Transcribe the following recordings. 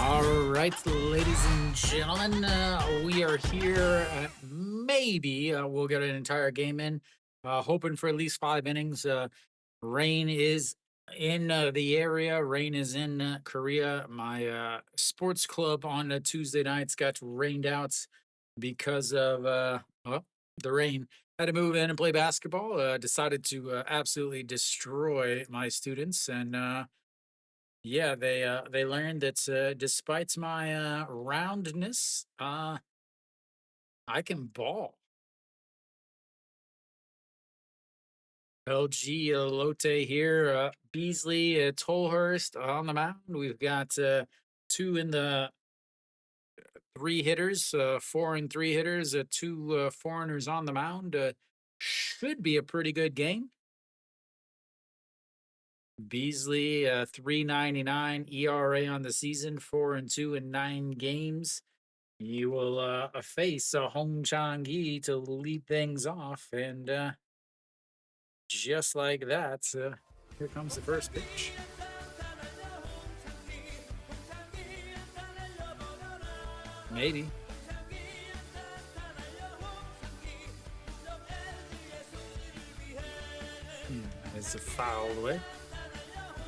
All right, ladies and gentlemen, we are here. Maybe we'll get an entire game in, hoping for at least 5 innings. Rain is in the area. Rain is in Korea. My sports club on Tuesday nights got rained out because of well, the rain. Had to move in and play basketball. Decided to absolutely destroy my students and. Yeah, they learned that despite my roundness, I can ball. LG Lotte here, Beasley, Tolhurst on the mound. We've got two in the three hitters, four and three hitters, two foreigners on the mound. Should be a pretty good game. Beasley, 3.99 ERA on the season, 4-2 in 9 games. You will face Hong Chang-gi to lead things off, and just like that, here comes the first pitch. Maybe. It's a foul away,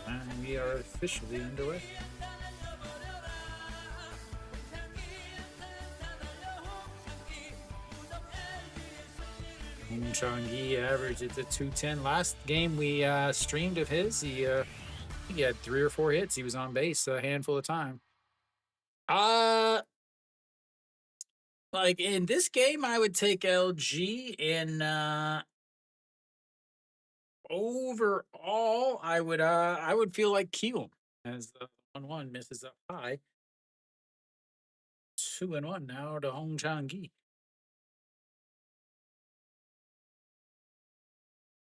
and we are officially underway. Hong Chang-gi averaged at the 210. Last game we streamed of his, he had 3 or 4 hits. He was on base a handful of time. Uh like in this game, I would take LG. In overall, I would feel like Kiel as the 1-1 misses up high. 2-1 now to Hong Chang-gi.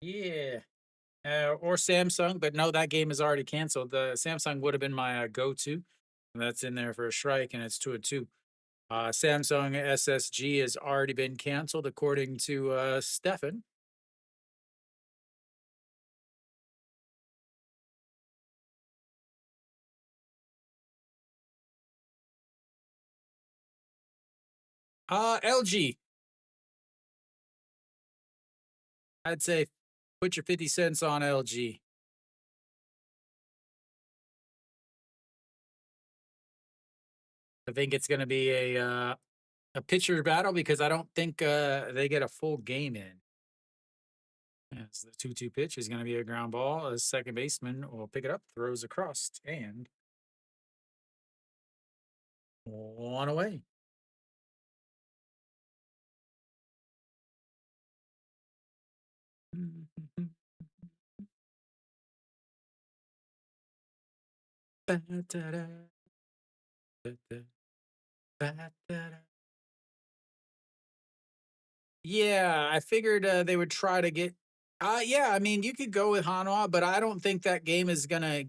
Yeah. Or Samsung, but no, that game is already canceled. The Samsung would have been my go-to. And that's in there for a strike, and it's 2-2. Samsung SSG has already been canceled, according to Stefan. LG, I'd say put your 50 cents on LG. I think it's going to be a pitcher battle because I don't think they get a full game in. As the 2-2 pitch is going to be a ground ball. A second baseman will pick it up, throws across, and one away. Yeah, I figured they would try to get. Yeah, I mean, you could go with Hanwha, but I don't think that game is gonna.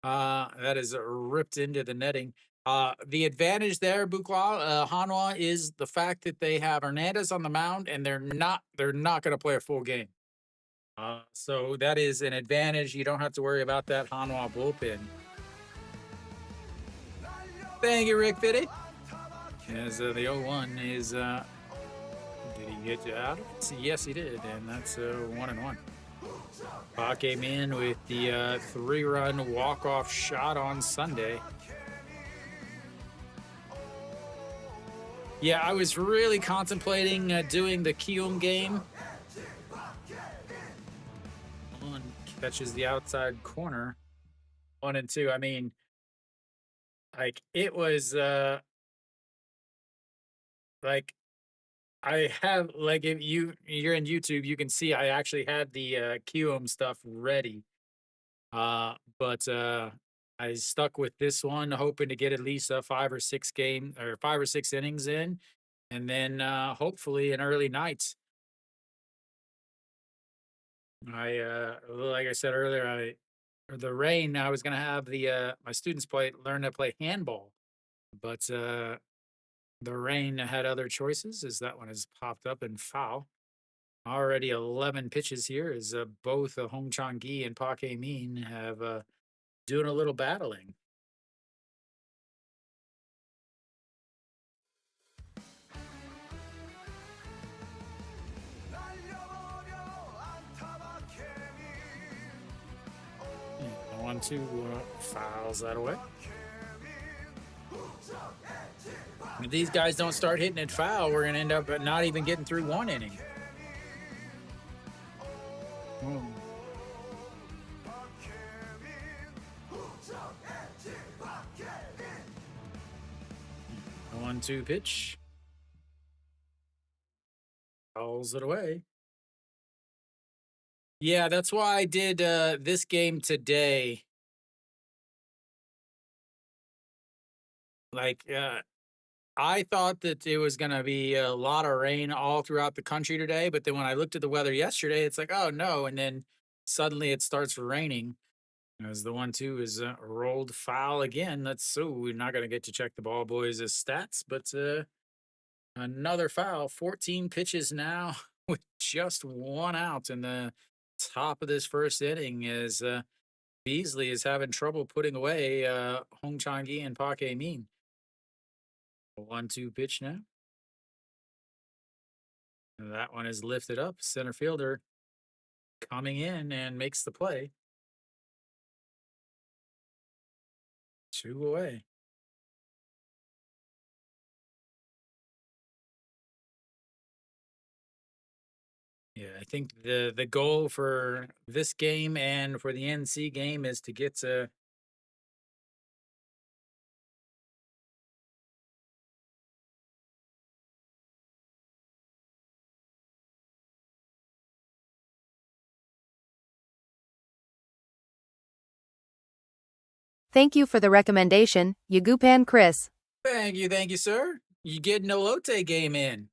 That is ripped into the netting. The advantage there, Bukla, Hanwha, is the fact that they have Hernandez on the mound, and they're not gonna play a full game. So that is an advantage. You don't have to worry about that Hanwha bullpen. Thank you, Rick Fitty. As the 0-1 is did he get you out? Yes, he did, and that's 1-1. Bach came in with the 3-run walk-off shot on Sunday. Yeah, I was really contemplating doing the Kium game. One catches the outside corner. 1-2. I mean, like it was like I have like if you're in YouTube, you can see I actually had the QM stuff ready. But I stuck with this one, hoping to get at least a 5 or 6 innings in, and then hopefully an early night. Like I said earlier, the rain. I was gonna have the my students learn to play handball, but the rain had other choices, as that one has popped up and foul. Already 11 pitches here as both Hong Chang-gi and Park Hae-min have doing a little battling. 1-2 fouls that away. If these guys don't start hitting it foul, we're going to end up not even getting through one inning. Oh. 1-2 pitch. Fouls it away. Yeah, that's why I did this game today. Like, I thought that it was going to be a lot of rain all throughout the country today, but then when I looked at the weather yesterday, it's like, oh no, and then suddenly it starts raining. As the 1-2 is rolled foul again. We're not going to get to check the ball boys' stats, but another foul. 14 pitches now with just one out in the top of this first inning as Beasley is having trouble putting away Hong Chang-gi and Park Min. 1-2 pitch now. And that one is lifted up. Center fielder coming in and makes the play. 2 away. Yeah, I think the goal for this game and for the NC game is to get to Thank you for the recommendation, Yagupan Chris. Thank you, sir. You getting a Lotte game in.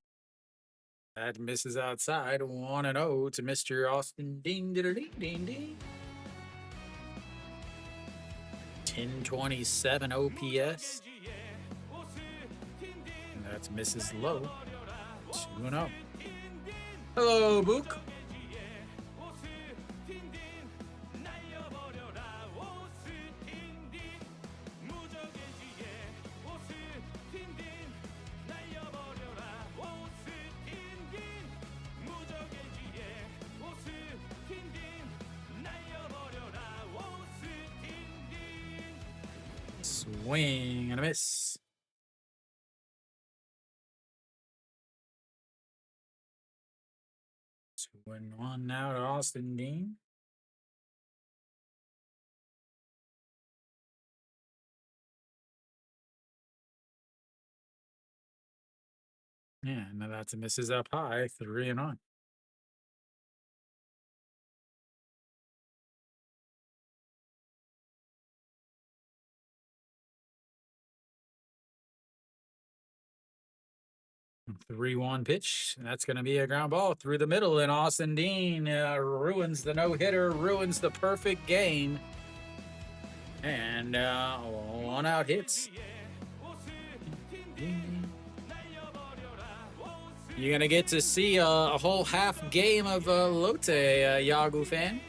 That misses outside. 1-0 to Mr. Austin Dean. 1027 OPS. And that's Mrs. Low. 2-0. Hello, Book. Swing and a miss. Two and one now to Austin Dean. Yeah, now that's a misses up high. 3-1. Three-one pitch. That's going to be a ground ball through the middle, and Austin Dean ruins the no-hitter, ruins the perfect game, and one out hits. You're going to get to see a whole half game of Lotte, Yagu fan.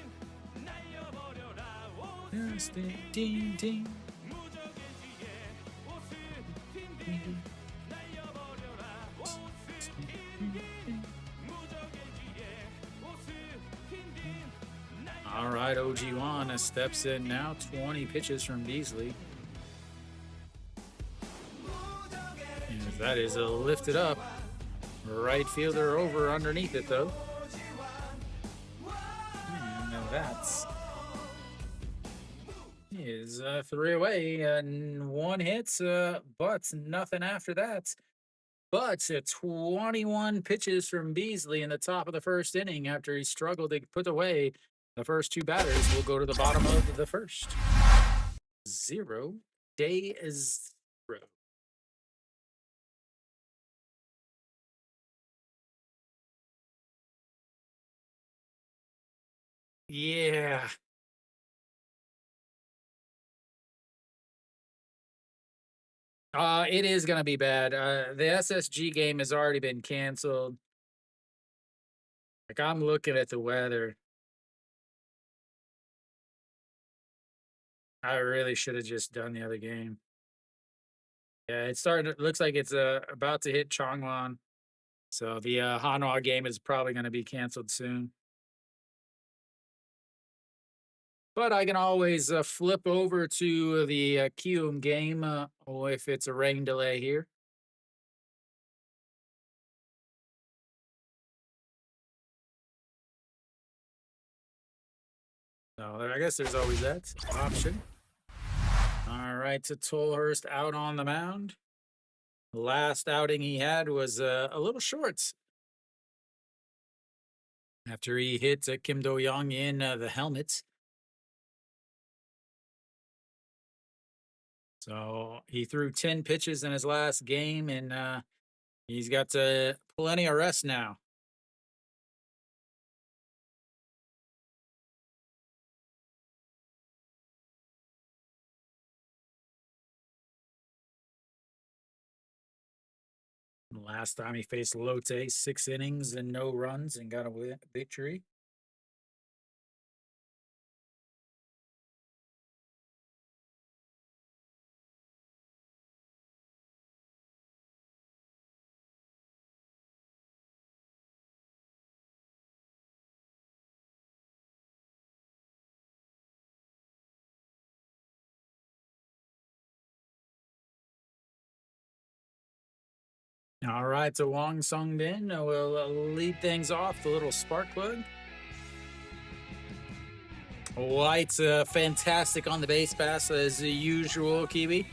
All right, OG1 steps in now. 20 pitches from Beasley. And that is lifted up. Right fielder over underneath it, though. And that's is 3 away. One hit, but nothing after that. But 21 pitches from Beasley in the top of the first inning after he struggled to put away the first 2 batters. Will go to the bottom of the first. 0 day 0. Yeah. It is going to be bad. The SSG game has already been canceled. Like, I'm looking at the weather. I really should have just done the other game. Yeah, it looks like it's about to hit Chongwon. So the Hanwha game is probably going to be canceled soon. but I can always flip over to the Kium game if it's a rain delay here. So I guess there's always that option. All right, to Tolhurst out on the mound. The last outing he had was a little short after he hit Kim Do Young in the helmet. So he threw 10 pitches in his last game, and he's got plenty of rest now. Last time he faced Lotte, 6 innings and no runs and got a victory. All right, so Wong Sung Bin will lead things off, the little spark plug. White's fantastic on the base pass as usual, Kiwi.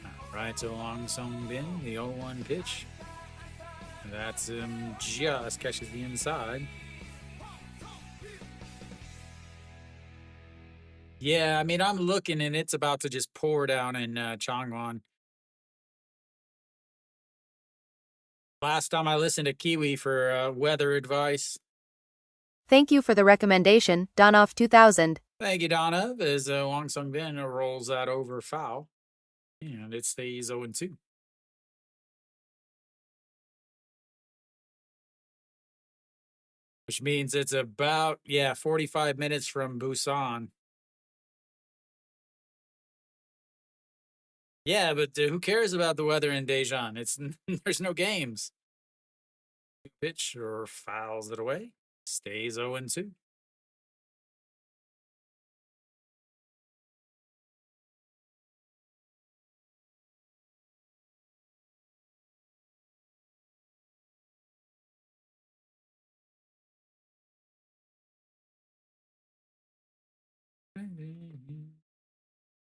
All right, so Wong Sung Bin, the 0-1 pitch. That's just catches the inside. Yeah, I mean, I'm looking and it's about to just pour down in Changwon. Last time I listened to Kiwi for weather advice. Thank you for the recommendation, Donoff 2000. Thank you, Donna, as Wong Sung Bin rolls that over foul. And it stays 0-2. Which means it's about, 45 minutes from Busan. Yeah, but who cares about the weather in Daejeon? There's no games. Pitch or fouls it away. Stays 0-2.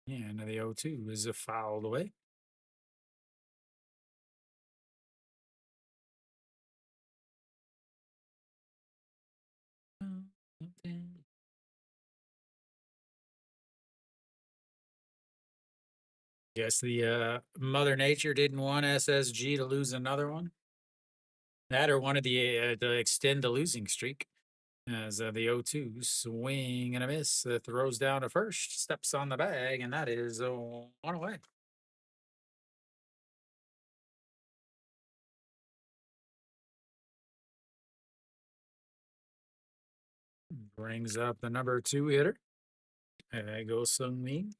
Yeah, and the 0-2 is a foul away. Guess the Mother Nature didn't want SSG to lose another one. That or wanted to extend the losing streak. As the 0-2 swing and a miss, throws down to first, steps on the bag, and that is 1 away. Brings up the number 2 hitter. There goes Sung Min.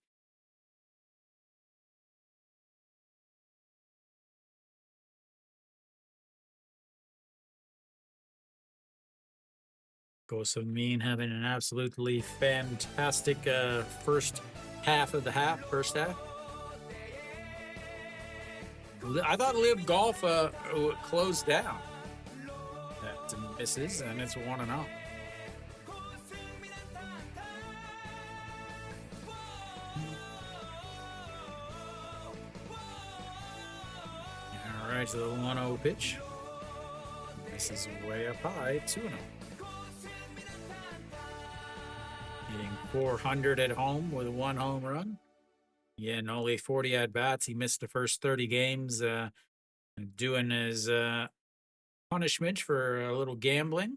Go Sung Min having an absolutely fantastic first half. I thought Live Golf closed down. That misses, and it's 1-0. All right, so the 1-0 pitch. This is way up high, 2-0. Hitting 400 at home with 1 home run. Yeah, and only 40 at bats. He missed the first 30 games, doing his punishment for a little gambling.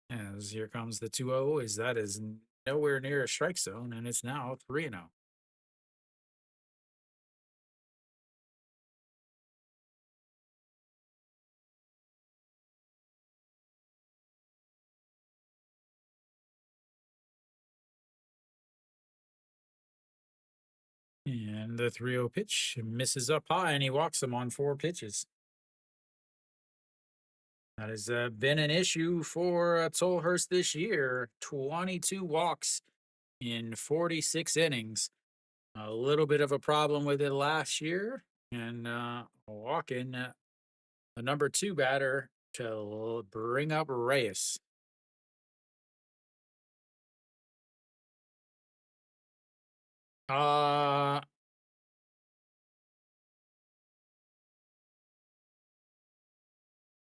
As here comes the 2-0, that is nowhere near a strike zone, and it's now 3-0. And the 3-0 pitch misses up high, and he walks him on 4 pitches. That has been an issue for Tolhurst this year. 22 walks in 46 innings. A little bit of a problem with it last year, and walking the number 2 batter to bring up Reyes. Uh,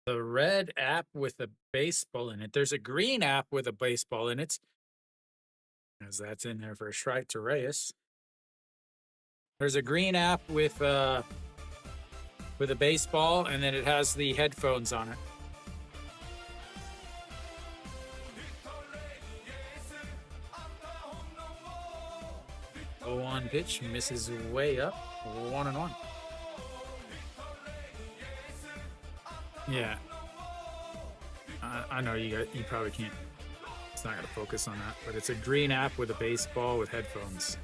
the red app with a baseball in it. There's a green app with a baseball in it, as that's in there for a strike to Reyes. There's a green app with a baseball, and then it has the headphones on it. 0-1 pitch misses way up. 1-1. Yeah. I know you probably can't. It's not going to focus on that, but it's a green app with a baseball with headphones.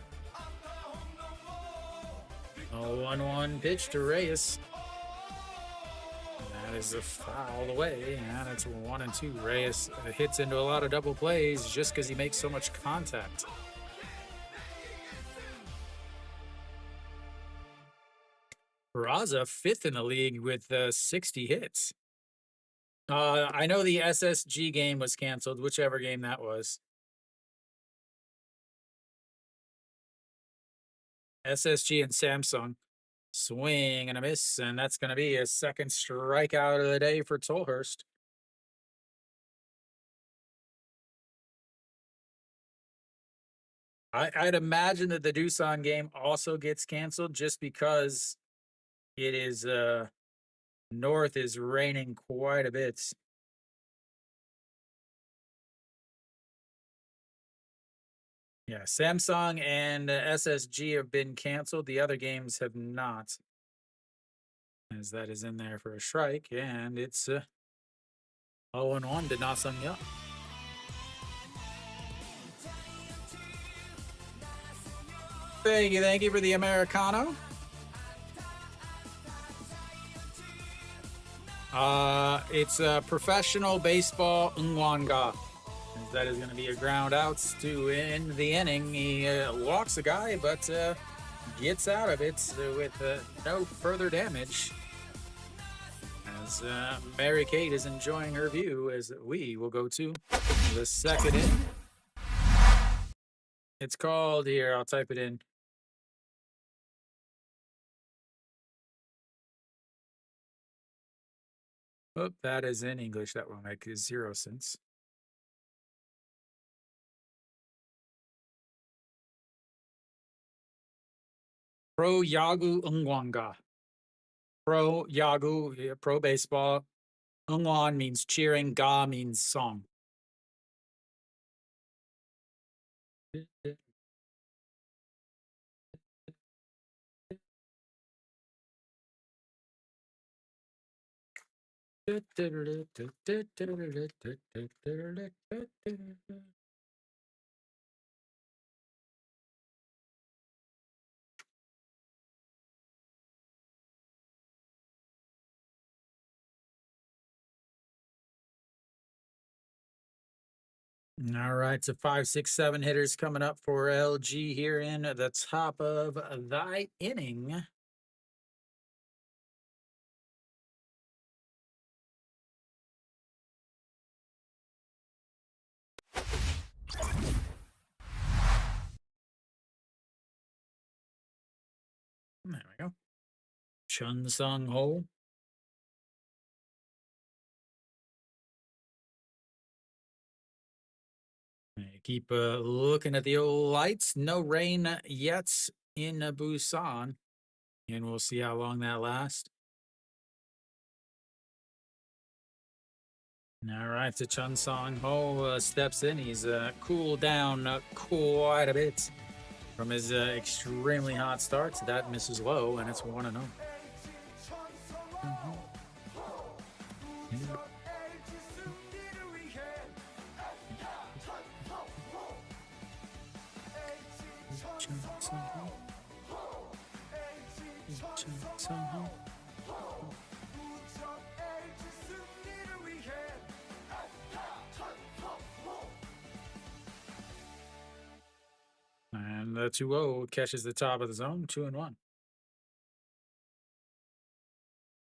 0-1 pitch to Reyes. That is a foul away, and it's 1-2. Reyes hits into a lot of double plays just because he makes so much contact. Peraza, 5th in the league with 60 hits. I know the SSG game was canceled, whichever game that was. SSG and Samsung. Swing and a miss, and that's going to be a second strikeout of the day for Tolhurst. I'd imagine that the Doosan game also gets canceled just because it is north is raining quite a bit. Yeah, Samsung and SSG have been canceled. The other games have not. As that is in there for a strike, and it's 0-1 to Nasung Yup. Thank you for the Americano. It's a professional baseball Nwanga. That is going to be a ground outs to end the inning. He walks a guy, but gets out of it with no further damage. As Mary Kate is enjoying her view, as we will go to the second inning. It's called here. I'll type it in. Oh, that is in English. That will make 0 sense. Pro Yagu Ngwanga. Pro Yagu, pro baseball. Ungwan means cheering. Ga means song. All right, so 5, 6, 7 hitters coming up for LG here in the top of the inning. There we go. Chun Sung Ho. Keep looking at the old lights. No rain yet in Busan. And we'll see how long that lasts. All right, so Chun Song Ho steps in. He's cooled down quite a bit from his extremely hot starts. That misses low, and it's 1-0. the 2-0 catches the top of the zone, 2-1.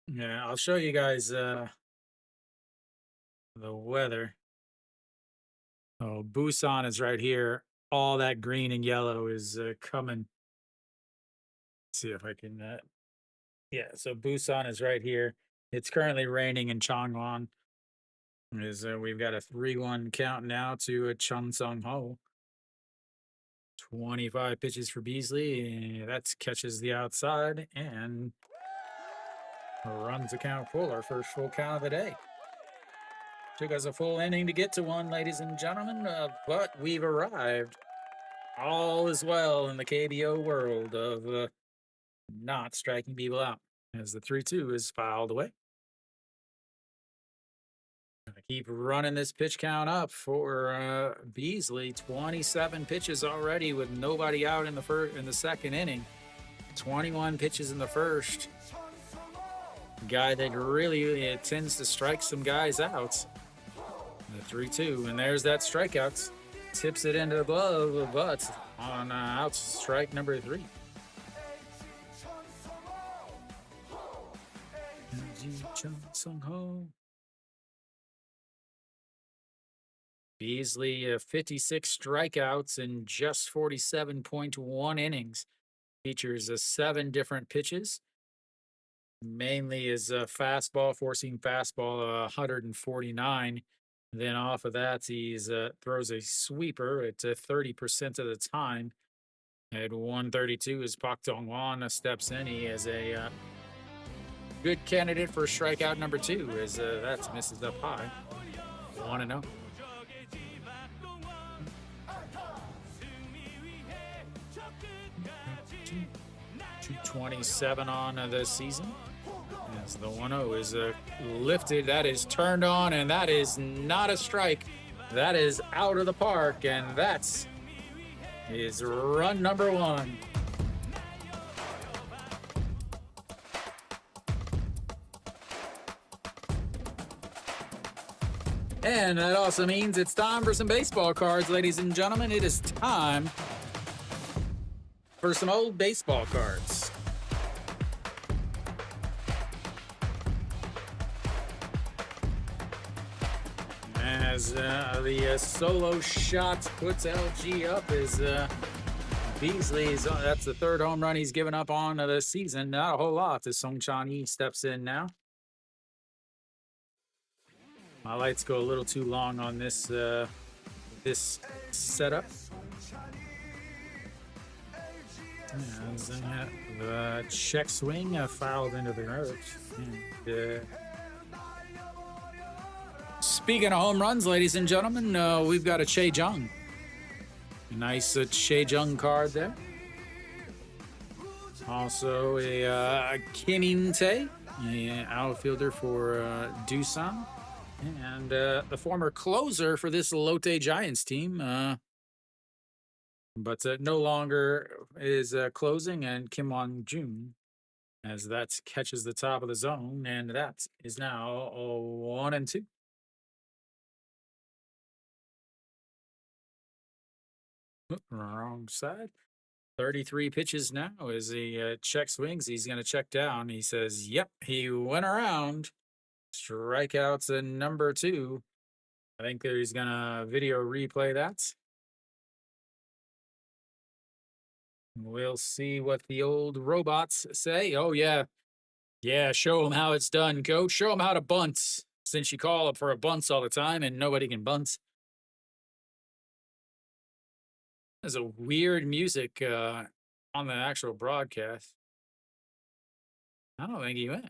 Yeah, I'll show you guys the weather. Oh, Busan is right here. All that green and yellow is coming. Let's see if I can. Yeah, so Busan is right here. It's currently raining in Changwon. We've got a 3-1 count now to Cheongsong Ho. 25 pitches for Beasley. That catches the outside and runs the count full. Our first full count of the day. Took us a full inning to get to one, ladies and gentlemen, but we've arrived. All is well in the KBO world of not striking people out, as the 3-2 is filed away. Gonna keep running this pitch count up for Beasley. 27 pitches already with nobody out in the second inning. 21 pitches in the first. Guy that really tends to strike some guys out. The 3-2, and there's that strikeout. Tips it into the glove, but on out strike number 3. Beasley, 56 strikeouts in just 47.1 innings. Features 7 different pitches. Mainly is a fastball, four-seam fastball, 149. Then off of that, he's throws a sweeper at 30% of the time. At 132, as Pak Dong-won steps in. He is a good candidate for strikeout number 2, as that misses up high. 1-0. 227 on the season. As the 1-0 is lifted, that is turned on, and that is not a strike. That is out of the park, and that's is run number 1. And that also means it's time for some baseball cards, ladies and gentlemen. It is time for some old baseball cards. As the solo shot puts LG up, is Beasley's. That's the 3rd home run he's given up on the season. Not a whole lot as Song Chan-yi steps in now. My lights go a little too long on this this setup. As the check swing fouled into the earth. And, speaking of home runs, ladies and gentlemen, we've got a Che Jung. Nice Che Jung card there. Also a Kim In-tae, an outfielder for Doosan. And the former closer for this Lotte Giants team. But no longer is closing, and Kim Won-jun, as that catches the top of the zone, and that is now 1-2. Wrong side. 33 pitches now as he check swings. He's going to check down. He says, yep, he went around. Strikeouts at number 2. I think he's going to video replay that. We'll see what the old robots say. Oh, yeah. Yeah, show them how it's done, coach. Show them how to bunt, since you call up for a bunts all the time and nobody can bunt. There's a weird music on the actual broadcast. I don't think he went.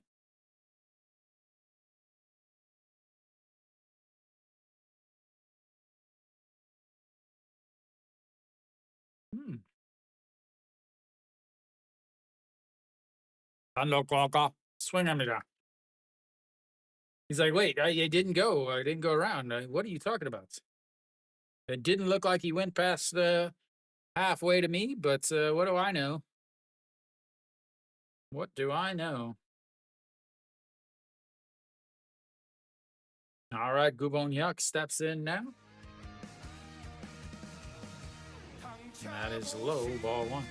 swing합니다. He's like, wait, I didn't go. I didn't go around. What are you talking about? It didn't look like he went past halfway to me, but what do I know? What do I know? All right, Gubon Hyuk steps in now. And that is low, ball one.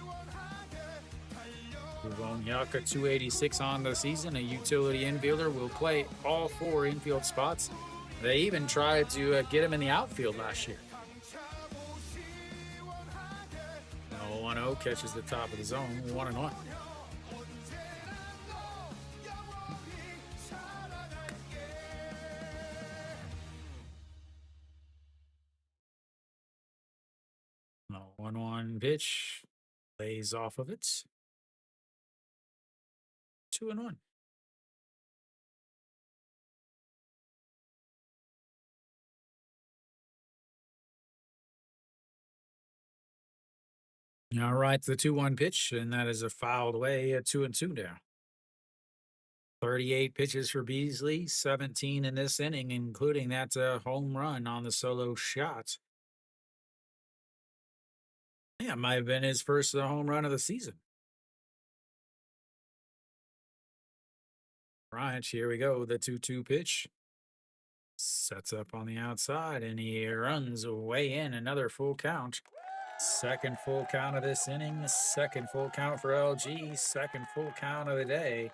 Wonyaka 286 on the season. A utility infielder will play all 4 infield spots. They even tried to get him in the outfield last year. 1-0 catches the top of the zone, 1-1. No, 1-1 pitch, lays off of it. 2-1. All right, the 2-1 pitch, and that is a fouled away at 2-2 now. 38 pitches for Beasley, 17 in this inning, including that home run on the solo shot. Yeah, it might have been his first home run of the season. Right, here we go. The 2-2 pitch. Sets up on the outside, and he runs away in. Another full count. Second full count of this inning. Second full count for LG. Second full count of the day.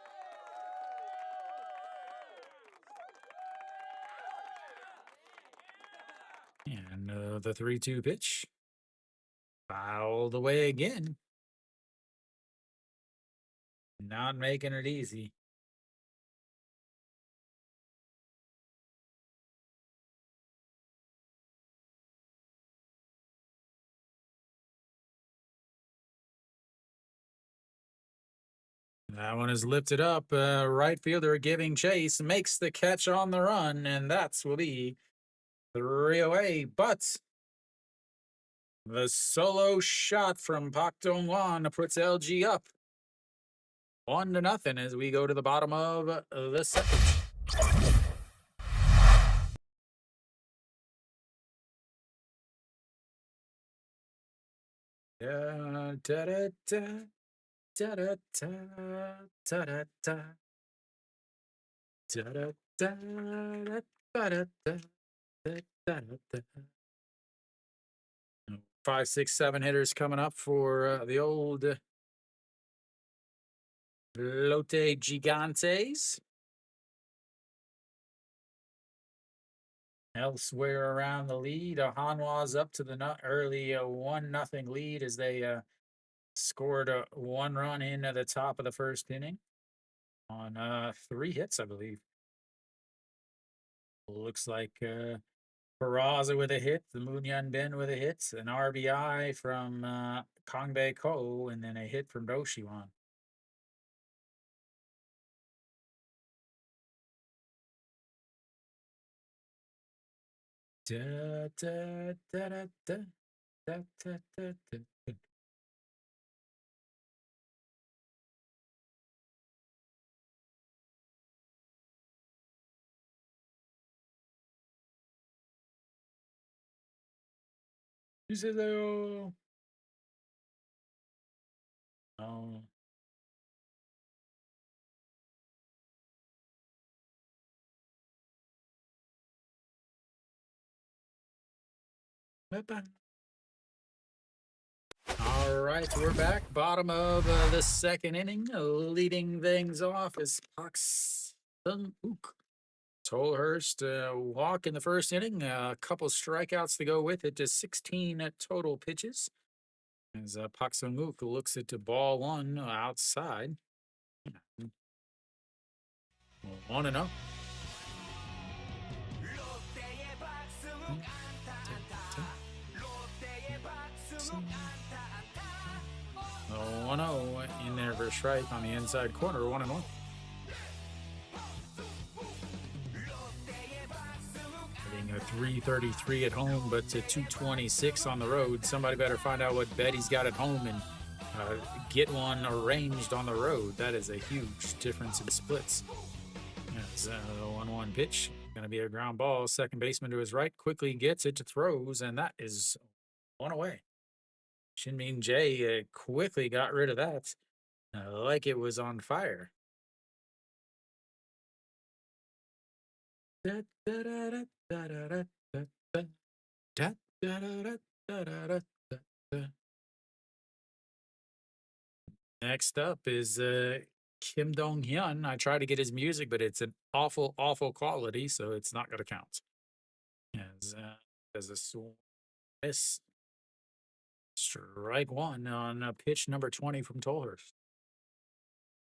And the 3-2 pitch. Fouled away again. Not making it easy. That one is lifted up. Right fielder giving chase, makes the catch on the run, and that's will be 3 away. But the solo shot from Pak Dong-wan puts LG up 1-0 as we go to the bottom of the second. Da, da, da, da, da, da, da, da, da, da. Da, da, da, da, da, da, da, da, da, da. 5, 6, 7 hitters coming up for the old Lotte Gigantes. Elsewhere around the lead, Hanwha's up to the early 1-0 lead as they scored 1 run in at the top of the first inning on 3 hits, I believe. Looks like Peraza with a hit, the Moonyan Ben with a hit, an RBI from Kangbae Ko, and then a hit from Doshiwan. Da, da, da, da, da, da, da, da, da. Oh. Bye-bye. All right, we're back. Bottom of the second inning. Leading things off is Pak Sung-uk. Tolhurst walk in the first inning. A couple strikeouts to go with it. Just 16 total pitches. As Pak Sung-uk looks at the ball 1 outside. 1-0. Oh, 1-0 in there for a strike on the inside corner, 1-1. Hitting a 333 at home, but to 226 on the road. Somebody better find out what bet he's got at home and get one arranged on the road. That is a huge difference in splits. That's a 1-1 pitch. Going to be a ground ball. Second baseman to his right quickly gets it to throws, and that is 1 away. Shinmin Jae quickly got rid of that like it was on fire. Next up is Kim Dong Hyun. I try to get his music, but it's an awful, awful quality, so it's not going to count. As a miss, strike one on pitch number 20 from Tolhurst.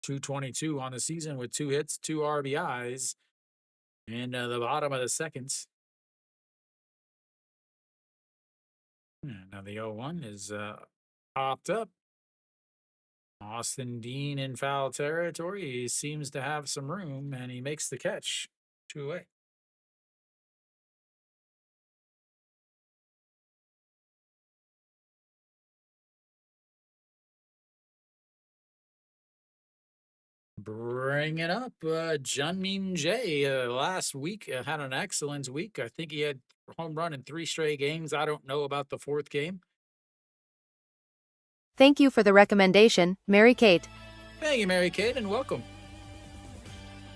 222 on the season with 2 hits, 2 RBIs, and the bottom of the seconds. And now the 0-1 is popped up. Austin Dean in foul territory. He seems to have some room, and he makes the catch. 2 away. Bring it up. Junmin Jae last week had an excellent week. I think he had home run in 3 straight games. I don't know about the 4th game. Thank you for the recommendation, Mary Kate. Thank you, Mary Kate, and welcome.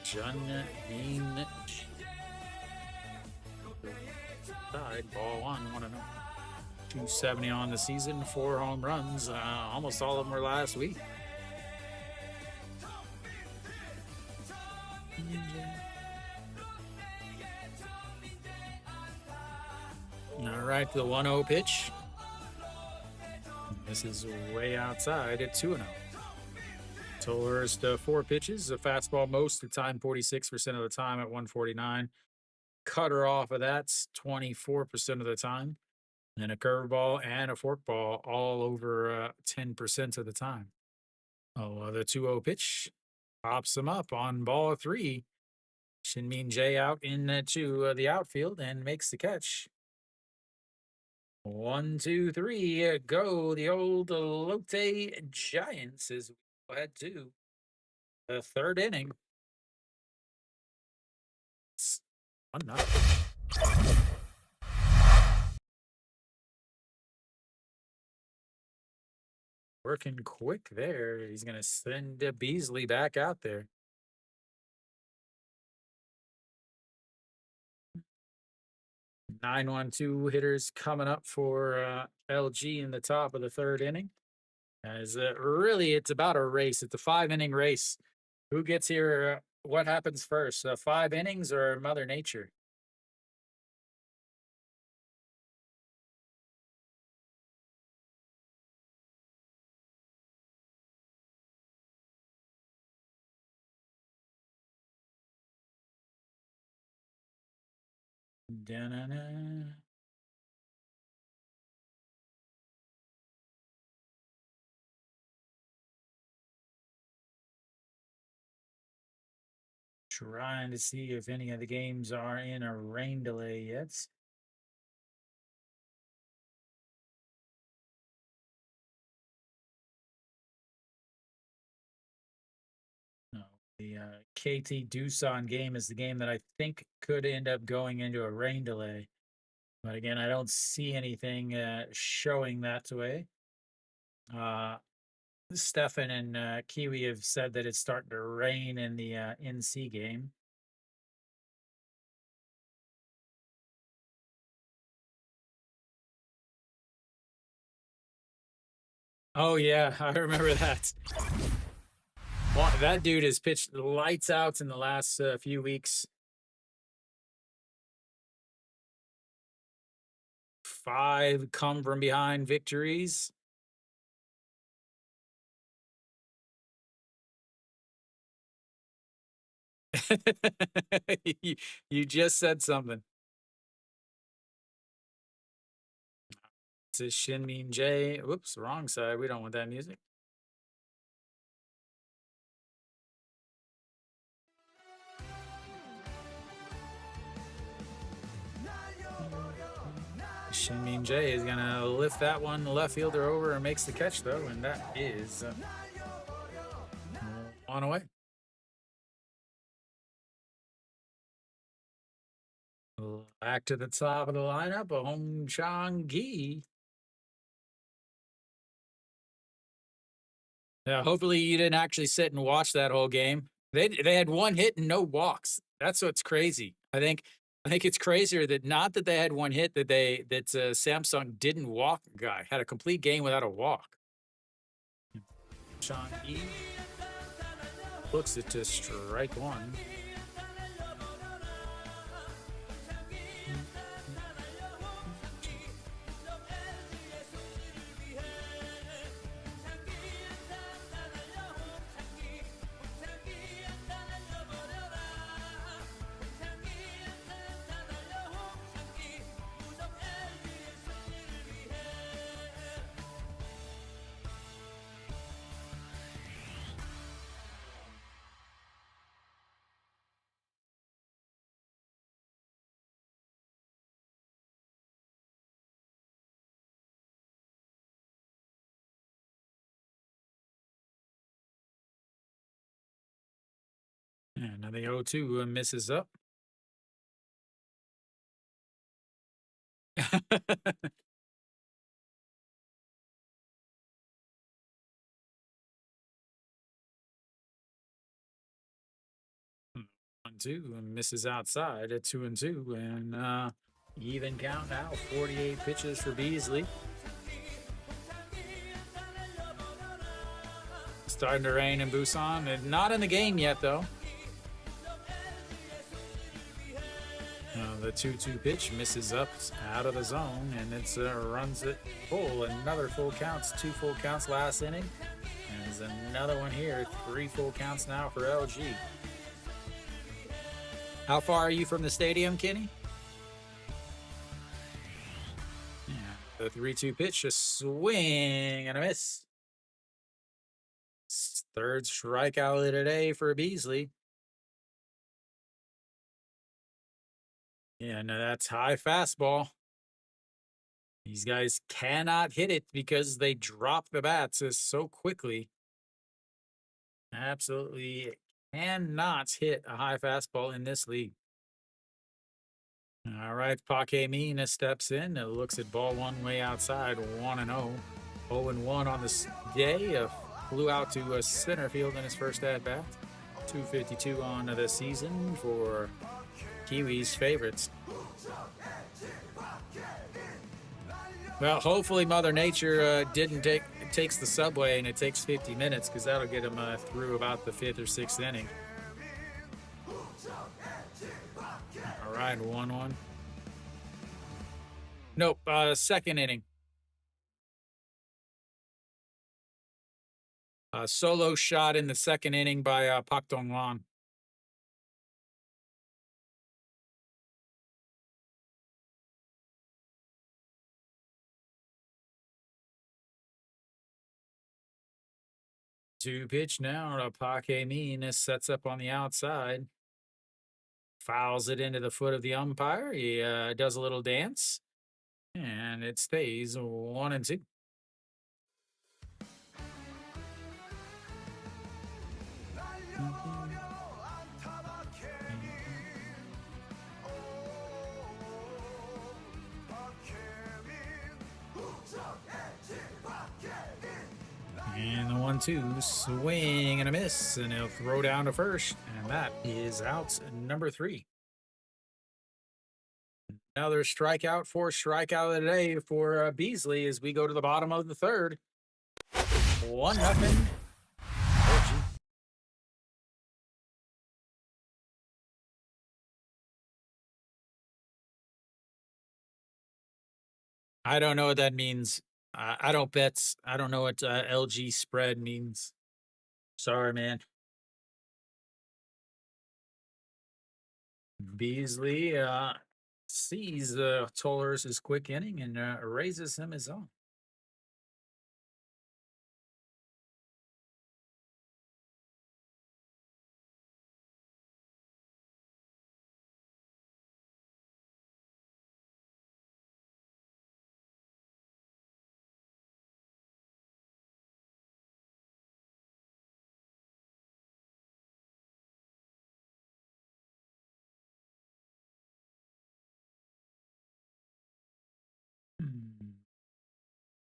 Junmin side, ball 1, 1-0. 270 on the season, 4 home runs. Almost all of them were last week. All right, the 1-0 pitch. This is way outside at 2-0. Tolhurst, 4 pitches, a fastball most of the time, 46% of the time at 149. Cutter off of that's 24% of the time. And a curveball and a forkball all over 10% of the time. Oh, the 2-0 pitch pops him up on ball 3. Shinmin Jae out into the outfield and makes the catch. 1, 2, 3, go. The old Lotte Giants as we go ahead to the 3rd inning. It's 1-0. Working quick there. He's going to send Beasley back out there. 9-1-2 hitters coming up for LG in the top of the 3rd inning. As really, it's about a race. It's a 5-inning race. Who gets here? What happens first? 5 innings or Mother Nature? Da-na-na. Trying to see if any of the games are in a rain delay yet. No, the KT Doosan game is the game that I think could end up going into a rain delay. But again, I don't see anything showing that way. Stefan and Kiwi have said that it's starting to rain in the NC game. Oh, yeah, I remember that. Well, that dude has pitched lights out in the last few weeks. 5 come from behind victories. you just said something. It's Shinmin Jae. Whoops, wrong side. We don't want that music. Shinmin Jae is going to lift that one left fielder over and makes the catch, though, and that is 1 away. Back to the top of the lineup, Hong Chang-gi. Yeah, hopefully you didn't actually sit and watch that whole game. They had 1 hit and no walks. That's what's crazy. I think it's crazier that not that they had 1 hit, that Samsung didn't walk a guy, had a complete game without a walk. Sean E looks it to strike one. And now the 0-2 misses up. One, two, and misses outside at 2-2. And even count now, 48 pitches for Beasley. Starting to rain in Busan. And not in the game yet, though. The 2-2 pitch misses up out of the zone, and it runs it full. Another full counts, 2 full counts last inning. And there's another one here, 3 full counts now for LG. How far are you from the stadium, Kenny? Yeah, the 3-2 pitch, a swing and a miss. Third strikeout of the day for Beasley. Yeah, no, that's high fastball. These guys cannot hit it because they drop the bats so quickly. Absolutely cannot hit a high fastball in this league. All right, Paque Mina steps in and looks at ball one way outside, 1-0. 0-1 on this day. Flew out to center field in his first at bat. 252 on the season for Kiwis favorites. Well, hopefully Mother Nature takes the subway and it takes 50 minutes, because that'll get him through about the 5th or 6th inning. All right, 1-1. Nope, 2nd inning. Solo shot in the 2nd inning by Pak Dong-wan. Two pitch now. Paque Mina sets up on the outside. Fouls it into the foot of the umpire. He does a little dance. And it stays 1-2. And the 1-2, swing and a miss, and he'll throw down to first, and that is out number 3. Another strikeout, 4th strikeout of the day for Beasley as we go to the bottom of the 3rd. 1-0. I don't know what that means. I don't bet. I don't know what LG spread means. Sorry, man. Beasley sees Tollers' quick inning and raises him his own.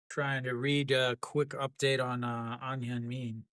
Trying to read a quick update on An Hyun-min.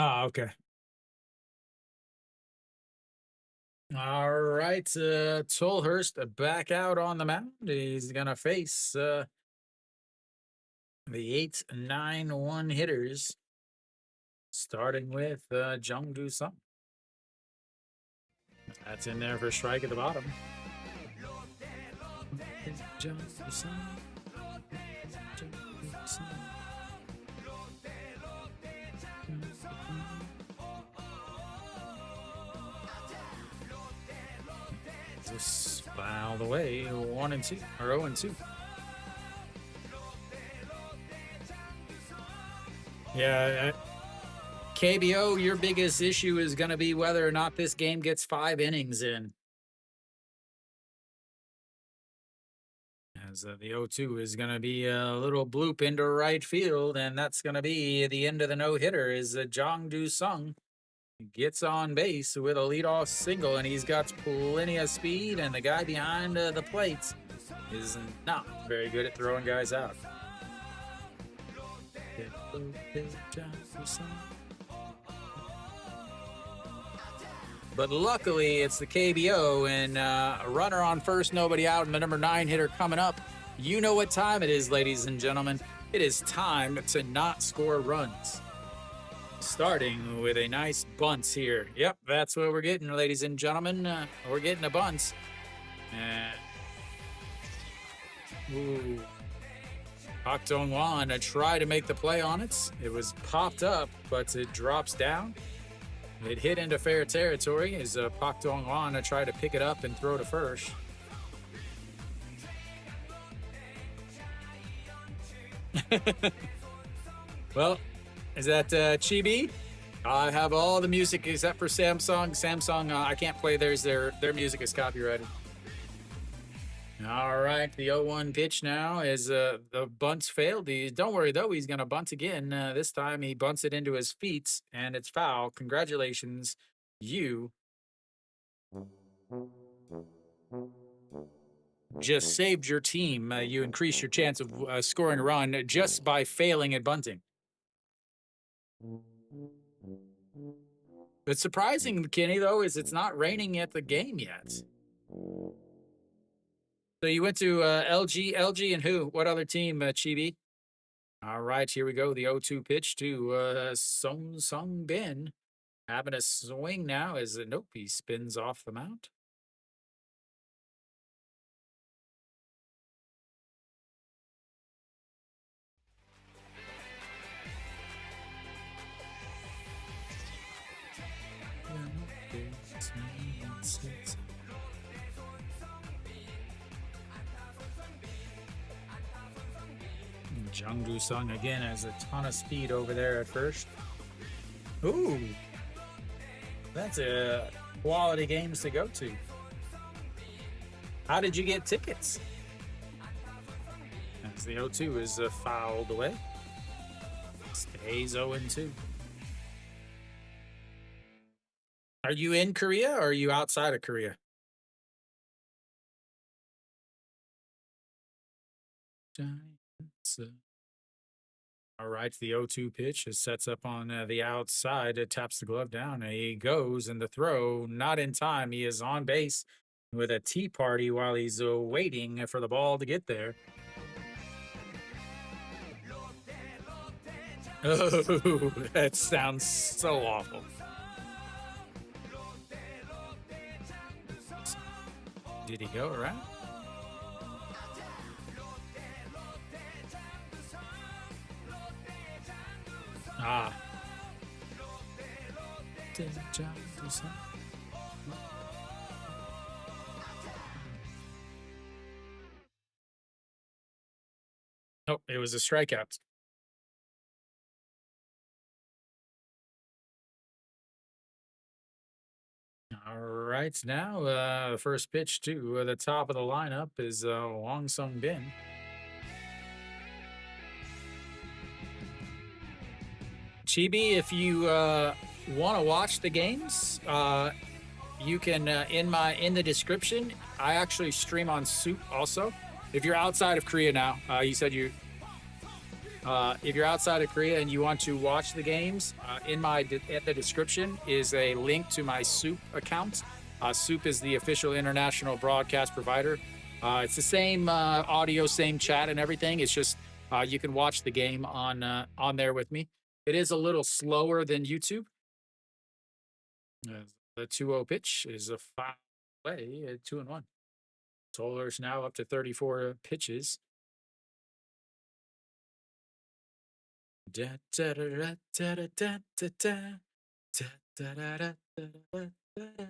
Ah, okay. All right, Tolhurst back out on the mound. He's gonna face the 8-9-1 hitters, starting with Jungdu Sung. That's in there for strike at the bottom. Jungdu Sung. Jungdu Sung. Just fouled away, 1-2 or 0-2. Yeah, KBO, your biggest issue is going to be whether or not this game gets 5 innings in. As the 0-2 is going to be a little bloop into right field, and that's going to be the end of the no-hitter. Is Jongdu Sung gets on base with a leadoff single, and he's got plenty of speed, and the guy behind the plates is not very good at throwing guys out. But luckily, it's the KBO, and a runner on first, nobody out, and the number 9 hitter coming up. You know what time it is, ladies and gentlemen. It is time to not score runs. Starting with a nice bunt here. Yep, that's what we're getting, ladies and gentlemen. We're getting a bunt. Ooh. Pak Dong-wan tried to make the play on it. It was popped up, but it drops down. It hit into fair territory as Pak Dong-wan tried to pick it up and throw to first. Well, is that Chibi? I have all the music except for Samsung. Samsung, I can't play theirs. Their music is copyrighted. All right, the 0-1 pitch now is the bunts failed. Don't worry, though. He's going to bunt again. This time he bunts it into his feet, and it's foul. Congratulations. You just saved your team. You increased your chance of scoring a run just by failing at bunting. What's surprising, Kenny, though, is it's not raining at the game yet. So you went to LG, and who? What other team, Chibi? All right, here we go. The 0-2 pitch to Song Sung Bin. Having a swing now as nope, he spins off the mound. Jungdu Sung again has a ton of speed over there at first. Ooh, that's a quality games to go to. How did you get tickets? As the 0-2 is fouled away. Stays 0-2. Are you in Korea or are you outside of Korea? Giants. All right, the 0-2 pitch sets up on the outside. It taps the glove down. He goes, and the throw, not in time. He is on base with a tea party while he's waiting for the ball to get there. Oh, that sounds so awful. Did he go around? Ah. Oh, it was a strikeout. All right, now the first pitch to the top of the lineup is Wong Sung Bin. Chibi, if you want to watch the games, you can in the description. I actually stream on SOOP also. If you're outside of Korea now, you said you. If you're outside of Korea and you want to watch the games, at the description is a link to my SOOP account. SOOP is the official international broadcast provider. It's the same audio, same chat, and everything. It's just you can watch the game on there with me. It is a little slower than YouTube. The 2-0 pitch is a foul away at 2-1. Toller's now up to 34 pitches. Da, da, da, da, da, da, da, da, da. Da, da, da, da, da, da, da.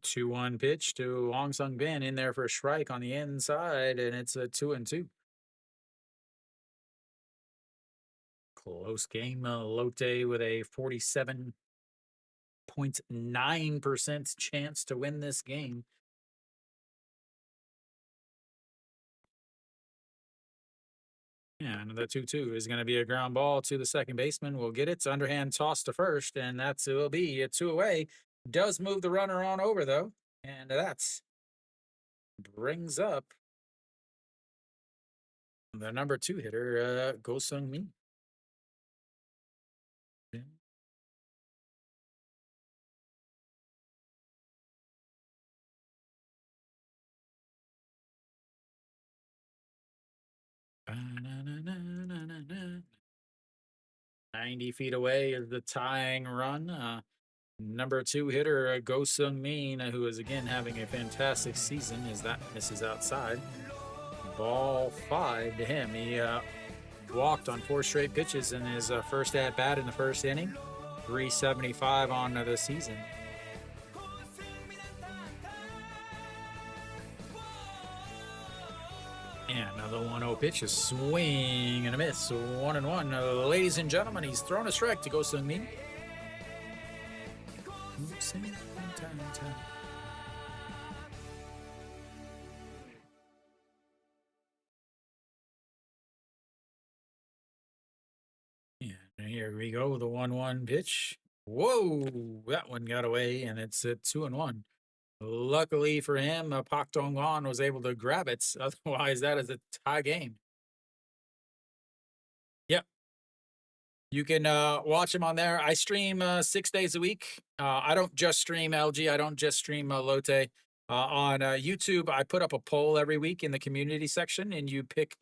2-1 pitch to Wong Sung Bin in there for a strike on the inside, and it's a 2-2. Close game. Lotte with a 47.9% chance to win this game. Yeah, and the 2-2 is going to be a ground ball to the second baseman. Will get it. Underhand toss to first, and that's it will be a 2 away. Does move the runner on over, though, and that's brings up the number 2 hitter, Go Sung Min. Ba-na-na-na-na-na-na. 90 feet away is the tying run. Number 2 hitter, Go Sung Min, who is again having a fantastic season, as that misses outside. Ball 5 to him. He walked on 4 straight pitches in his first at bat in the first inning. 375 on the season. And another 1-0 pitch, a swing and a miss. 1-1. Ladies and gentlemen, he's thrown a strike to Go Sung Min. Yeah, and here we go. The 1-1 pitch. Whoa, that one got away, and it's a 2-1. Luckily for him, Pak Dong-won was able to grab it. Otherwise, that is a tie game. Yep. You can watch him on there. I stream 6 days a week. I don't just stream LG. I don't just stream Lotte. On YouTube, I put up a poll every week in the community section, and you pick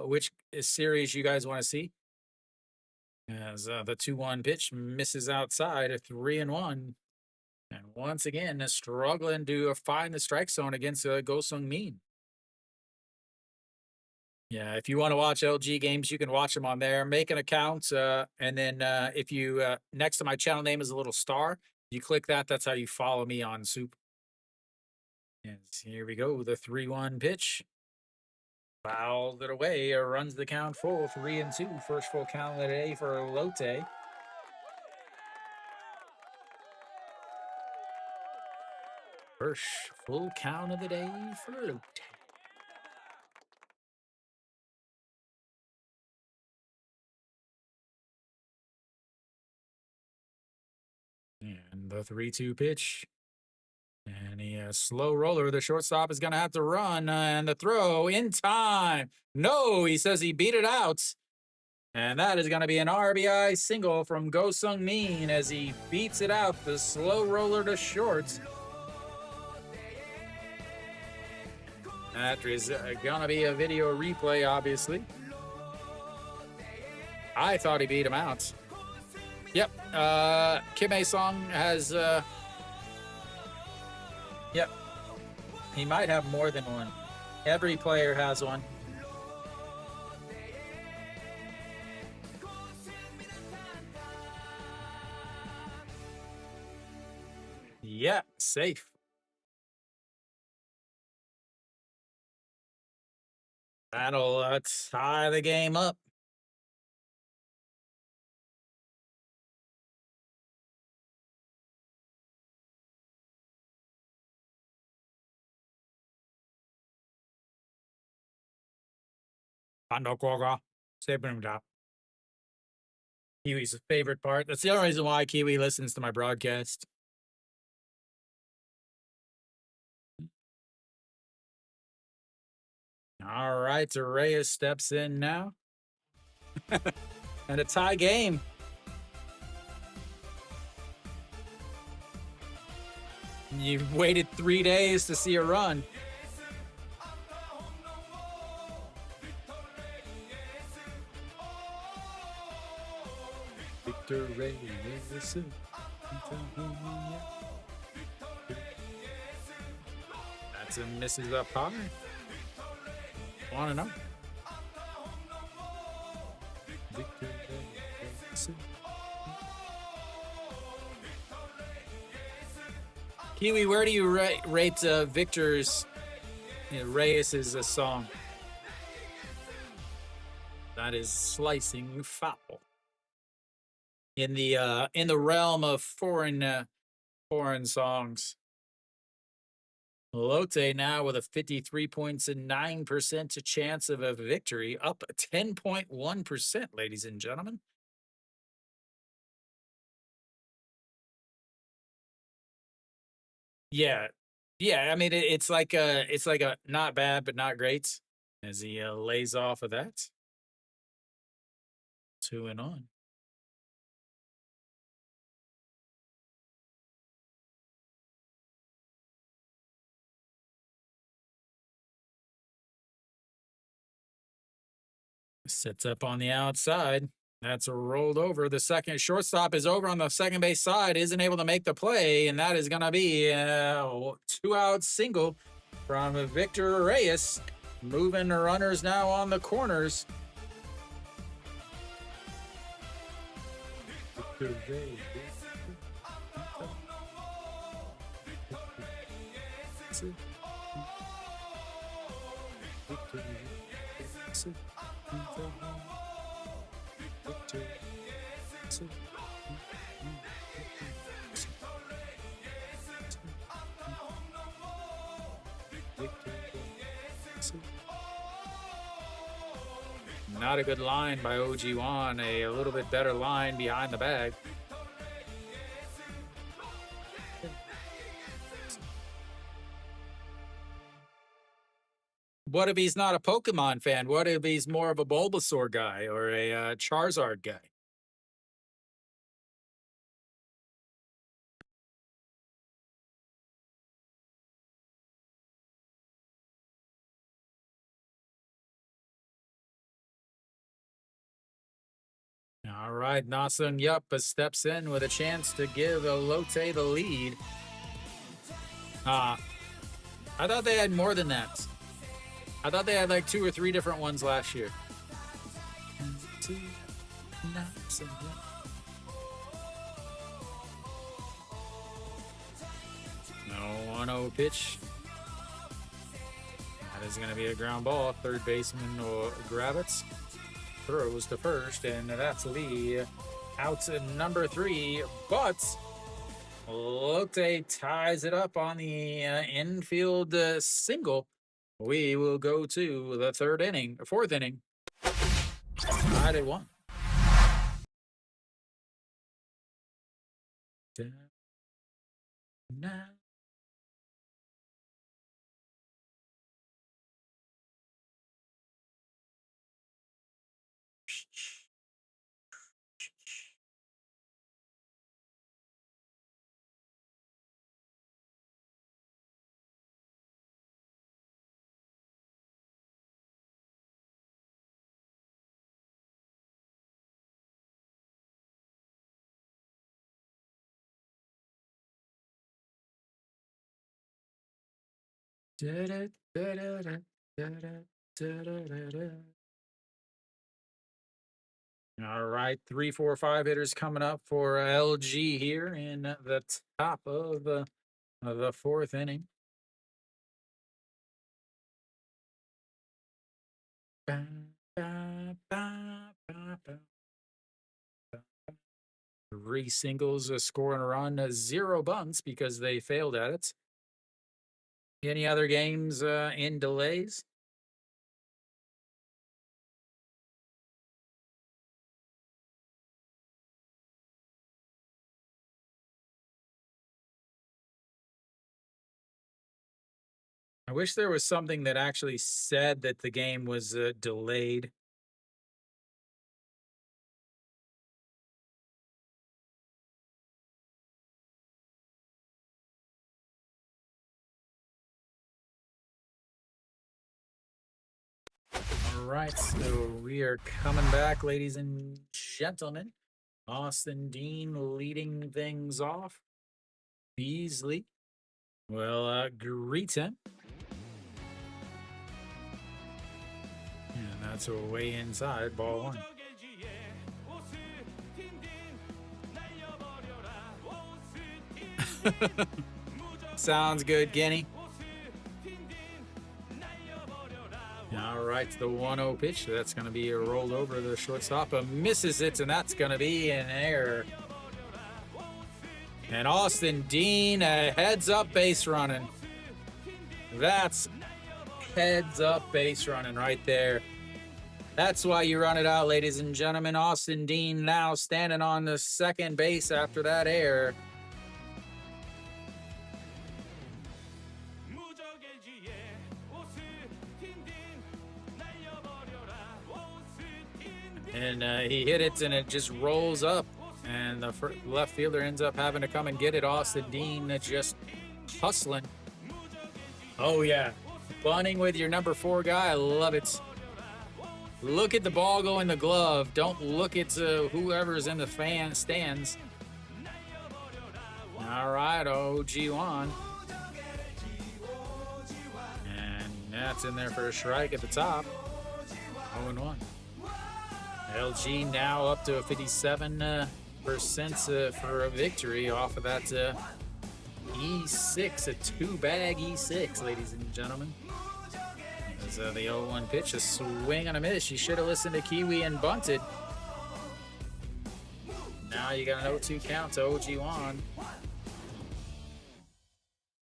which series you guys want to see. As the 2-1 pitch misses outside, a 3-1. And once again, struggling to find the strike zone against Go Sung Min. Yeah, if you want to watch LG games, you can watch them on there. Make an account, and then if you next to my channel name is a little star, you click that. That's how you follow me on SOOP. Yes, here we go. The 3-1 pitch. Fouled it away. Runs the count full. 3-2. First full count of the day for Lotte. First full count of the day for Lotte. And the 3-2 pitch. And a slow roller. The shortstop is going to have to run. And the throw in time. No, he says he beat it out. And that is going to be an RBI single from Go Sung Min as he beats it out. The slow roller to short. That is going to be a video replay, obviously. I thought he beat him out. Yep. Kim A-sung has... Yep. He might have more than one. Every player has one. Yeah, safe. That'll tie the game up. 반덕과가 세 번입니다. Kiwi's favorite part. That's the only reason why Kiwi listens to my broadcast. All right, Reyes steps in now. And a tie game. You've waited 3 days to see a run. Victor Reyes. That's a misses up high. Want to know? Victor Reyes. Kiwi, where do you rate Victor's Reyes' song? That is slicing foul. In the realm of foreign songs. Lotte now with a 53 points and 9% chance of a victory, up 10.1%, ladies and gentlemen. Yeah, yeah. I mean, it's like a not bad but not great as he lays off of that. 2 and on. Sets up on the outside. That's rolled over. The second shortstop is over on the second base side, isn't able to make the play, and that is going to be a 2-out single from Victor Reyes. Moving runners now on the corners. Victor Reyes. Victor Reyes. Not a good line by OG1, a little bit better line behind the bag. What if he's not a Pokemon fan? What if he's more of a Bulbasaur guy or a Charizard guy? All right, Nasun Yup steps in with a chance to give Lotte the lead. I thought they had more than that. I thought they had like 2 or 3 different ones last year. No 1-0 pitch. That is going to be a ground ball. Third baseman will grab it. Throws to first, and that's the out number 3. But Lotte ties it up on the infield single. We will go to the 4th inning. Tied at 1. Now. All right, 3, 4, 5 hitters coming up for LG here in the top of the 4th inning. Three singles, scoring a run, 0 bunts because they failed at it. Any other games in delays? I wish there was something that actually said that the game was delayed. All right, so we are coming back, ladies and gentlemen. Austin Dean leading things off. Beasley will greet him. And that's a way inside, ball one. Sounds good, Guinea. All right, the 1-0 pitch. That's going to be rolled over the shortstop. Misses it, and that's going to be an error. And Austin Dean heads up base running. That's heads up base running right there. That's why you run it out, ladies and gentlemen. Austin Dean now standing on the second base after that error. And he hit it, and it just rolls up. And the left fielder ends up having to come and get it. Austin Dean just hustling. Oh, yeah. Bunting with your number 4 guy. I love it. Look at the ball go in the glove. Don't look at whoever's in the fan stands. All right, OG1. And that's in there for a strike at the top. 0-1. LG now up to a 57% for a victory off of that E6, a 2-bag E6, ladies and gentlemen. As the 0-1 pitch, a swing and a miss. You should have listened to Kiwi and bunted. Now you got an 0-2 count to OG1.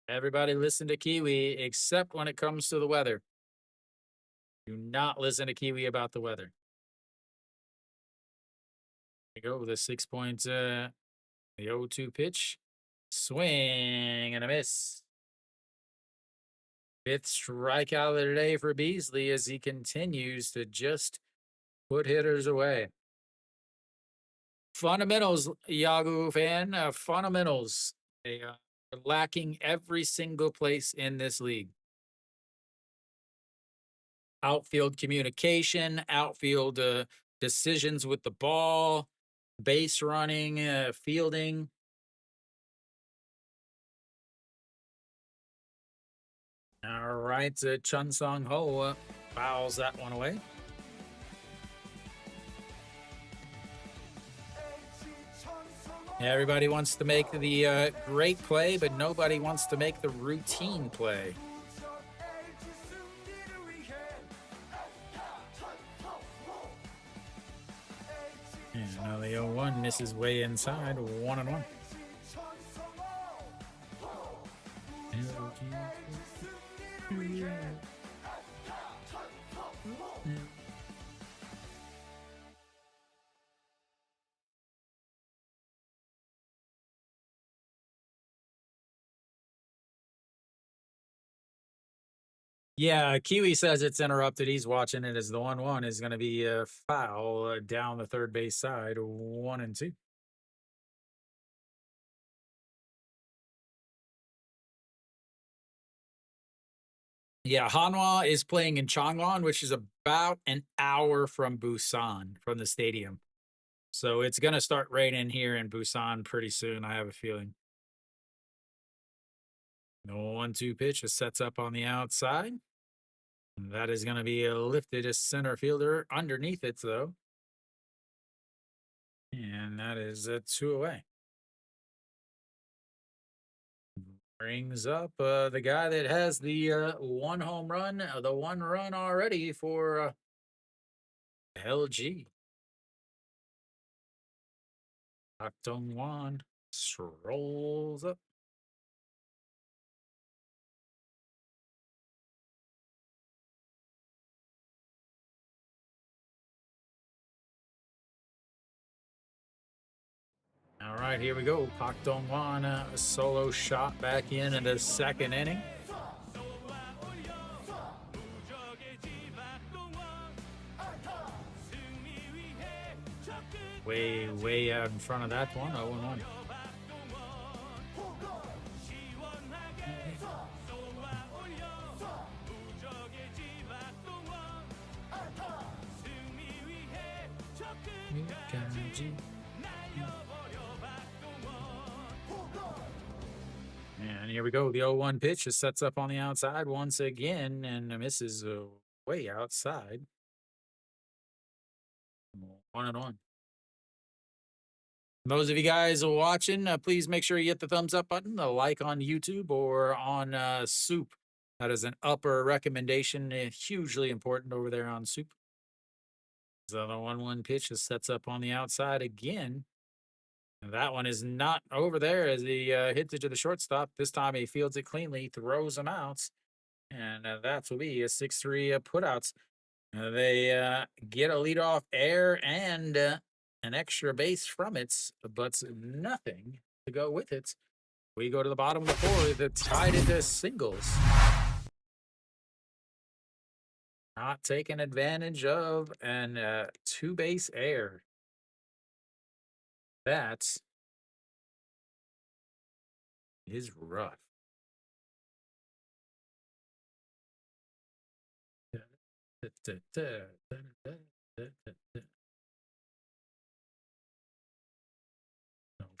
Everybody listen to Kiwi except when it comes to the weather. Do not listen to Kiwi about the weather. There you go with a 6 point, the 0-2 pitch. Swing and a miss. 5th strikeout of the day for Beasley as he continues to just put hitters away. Fundamentals, Yahoo fan, fundamentals. They are lacking every single place in this league. Outfield communication, outfield decisions with the ball, base running, fielding. All right, Chun Sung Ho fouls that one away. Everybody wants to make the great play, but nobody wants to make the routine play. And now the 0-1 misses way inside, 1-1. Yeah, Kiwi says it's interrupted. He's watching it as the 1-1 is going to be a foul down the third base side, 1-2. Yeah, Hanwha is playing in Changwon, which is about an hour from Busan, from the stadium. So it's going to start raining here in Busan pretty soon, I have a feeling. The 1-2 pitch sets up on the outside. That is going to be lifted as center fielder underneath it, though. And that is 2 away. Brings up the guy that has the 1 home run, the 1 run already for LG. Park Dong-won strolls up. All right, here we go. Park Dong-won, a solo shot back in the 2nd inning. way out in front of that one. 0-1. And here we go. The 0-1 pitch just sets up on the outside once again and misses way outside. 1-1. Those of you guys watching, please make sure you hit the thumbs up button, the like on YouTube or on SOOP. That is an upper recommendation, hugely important over there on SOOP. So the 1-1 pitch just sets up on the outside again. And that one is not over there as he hits it to the shortstop. This time he fields it cleanly, throws him out. And that will be a 6-3 putouts. They get a leadoff air and an extra base from it, but nothing to go with it. We go to the bottom of the fourth. It's tied into singles. Not taking advantage of an two-base air. That is rough.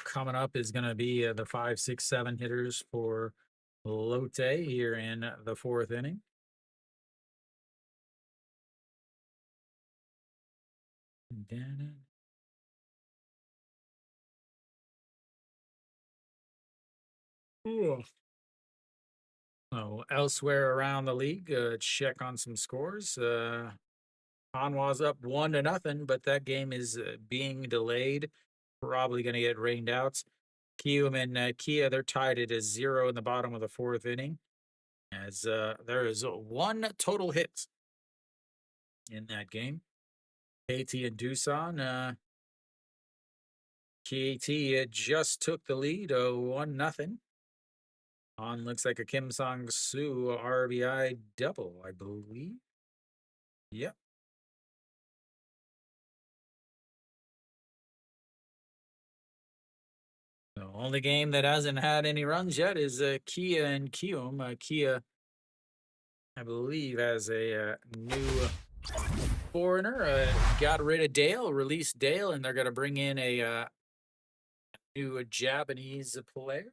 Coming up is going to be the 5, 6, 7 hitters for Lotte here in the fourth inning. So elsewhere around the league, check on some scores. Hanwha's up 1-0, but that game is being delayed. Probably going to get rained out. Kium and Kia, they're tied at 0 in the bottom of the fourth inning. As there is one total hit in that game. KT and Doosan. KT just took the lead, 1-0. On looks like a Kim Sang-soo RBI double, I believe. Yep. The only game that hasn't had any runs yet is Kia and Kium. Kia, I believe, has a new foreigner. Got rid of Dale, released Dale, and they're going to bring in a new Japanese player.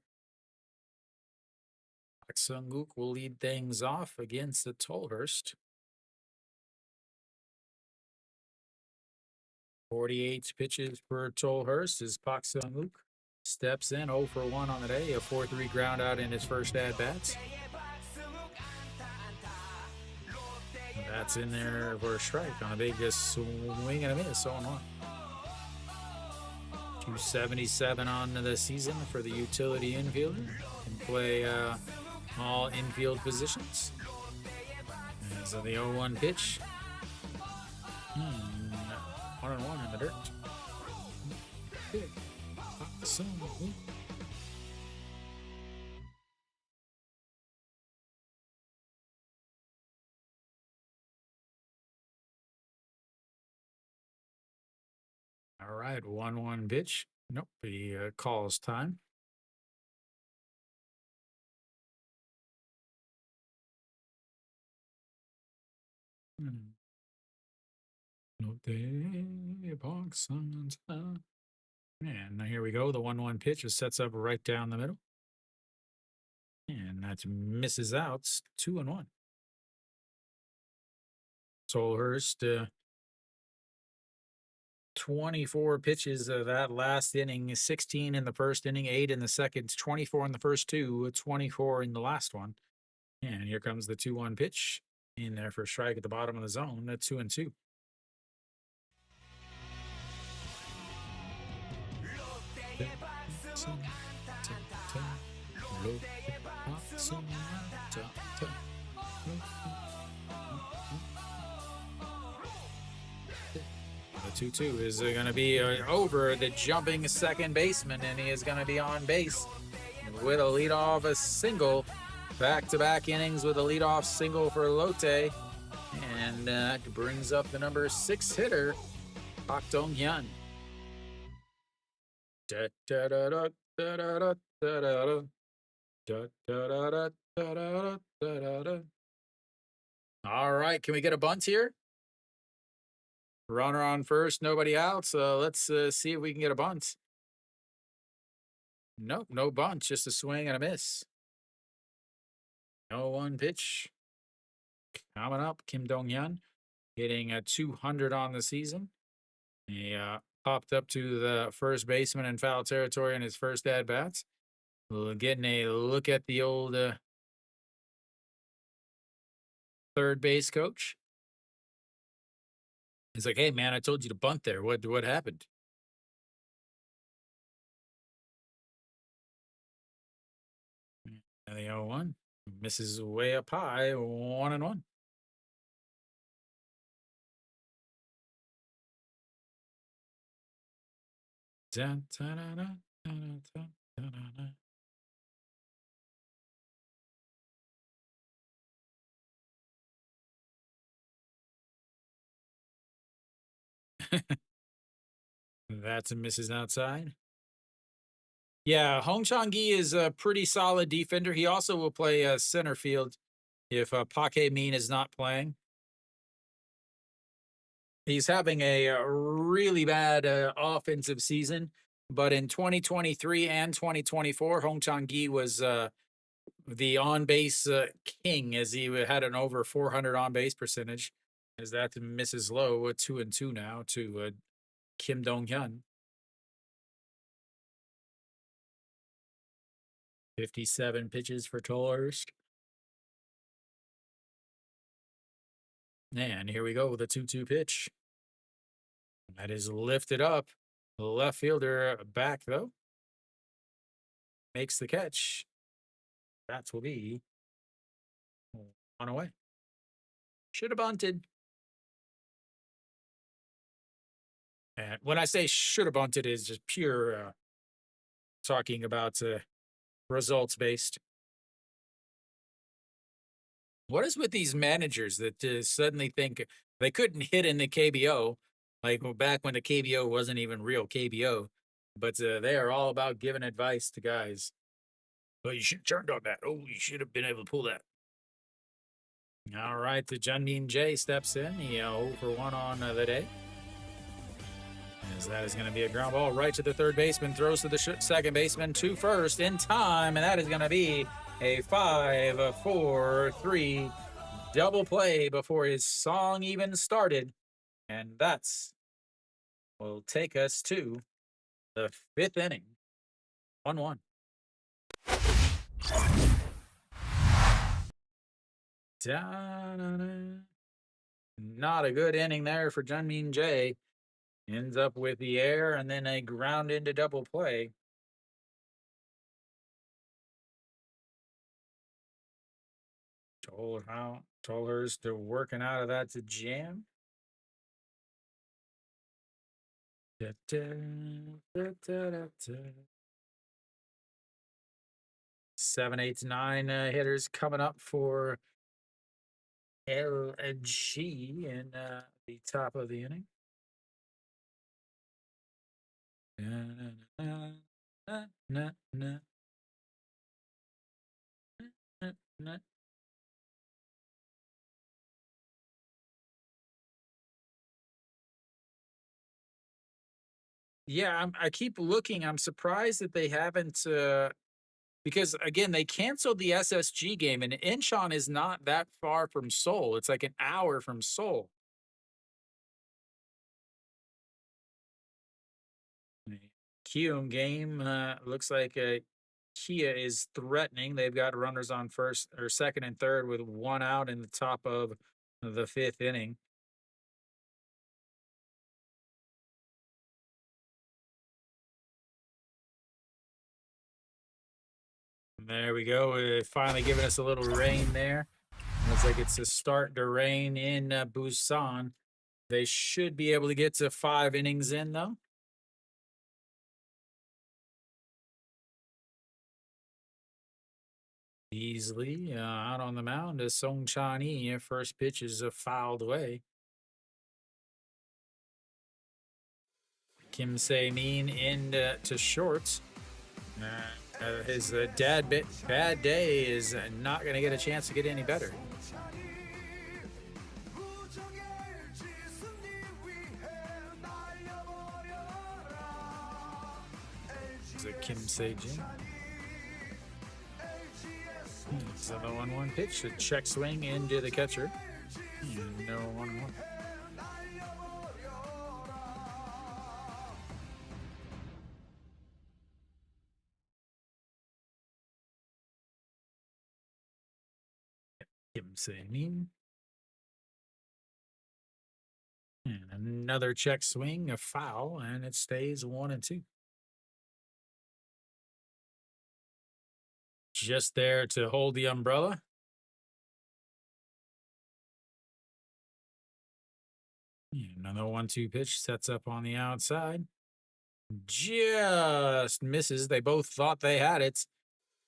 Park Sung-wook will lead things off against the Tolhurst. 48 pitches per Tolhurst as Park Sung-wook steps in 0 for 1 on the day, a 4-3 ground out in his first at-bats. That's in there for a strike on a big swing and a miss, 0-1. 277 on the season for the utility infielder. Can play all infield positions. So the 0-1 pitch. 1-1 in the dirt. All right, 1-1 pitch. Nope, he calls time. And here we go. The 1-1 pitch just sets up right down the middle. And that misses out. 2-1. Tolhurst, 24 pitches of that last inning, 16 in the first inning, 8 in the second, 24 in the first two, 24 in the last one. And here comes the 2-1 pitch in there for a strike at the bottom of the zone at 2-2. The 2-2 is going to be over the jumping second baseman, and he is going to be on base with a leadoff a single. Back-to-back innings with a leadoff single for Lotte, and brings up the number 6 hitter, Park Dong-hyun. Da, da, da, da, da, da, da, da, da, da, da, da, da, da, da, da, da, da. All right, can we get a bunt here? Runner on first, nobody out. So let's see if we can get a bunt. Nope, no bunt, just a swing and a miss. No one pitch. Coming up, Kim Dong-hyun hitting a 200 on the season. He popped up to the first baseman in foul territory in his first at bats. Getting a look at the old third base coach. He's like, "Hey man, I told you to bunt there. What happened?" And the 0-1 misses way up high, 1-1. Dun, dun, dun, dun, dun, dun, dun, dun, dun. That's a misses outside. Yeah, Hong Chang-gi is a pretty solid defender. He also will play center field if Park Min is not playing. He's having a really bad offensive season, but in 2023 and 2024, Hong Chang-gi was the on base king as he had an over 400 on base percentage. As that misses low, 2-2 now to Kim Dong-hyun. 57 pitches for Tolhurst. And here we go with a 2-2 pitch. That is lifted up. The left fielder back, though. Makes the catch. That will be on away. Should have bunted. And when I say should have bunted, is just pure talking about results based. What is with these managers that suddenly think they couldn't hit in the KBO, like back when the KBO wasn't even real KBO, but they are all about giving advice to guys. Well, you should have turned on that. Oh, you should have been able to pull that. All right, the Junmin Jae steps in. He 0 for 1 on the day. As that is going to be a ground ball right to the third baseman, throws to the second baseman, to first in time, and that is going to be a 5-4-3 double play before his song even started. And that's will take us to the fifth inning. 1-1. Not a good inning there for Junmin Jae. Ends up with the air and then a ground into double play. Tolhurst working out of that to jam. 7, 8, 9 hitters coming up for LG in the top of the inning. Yeah, I keep looking. I'm surprised that they haven't, because again, they canceled the SSG game, and Incheon is not that far from Seoul. It's like an hour from Seoul. Kium game looks like Kia is threatening. They've got runners on first or second and third with 1 out in the top of the fifth inning. There we go. Finally giving us a little rain there. Looks like it's starting to rain in Busan. They should be able to get to 5 innings in, though. Easily out on the mound is Song Chan-yi. First pitch is fouled away. Kim Se-min in to shorts. His bad day is not going to get a chance to get any better. It's a Kim Se-jin. It's a 1-1 pitch, a check swing into the catcher. No 1-1. Kim Se-min. And another check swing, a foul, and it stays 1-2. Just there to hold the umbrella. Another 1-2 pitch sets up on the outside. Just misses. They both thought they had it.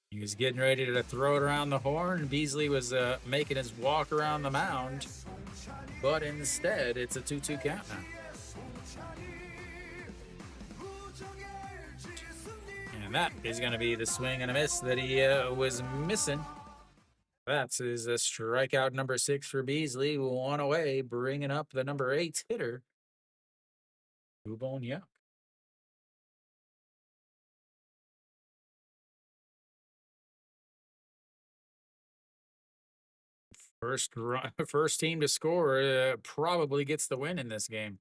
He was getting ready to throw it around the horn. Beasley was making his walk around the mound. But instead, it's a 2-2 count now. And that is going to be the swing and a miss that he was missing. That's his strikeout number 6 for Beasley. 1 away, bringing up the number 8 hitter, Ubon. First team to score probably gets the win in this game.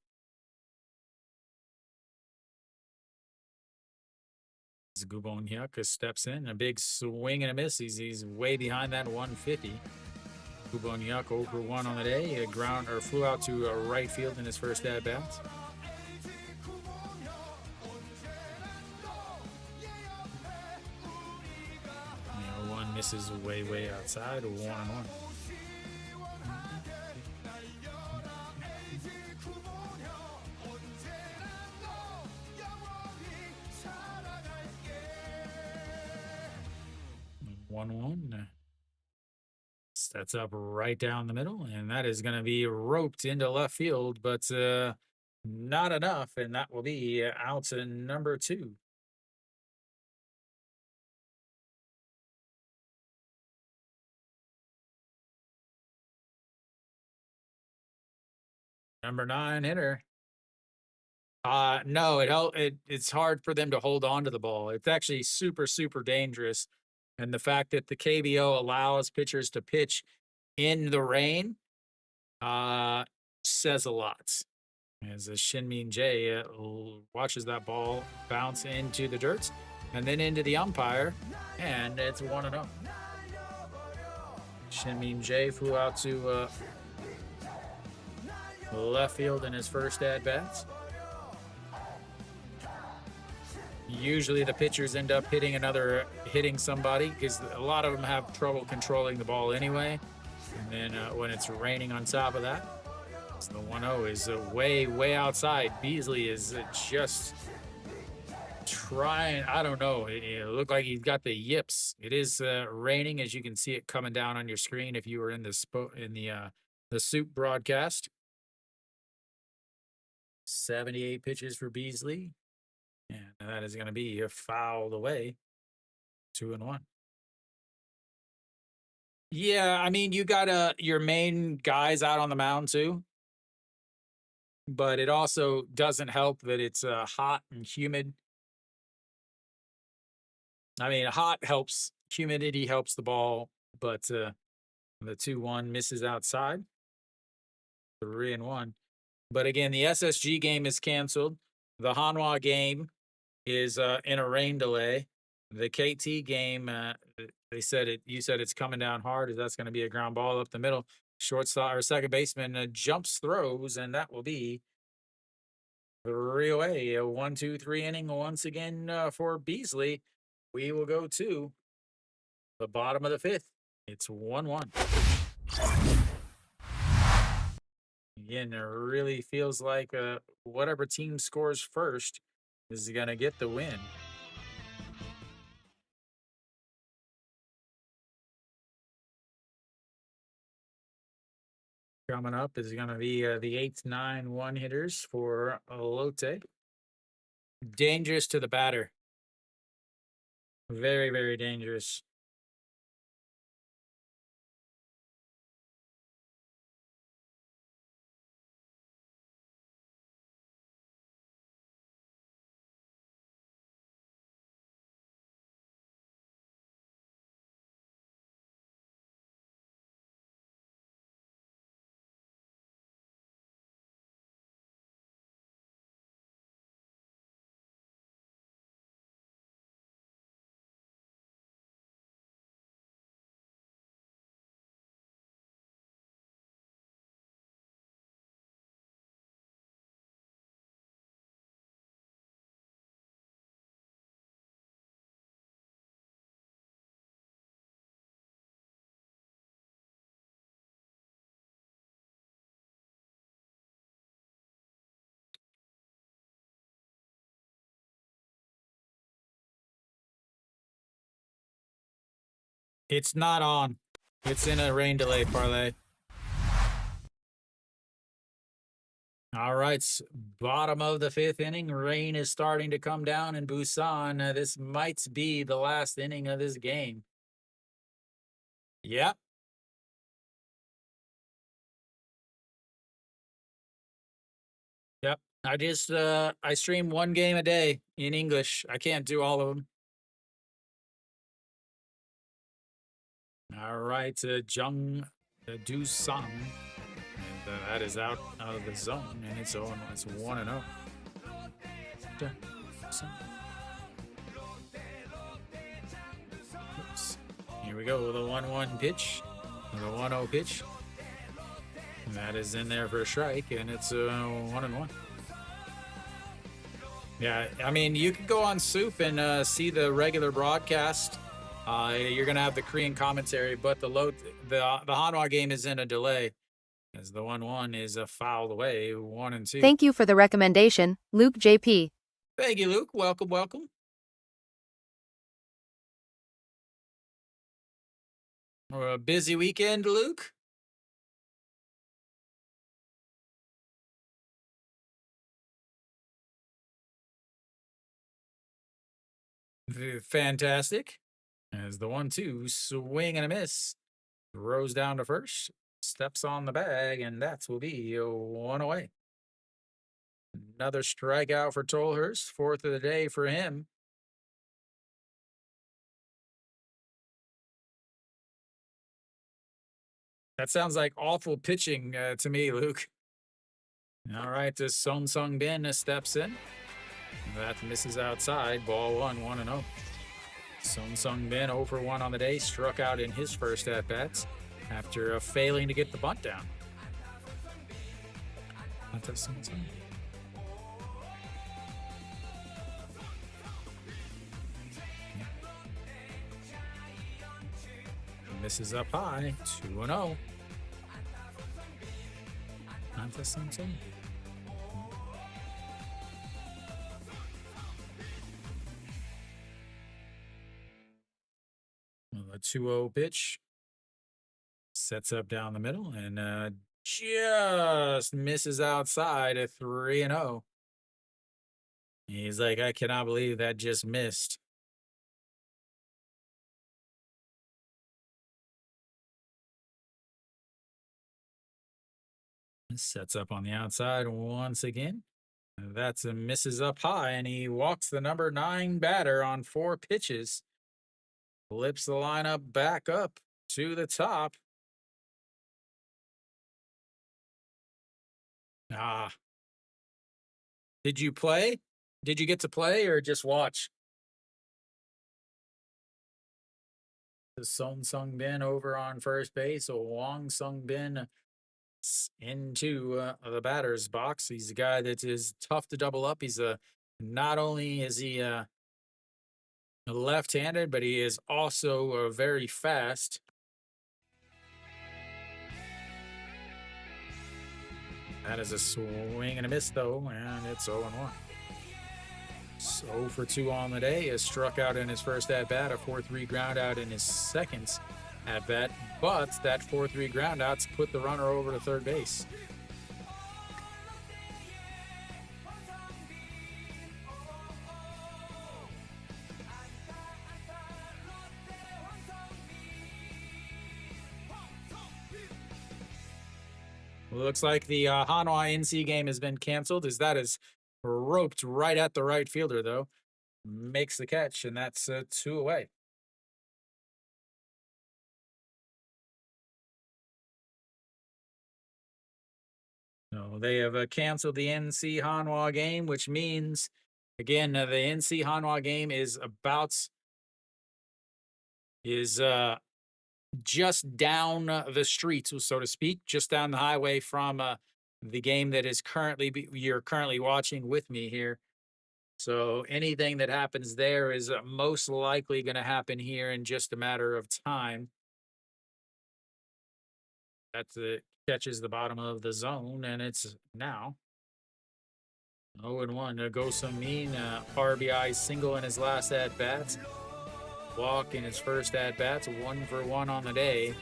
Gubon Hyuk steps in, a big swing and a miss. He's way behind that 150. Gubon Hyuk 0 for 1 on the day. A ground or flew out to right field in his first at bat. One misses way outside. 1-1. Sets up right down the middle, and that is going to be roped into left field, but not enough, and that will be out to number 2. Number 9 hitter. No, it's hard for them to hold on to the ball. It's actually super dangerous. And the fact that the KBO allows pitchers to pitch in the rain says a lot. As Shin-Min Jae watches that ball bounce into the dirt and then into the umpire, and it's 1-0. Shin-Min Jae flew out to left field in his first at-bats. Usually the pitchers end up hitting somebody because a lot of them have trouble controlling the ball anyway. And then when it's raining on top of that, so the 1-0 is way outside. Beasley is just trying. I don't know. It looked like he's got the yips. It is raining, as you can see it coming down on your screen if you were in the SOOP broadcast. 78 pitches for Beasley. And that is going to be fouled away. 2-1. Yeah, I mean, you got your main guys out on the mound too. But it also doesn't help that it's hot and humid. I mean, hot helps, humidity helps the ball, but the 2-1 misses outside. 3-1. But again, the SSG game is canceled. The Hanwha game is in a rain delay. The KT game, you said it's coming down hard. That's going to be a ground ball up the middle. Shortstop or second baseman jumps, throws, and that will be 3 away. A 1-2-3 inning once again for Beasley. We will go to the bottom of the 5th. It's 1-1. Again, it really feels like whatever team scores first is going to get the win. Coming up is going to be the 8-9-1 hitters for Lotte. Dangerous to the batter. Very, very dangerous. It's not on. It's in a rain delay parlay. All right, bottom of the 5th inning. Rain is starting to come down in Busan. This might be the last inning of this game. Yep. Yep. I stream one game a day in English. I can't do all of them. All right, Jung Do Sung. And that is out of the zone, and it's 1 and 0. Oops. Here we go. The 1-1 pitch. The 1-0 pitch. And that is in there for a strike, and it's 1-1. Yeah, I mean, you could go on SOOP and see the regular broadcast. You're gonna have the Korean commentary, but the Hanwha game is in a delay, as the 1-1 is fouled away, 1 and 2. Thank you for the recommendation, Luke JP. Thank you, Luke. Welcome, welcome. A busy weekend, Luke. Fantastic. As the 1-2 swing and a miss, throws down to first, steps on the bag, and that will be 1 away. Another strikeout for Tolhurst, 4th of the day for him. That sounds like awful pitching to me, Luke. All right, this Son Sung Bin steps in. That misses outside. Ball 1, 1-0. Son Sung Bin 0 for 1 on the day, struck out in his first at bats after failing to get the bunt down. That's Son Sung. Misses up high, 2-0. That's Son Sung. A 2-0 pitch. Sets up down the middle and just misses outside, a 3-0. He's like, I cannot believe that just missed. Sets up on the outside once again. That's a misses up high, and he walks the number 9 batter on 4 pitches. Flips the lineup back up to the top. Did you play? Did you get to play or just watch? The Son Sung Bin over on first base. So Wong Sung Bin into the batter's box. He's a guy that is tough to double up. He's not only is he left-handed, but he is also very fast. That is a swing and a miss, though, and it's 0-1. So for 2 on the day, is struck out in his first at-bat, a 4-3 ground out in his second at-bat, but that 4-3 ground out's put the runner over to third base. Looks like the Hanwha NC game has been canceled, as that is roped right at the right fielder, though. Makes the catch, and that's 2 away. So they have canceled the NC Hanwha game, which means, again, the NC Hanwha game is just down the street, so to speak, just down the highway from the game that is you're currently watching with me here. So anything that happens there is most likely going to happen here in just a matter of time. That's it. Catches the bottom of the zone, and it's now 0-1. Gosa Mean, RBI single in his last at bats. Walk in his first at bats. 1 for 1 on the day.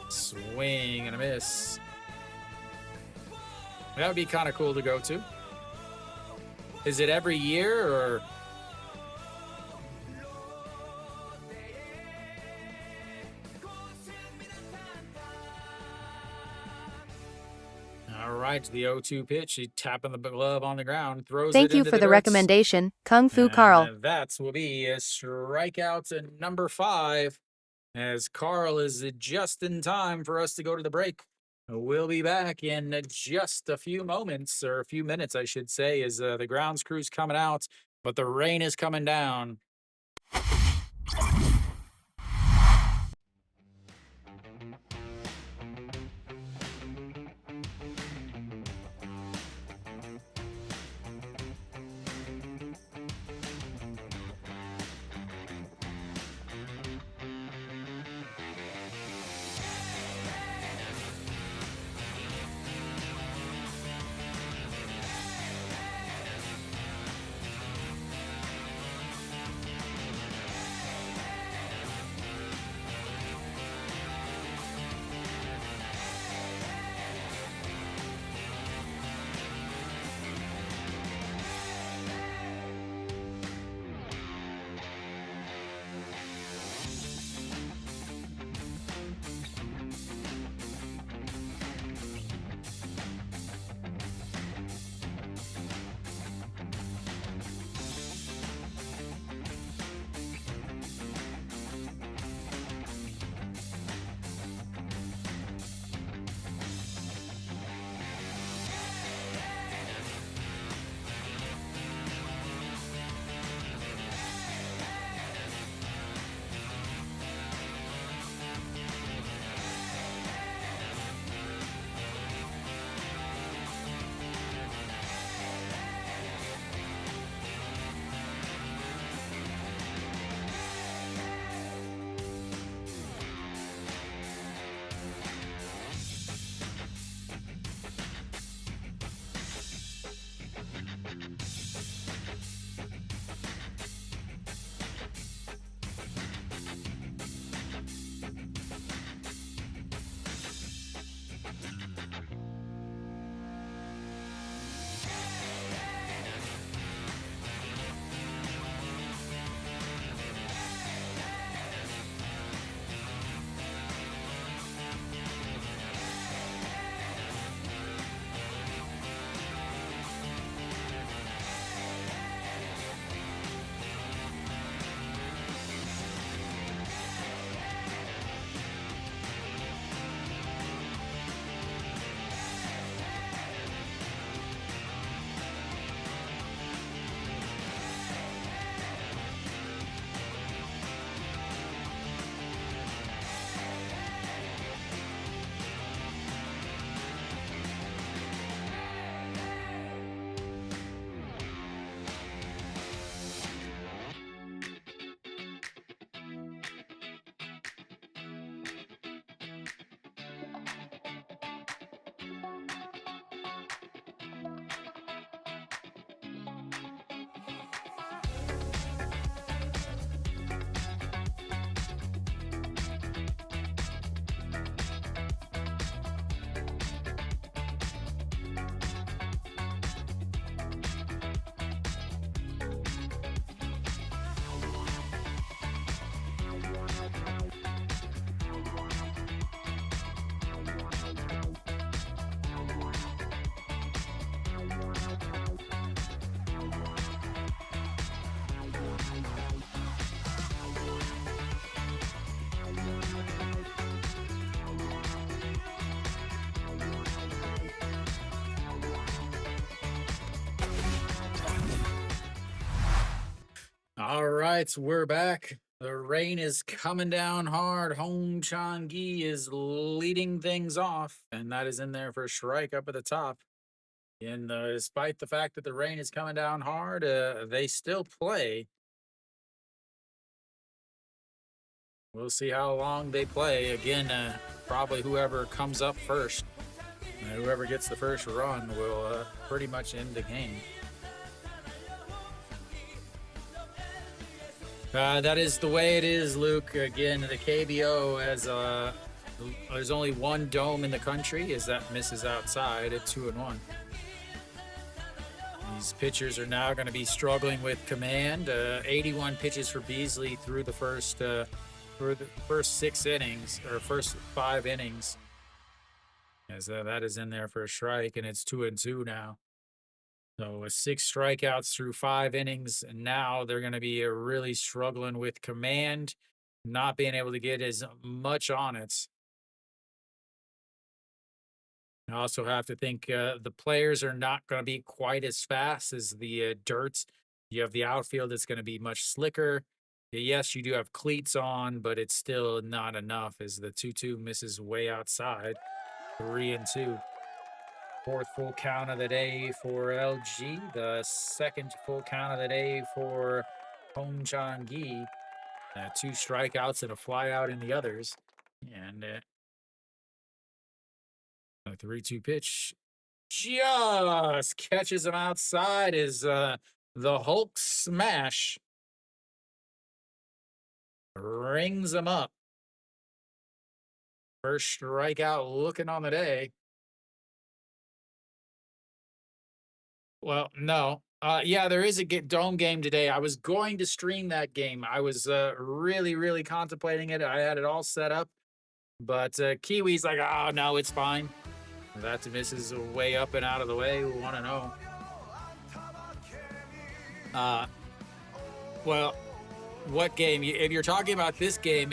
Swing and a miss. That would be kind of cool to go to. Is it every year or? All right, the 0-2 pitch. He tapping the glove on the ground, throws Thank it you into for the the dirt. recommendation, Kung Fu And Carl. that will be a strikeout number 5, as Carl is just in time for us to go to the break. We'll be back in just a few moments, or a few minutes, I should say, as the grounds crew's coming out, but the rain is coming down. All right, so we're back. The rain is coming down hard. Hong Chang-gi is leading things off, and that is in there for a strike up at the top. And despite the fact that the rain is coming down hard, they still play. We'll see how long they play. Again, probably whoever comes up first, whoever gets the first run will pretty much end the game. That is the way it is, Luke. Again, the KBO has there's only one dome in the country. As that misses outside at 2-1. These pitchers are now going to be struggling with command. 81 pitches for Beasley through the first 6 innings or first 5 innings. As that is in there for a strike, and it's 2-2 now. So with 6 strikeouts through 5 innings, and now they're going to be really struggling with command, not being able to get as much on it. I also have to think the players are not going to be quite as fast as the dirt. You have the outfield that's going to be much slicker. Yes, you do have cleats on, but it's still not enough as the 2-2 misses way outside. 3-2. Fourth full count of the day for LG. The second full count of the day for Hong Chang-gi. 2 strikeouts and a flyout in the others. And a 3-2 pitch just catches him outside as the Hulk smash rings him up. First strikeout looking on the day. Well, no. Yeah, there is a dome game today. I was going to stream that game. I was really, really contemplating it. I had it all set up. But Kiwi's like, oh, no, it's fine. That misses way up and out of the way. We want to know. Well, what game? If you're talking about this game,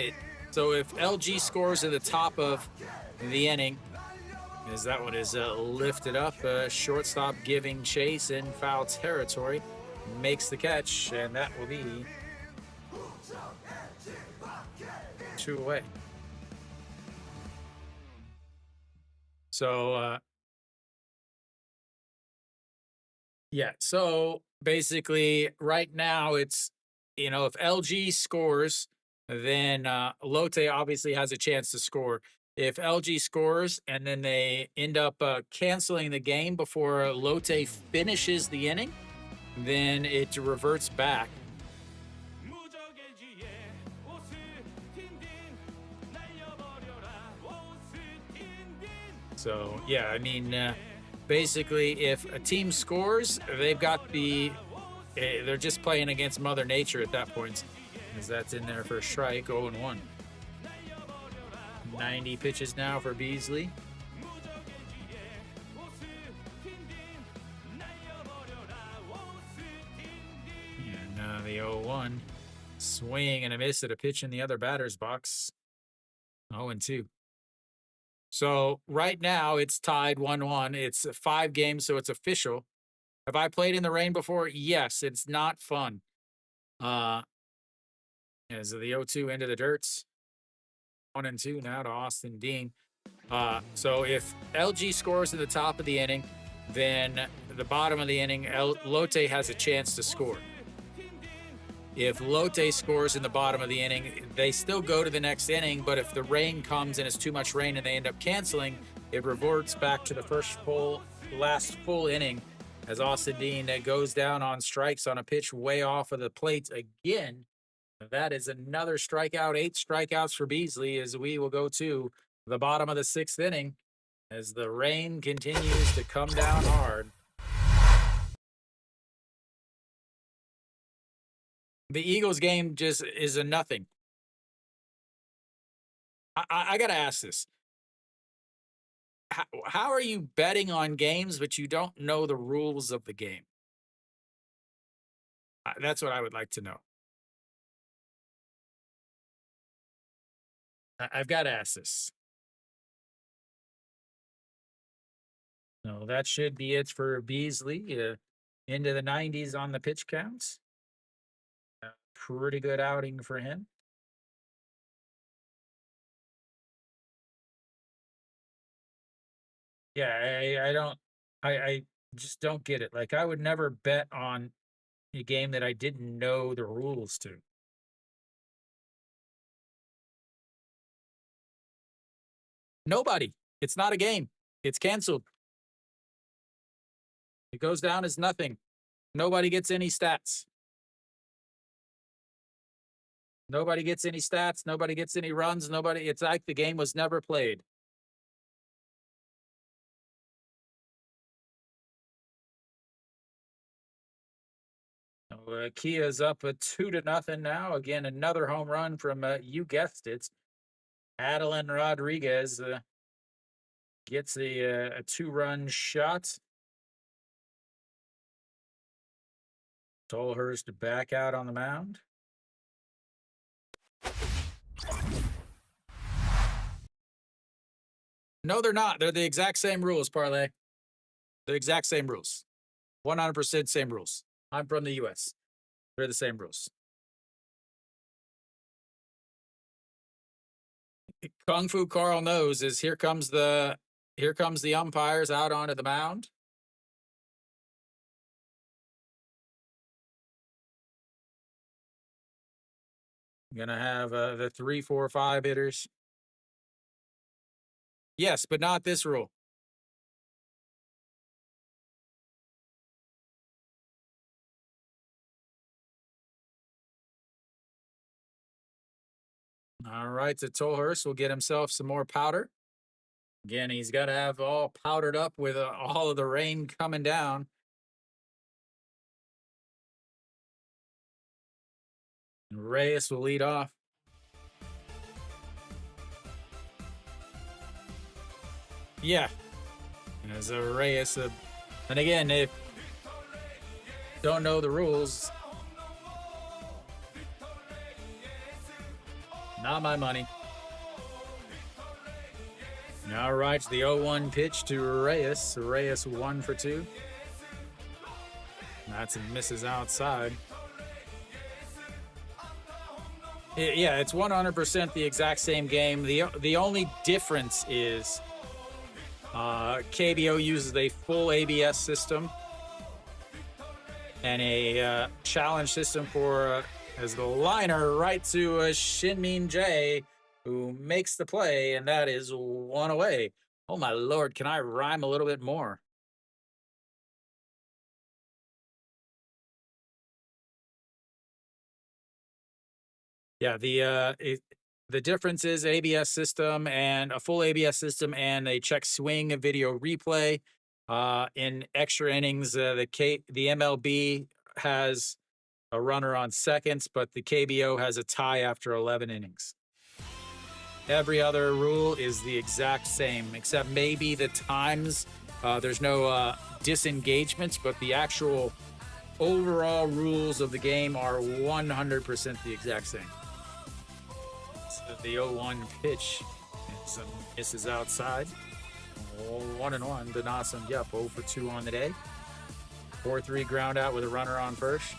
so if LG scores at the top of the inning, as that one is lifted up, shortstop giving chase in foul territory, makes the catch, and that will be 2 away. So, yeah, so basically right now it's, if LG scores, then Lotte obviously has a chance to score. If LG scores and then they end up canceling the game before Lotte finishes the inning, then it reverts back. So, yeah, I mean, basically, if a team scores, they've got they're just playing against Mother Nature at that point, as that's in there for a strike, 0-1. 90 pitches now for Beasley. And the 0-1. Swing and a miss at a pitch in the other batter's box. 0-2. So right now it's tied 1-1. It's 5 games, so it's official. Have I played in the rain before? Yes, it's not fun. As the 0-2 into the dirts. 1-2 now to Austin Dean. So if LG scores at the top of the inning, then the bottom of the inning, Lotte has a chance to score. If Lotte scores in the bottom of the inning, they still go to the next inning, but if the rain comes and it's too much rain and they end up canceling, it reverts back to the last full inning as Austin Dean goes down on strikes on a pitch way off of the plate again. That is another strikeout, 8 strikeouts for Beasley as we will go to the bottom of the 6th inning as the rain continues to come down hard. The Eagles game just is a nothing. I got to ask this. How are you betting on games, but you don't know the rules of the game? That's what I would like to know. I've got to ask this. No, that should be it for Beasley. Into the 90s on the pitch counts. pretty good outing for him. Yeah, I just don't get it. Like, I would never bet on a game that I didn't know the rules to. Nobody. It's not a game. It's canceled. It goes down as nothing. Nobody gets any stats. Nobody gets any stats. Nobody gets any runs. Nobody. It's like the game was never played. Kia's up 2-0 now. Again, another home run from you guessed it, Adeline Rodriguez gets a 2-run shot. Tolhurst back out on the mound. No, they're not. They're the exact same rules, Parlay. The exact same rules. 100% same rules. I'm from the U.S. They're the same rules. Kung Fu Carl knows is here comes the umpires out onto the mound. Gonna have the 3, 4, 5 hitters. Yes, but not this rule. All right, so Tolhurst will get himself some more powder. Again, he's got to have all powdered up with all of the rain coming down. And Reyes will lead off. Yeah, as a Reyes. And again, if don't know the rules, not my money. All right, the 0-1 pitch to Reyes. Reyes 1 for 2. That's a misses outside. Yeah, it's 100% the exact same game. The only difference is KBO uses a full ABS system and a challenge system for as the liner right to Shinmin J, who makes the play, and that is 1 away. Oh my lord, can I rhyme a little bit more? Yeah, the difference is ABS system and a full ABS system and a check swing video replay. In extra innings, the MLB has a runner on seconds, but the KBO has a tie after 11 innings. Every other rule is the exact same, except maybe the times. There's no disengagements, but the actual overall rules of the game are 100% the exact same. The 0-1 pitch misses outside. 1-1 Danasan. Yep, 0 for 2 on the day. 4-3 ground out with a runner on first.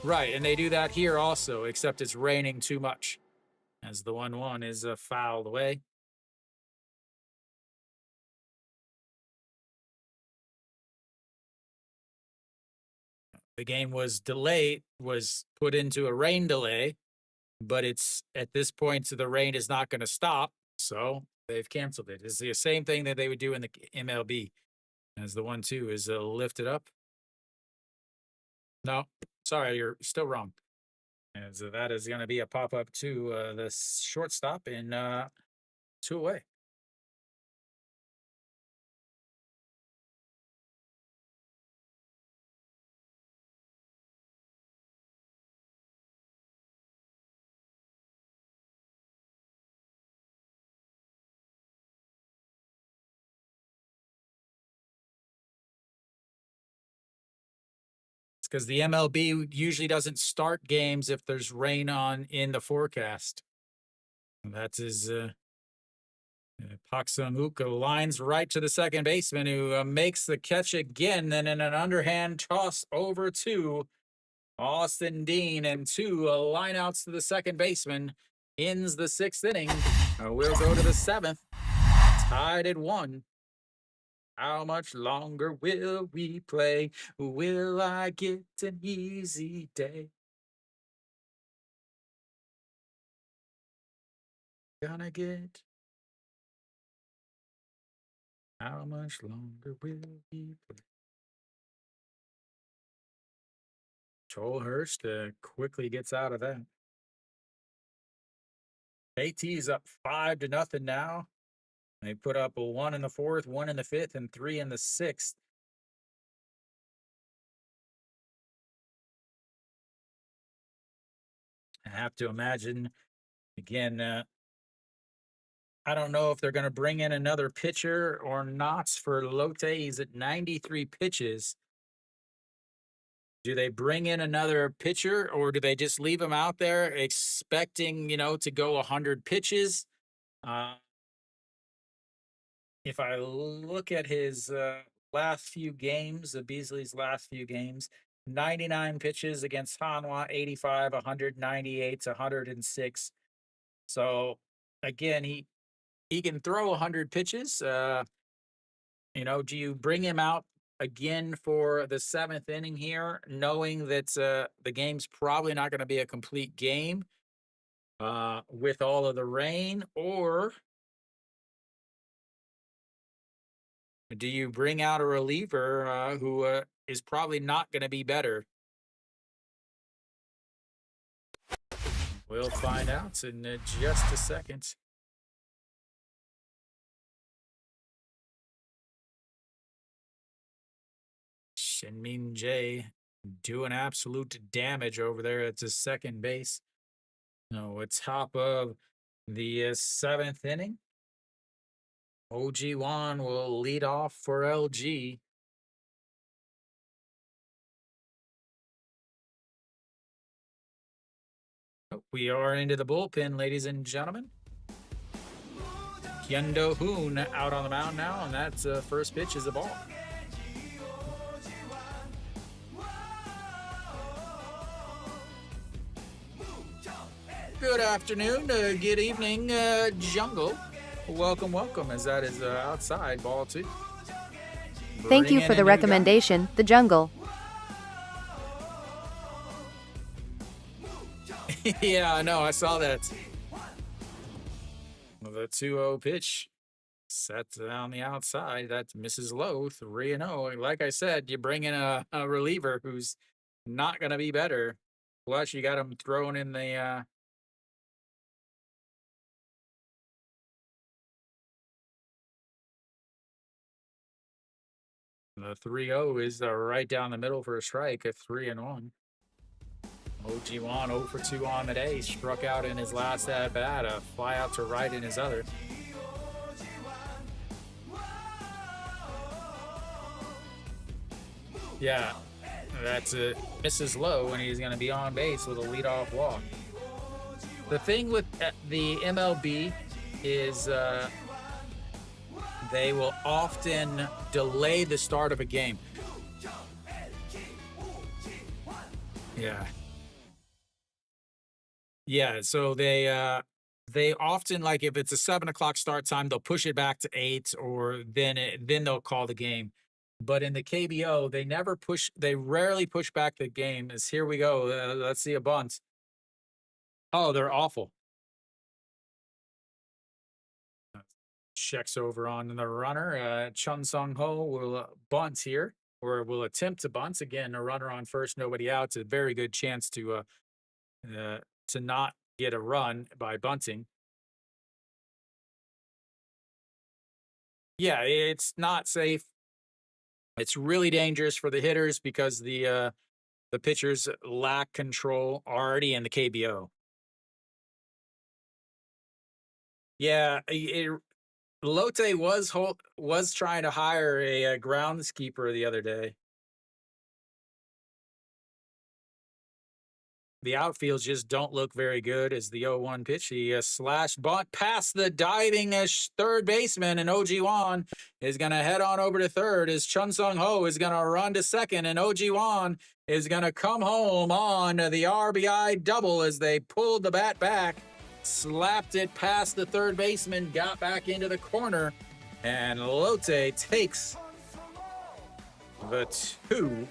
Right, and they do that here also, except it's raining too much, as the 1-1 is fouled away. The game was delayed, was put into a rain delay, but it's at this point, so the rain is not going to stop, so they've canceled it. It's the same thing that they would do in the MLB, as the 1-2 is lifted up. No, sorry, you're still wrong. As that is going to be a pop up to the shortstop in 2 away. Because the MLB usually doesn't start games if there's rain on in the forecast. That is Pak Sung-uk lines right to the second baseman, who makes the catch again. Then in an underhand toss over to Austin Dean, and two lineouts to the second baseman ends the sixth inning. We'll go to the seventh, tied at 1. How much longer will we play? Will I get an easy day? Gonna get. How much longer will we play? Joel Hurst quickly gets out of that. AT's up 5-0 now. They put up a 1 in the fourth, 1 in the fifth, and 3 in the sixth. I have to imagine, again, I don't know if they're going to bring in another pitcher or not for Lotte. He's at 93 pitches. Do they bring in another pitcher, or do they just leave him out there expecting, to go 100 pitches? If I look at his last few games, Beasley's last few games, 99 pitches against Hanwha, 85, 198, 106. So again, he can throw 100 pitches. Do you bring him out again for the seventh inning here, knowing that the game's probably not going to be a complete game with all of the rain, or do you bring out a reliever who is probably not going to be better? We'll find out in just a second. Shinmin Jae doing absolute damage over there at the second base. Top of the seventh inning. OG Wan will lead off for LG. We are into the bullpen, ladies and gentlemen. Hyun-Do Hoon out on the mound now, and that's first pitch is a ball. Good afternoon, good evening, jungle. Welcome, as that is outside, ball 2. Thank you for the recommendation, the jungle. Yeah, I know, I saw that. The 2-0 pitch set on the outside. That misses low, 3-0. Like I said, you bring in a reliever who's not going to be better. Plus, you got him thrown in the the 3-0 is right down the middle for a strike, a 3-1. OG Wan 0 for 2 on the day. Struck out in his last at bat, a fly out to right in his other. Yeah, that's misses low, and he's going to be on base with a leadoff walk. The thing with the MLB is they will often delay the start of a game. Yeah. Yeah, so they often, like, if it's a 7 o'clock start time, they'll push it back to 8, or then they'll call the game. But in the KBO, they rarely push back the game. As here we go, let's see a bunt. Oh, they're awful. Checks over on the runner. Chun Sung Ho will bunt here, or will attempt to bunt. Again, a runner on first, nobody out. It's a very good chance to not get a run by bunting. Yeah, it's not safe. It's really dangerous for the hitters because the pitchers lack control already in the KBO. Yeah, Lotte was trying to hire a groundskeeper the other day. The outfields just don't look very good as the 0-1 pitch. The slash bunt past the diving third baseman, and OG Wan is going to head on over to third as Chun Sung Ho is going to run to second, and OG Wan is going to come home on the RBI double as they pulled the bat back, slapped it past the third baseman, got back into the corner, and Lotte takes the 2-1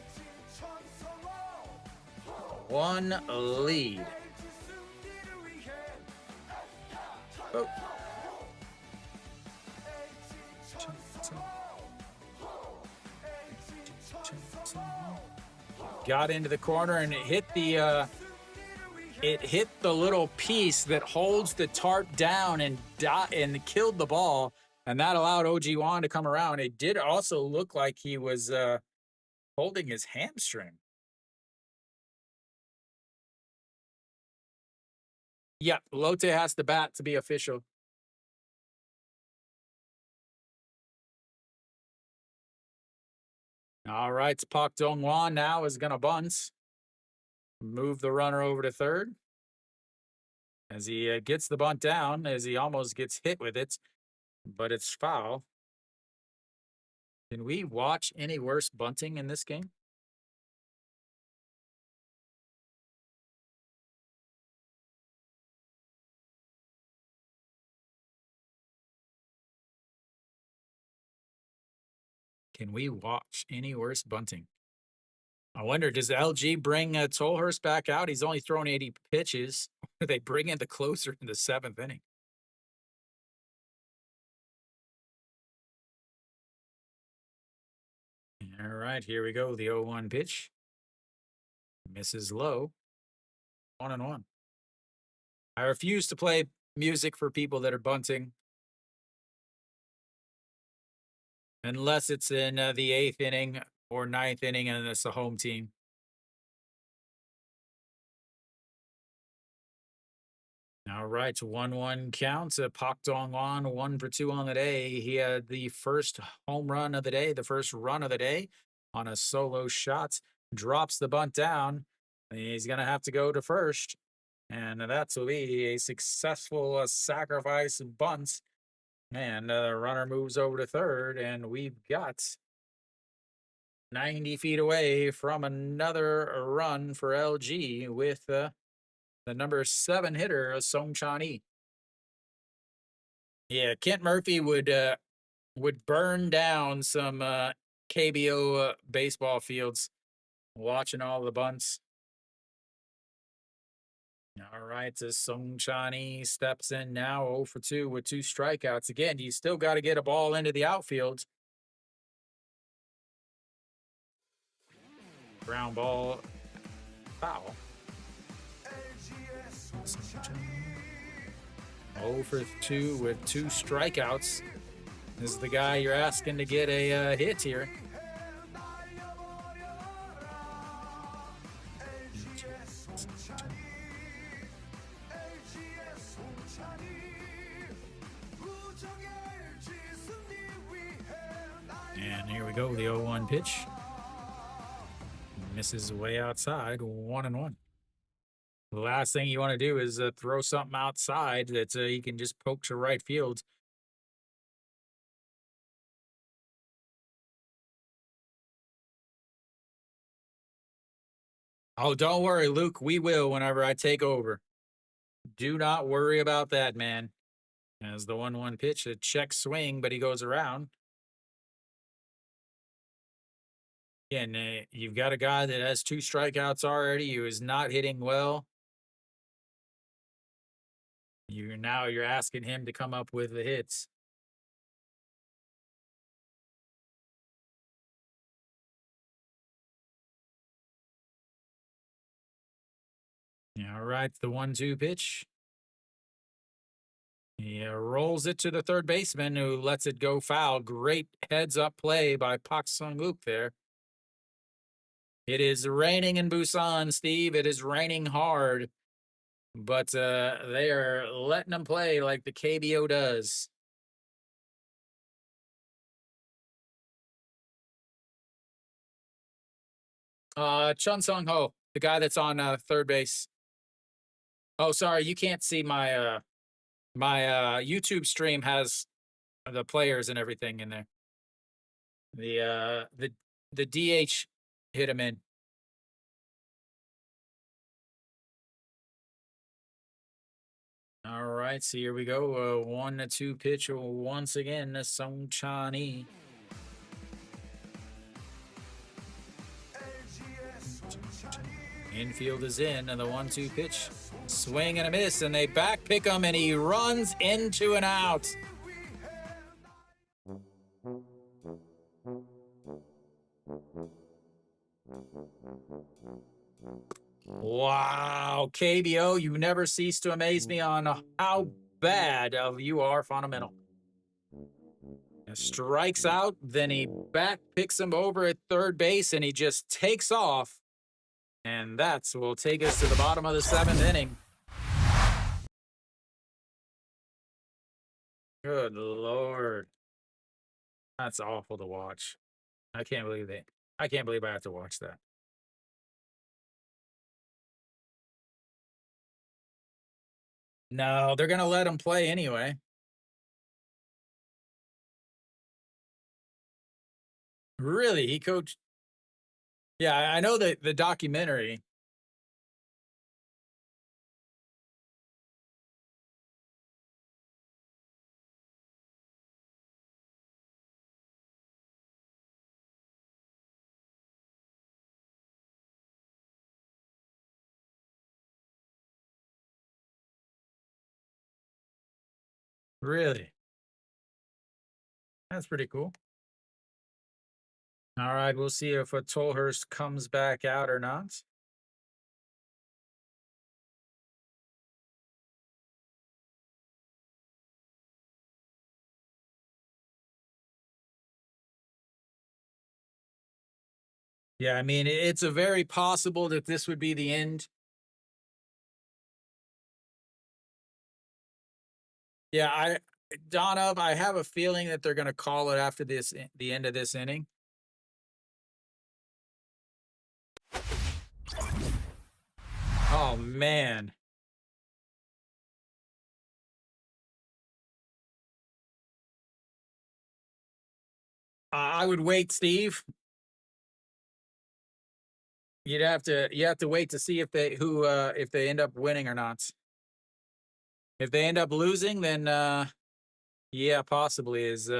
lead. Oh. Got into the corner and it hit the little piece that holds the tarp down and killed the ball, and that allowed OG Wan to come around. It did also look like he was holding his hamstring. Yep, Lotte has to bat to be official. All right, Pak Dong-Wan now is going to bunt. Move the runner over to third. As he gets the bunt down, as he almost gets hit with it, but it's foul. Can we watch any worse bunting in this game? Can we watch any worse bunting? I wonder, does LG bring Tolhurst back out? He's only thrown 80 pitches. They bring in the closer in the 7th inning. All right, here we go. The 0-1 pitch. Misses low. 1-1. I refuse to play music for people that are bunting, unless it's in the 8th inning or 9th inning and it's a home team. All right, 1-1 count. Pak Dong-Wan, 1 for 2 on the day. He had the first home run of the day, the first run of the day on a solo shot. Drops the bunt down. He's going to have to go to first. And that will be a successful sacrifice bunt. And the runner moves over to third. And we've got 90 feet away from another run for LG with the number 7 hitter, Song Chan-Yi. Yeah, Kent Murphy would burn down some KBO baseball fields watching all the bunts. All right, so Song Chan-Yi steps in now 0 for 2 with 2 strikeouts. Again, you still got to get a ball into the outfield. Ground ball, foul. 0 for 2 with 2 strikeouts. This is the guy you're asking to get a hit here. And here we go, the 0-1 pitch. Misses way outside, 1-1. The last thing you want to do is throw something outside that he can just poke to right field. Oh, don't worry, Luke. We will whenever I take over. Do not worry about that, man. As the 1-1 pitch, a check swing, but he goes around. Again, you've got a guy that has 2 strikeouts already, who is not hitting well. You're asking him to come up with the hits. All right, the 1-2 pitch. He rolls it to the third baseman, who lets it go foul. Great heads-up play by Pak Sung-Wook there. It is raining in Busan, Steve. It is raining hard. But they are letting them play like the KBO does. Chun Sung Ho, the guy that's on third base. Oh, sorry, you can't see my YouTube stream has the players and everything in there. The DH hit him in. All right, so here we go. 1-2 pitch once again. Song Chani. Infield is in, and the 1-2 pitch. Swing and a miss, and they back pick him, and he runs into an out. Wow, KBO, you never cease to amaze me on how bad you are fundamental. Strikes out, then he back picks him over at third base, and he just takes off. And that's will take us to the bottom of the 7th inning. Good Lord. That's awful to watch. I can't believe it. I can't believe I have to watch that. No, they're going to let him play anyway. Really? He coached? Yeah, I know the documentary. Really? That's pretty cool. All right, we'll see if a Tolhurst comes back out or not. Yeah, I mean, it's a very possible that this would be the end. Yeah, Donovan, I have a feeling that they're going to call it after the end of this inning. Oh, man. I would wait, Steve. You have to wait to see if they end up winning or not. If they end up losing, then yeah, possibly is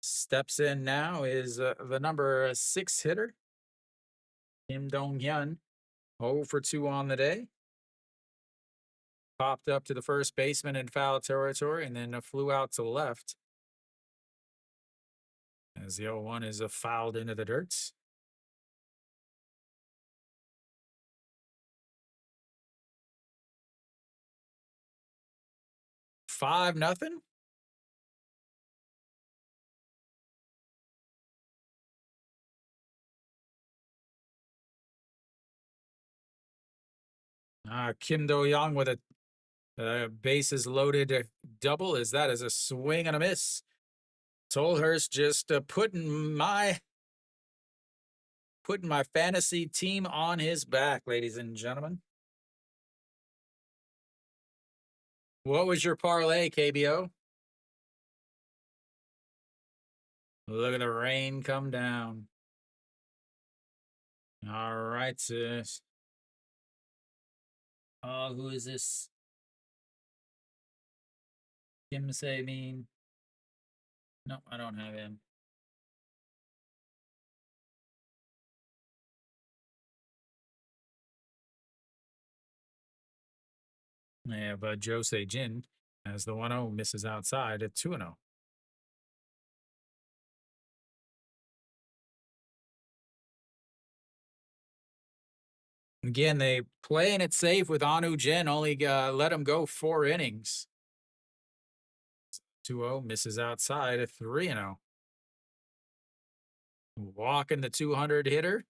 steps in now is the number 6 hitter, Kim Dong-hyun, 0 for 2 on the day. Popped up to the first baseman in foul territory and then flew out to left. As the 0-1 is fouled into the dirt. Five nothing. Kim Do-young with a bases loaded double. Is that as a swing and a miss? Tolhurst just putting my fantasy team on his back, ladies and gentlemen. What was your parlay, KBO? Look at the rain come down. All right, sis. Oh, who is this? Kim Say-mean. No, I don't have him. I have Jose Jin as the 1-0 misses outside at 2-0. Again, they playing it safe with Anu Jin, only let him go 4 innings. 2-0 misses outside at 3-0. Walking the 200 hitter.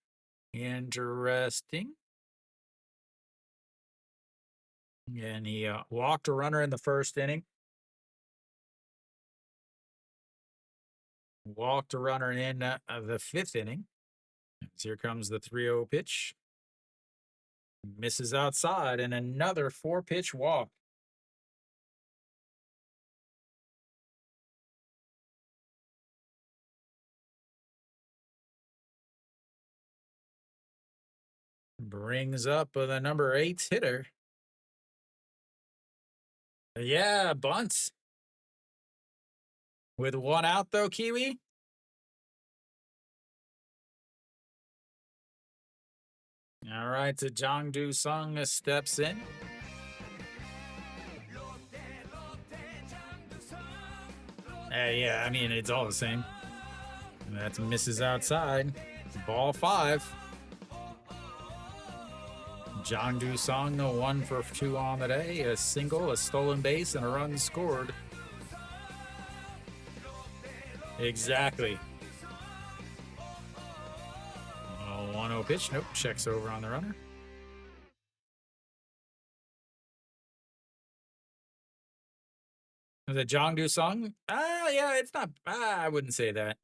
Interesting. And he walked a runner in the first inning. Walked a runner in the 5th inning. Here comes the 3-0 pitch. Misses outside and another 4-pitch walk. Brings up the number 8 hitter. Yeah, bunts. With 1 out, though, Kiwi. All right, so Jongdu Sung steps in. Yeah, I mean, it's all the same. That misses outside. Ball 5. Jongdu Sung, 1 for 2 on the day. A single, a stolen base, and a run scored. Exactly. 1-0 pitch. Nope. Checks over on the runner. The Jongdu Sung? Yeah, it's not. I wouldn't say that.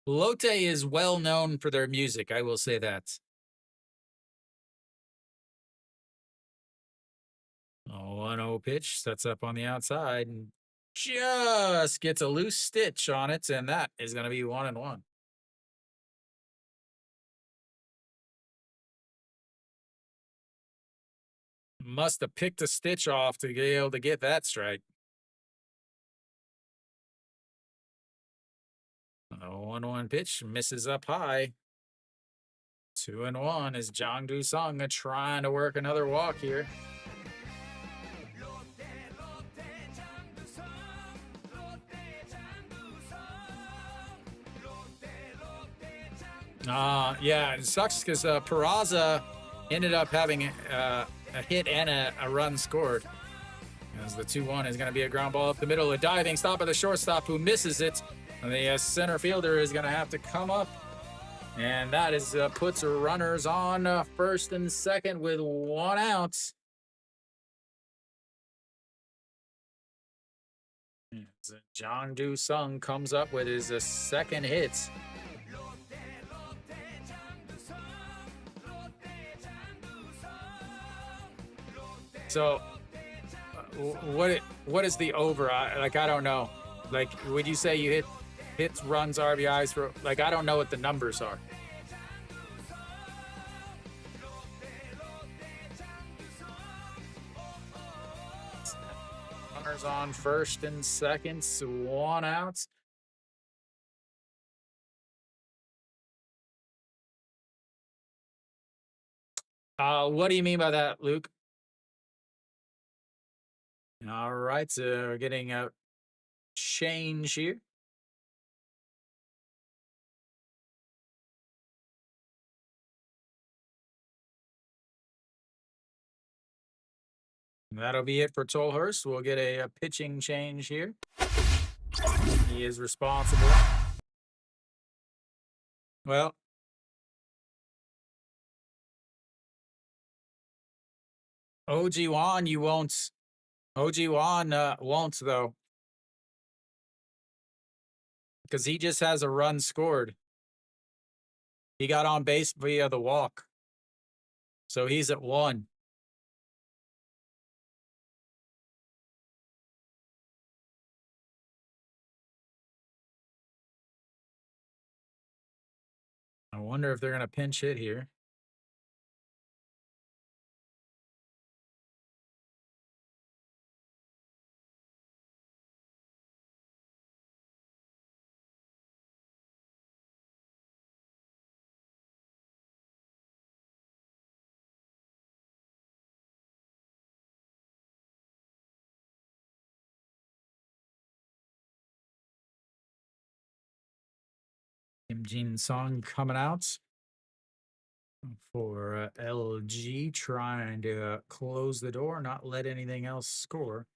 Lotte is well known for their music. I will say that. 1-0 pitch. Sets up on the outside and just gets a loose stitch on it, and that is going to be 1-1. Must have picked a stitch off to be able to get that strike. 1-1 pitch misses up high. 2-1 is Jongdu Sung trying to work another walk here. Yeah, it sucks because Peraza ended up having a hit and a run scored. As the 2-1 is going to be a ground ball up the middle. A diving stop by the shortstop who misses it. And the center fielder is going to have to come up. And that is puts runners on first and second with 1 out. Jongdu Sung comes up with his second hit. So, what is the over? I don't know. Like, would you say you hits, runs, RBIs for? Like, I don't know what the numbers are. Runners on first and second, 1 out. What do you mean by that, Luke? All right, so we're getting a change here. That'll be it for Tolhurst. We'll get a pitching change here. He is responsible. Well, OG Wan, you won't. OG Wan won't, though. Because he just has a run scored. He got on base via the walk. So he's at 1. I wonder if they're going to pinch hit here. Kim Jin Song coming out for LG, trying to close the door, not let anything else score.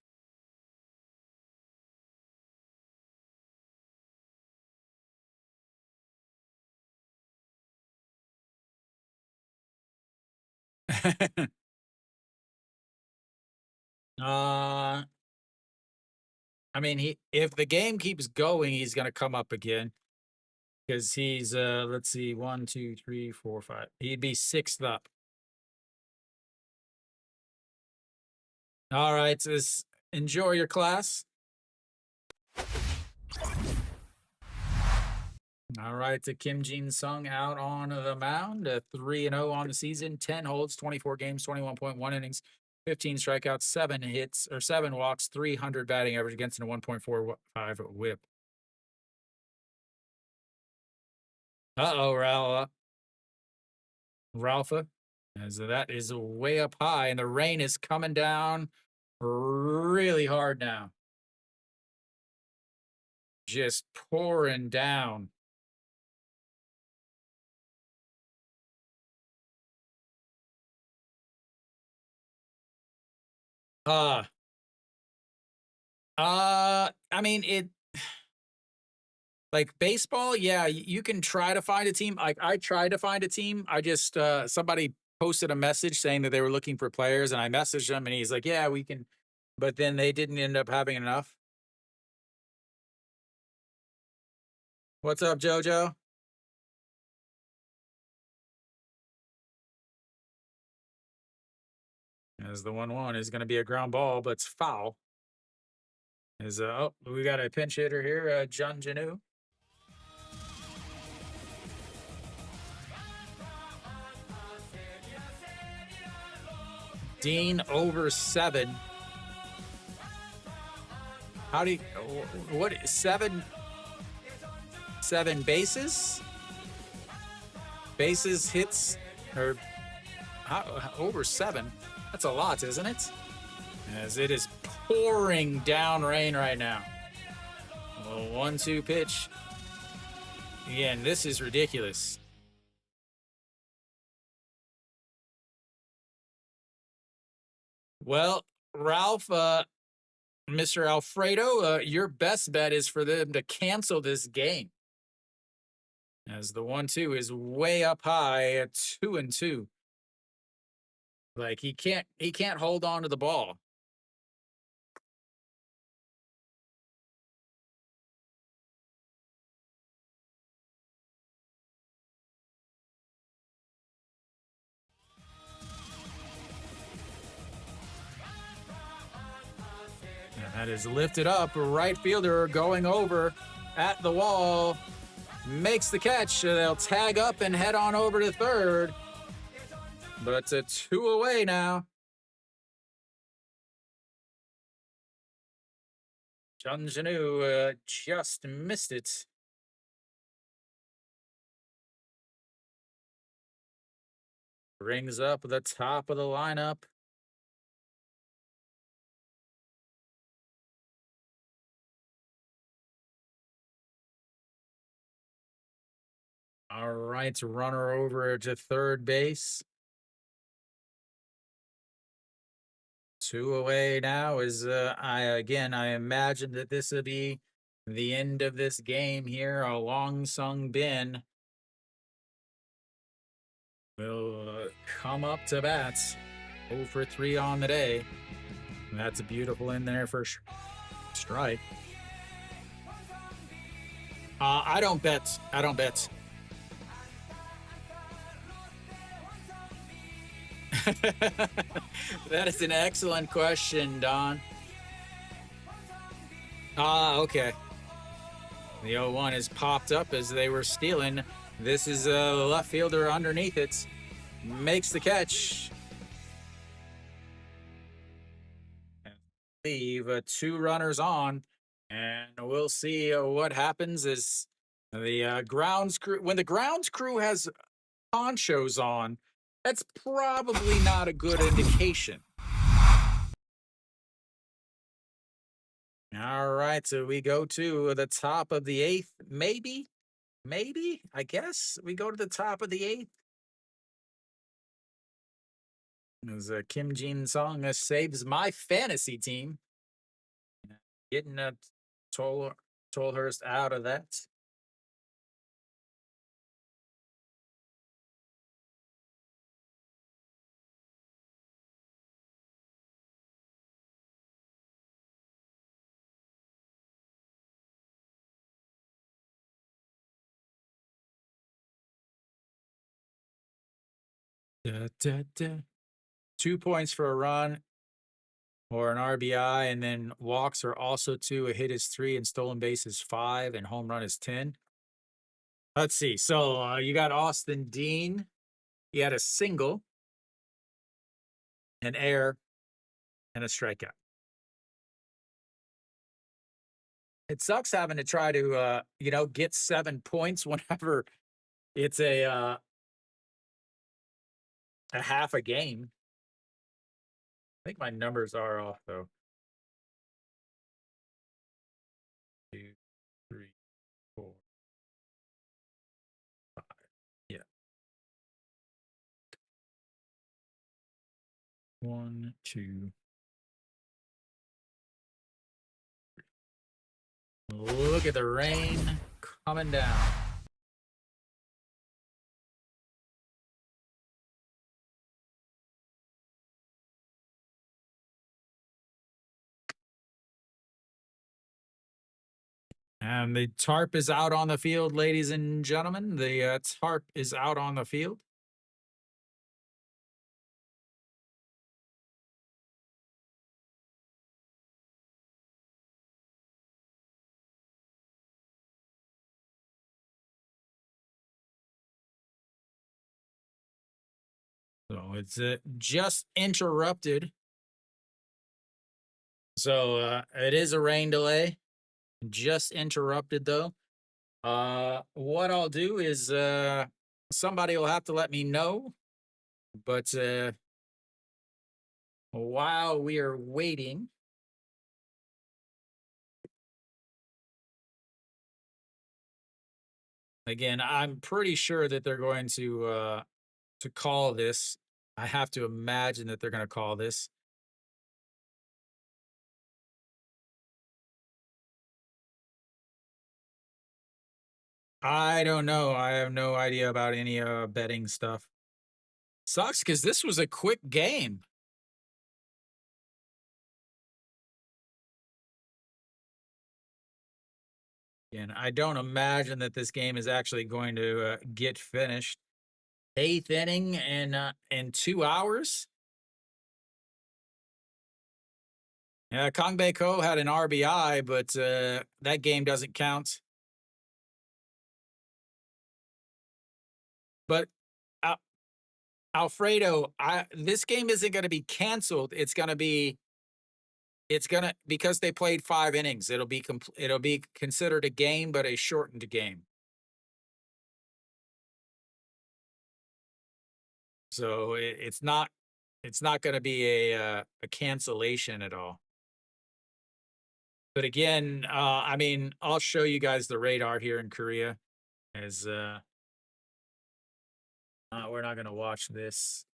I mean, if the game keeps going, he's going to come up again. because he's let's see, 1, 2, 3, 4, 5. He'd be sixth up. All right, enjoy your class. All right, to Kim Jin Sung out on the mound, 3-0 on the season, 10 holds, 24 games, 21.1 innings, 15 strikeouts, 7 hits or 7 walks, 300 batting average against a 1.45 whip. Ralpha, as that is way up high, and the rain is coming down really hard now. Just pouring down. Uh, I mean, like baseball, yeah, you can try to find a team. Like I tried to find a team. I just somebody posted a message saying that they were looking for players, and I messaged him, and he's like, "Yeah, we can," but then they didn't end up having enough. What's up, JoJo? As the 1-1 is going to be a ground ball, but it's foul. Is oh, we got a pinch hitter here, John Janu. Dean over 7. How do you, what, 7 bases? Bases, hits, or over 7? That's a lot, isn't it? As it is pouring down rain right now. A 1-2 pitch. Again, this is ridiculous. Well, Ralph, Mr. Alfredo, your best bet is for them to cancel this game. As the 1-2 is way up high at 2-2. Like he can't hold on to the ball. And that is lifted up. Right fielder going over at the wall. Makes the catch. They'll tag up and head on over to third. But it's a 2 away now. Chun Janu just missed it. Brings up the top of the lineup. All right, runner over to third base. 2 away now is I imagine that this will be the end of this game here. A Long Sung Bin will come up to bat. 0 for 3 on the day. And that's a beautiful in there for strike. I don't bet. That is an excellent question, Don. Okay. The 0-1 is popped up as they were stealing. This is a left fielder underneath it. Makes the catch. Leave 2 runners on. And we'll see what happens as the grounds crew. When the grounds crew has ponchos on, that's probably not a good indication. All right, so we go to the top of the 8th. Maybe, I guess we go to the top of the 8th. As Kim Jin Sung saves my fantasy team, getting Tolhurst out of that. Da, da, da. 2 points for a run or an RBI, and then walks are also 2. A hit is 3, and stolen base is 5, and home run is 10. Let's see. So you got Austin Dean. He had a single, an error, and a strikeout. It sucks having to try to, get 7 points whenever it's a half a game. I think my numbers are off though. 2, 3, 4, 5. Yeah. 1, 2. Look at the rain coming down. And the tarp is out on the field, ladies and gentlemen. The tarp is out on the field. So it's just interrupted. So it is a rain delay. Just interrupted though. What I'll do is somebody will have to let me know. But while we are waiting, again, I'm pretty sure that they're going to call this. I have to imagine that they're going to call this. I don't know. I have no idea about any betting stuff. Sucks because this was a quick game. And I don't imagine that this game is actually going to get finished. 8th inning in 2 hours. Yeah, Kong Bae Ko had an RBI, but that game doesn't count. But Alfredo, this game isn't going to be canceled. It's going to because they played 5 innings. It'll be considered a game, but a shortened game. So it's not going to be a cancellation at all. But again, I mean, I'll show you guys the radar here in Korea. As we're not going to watch this.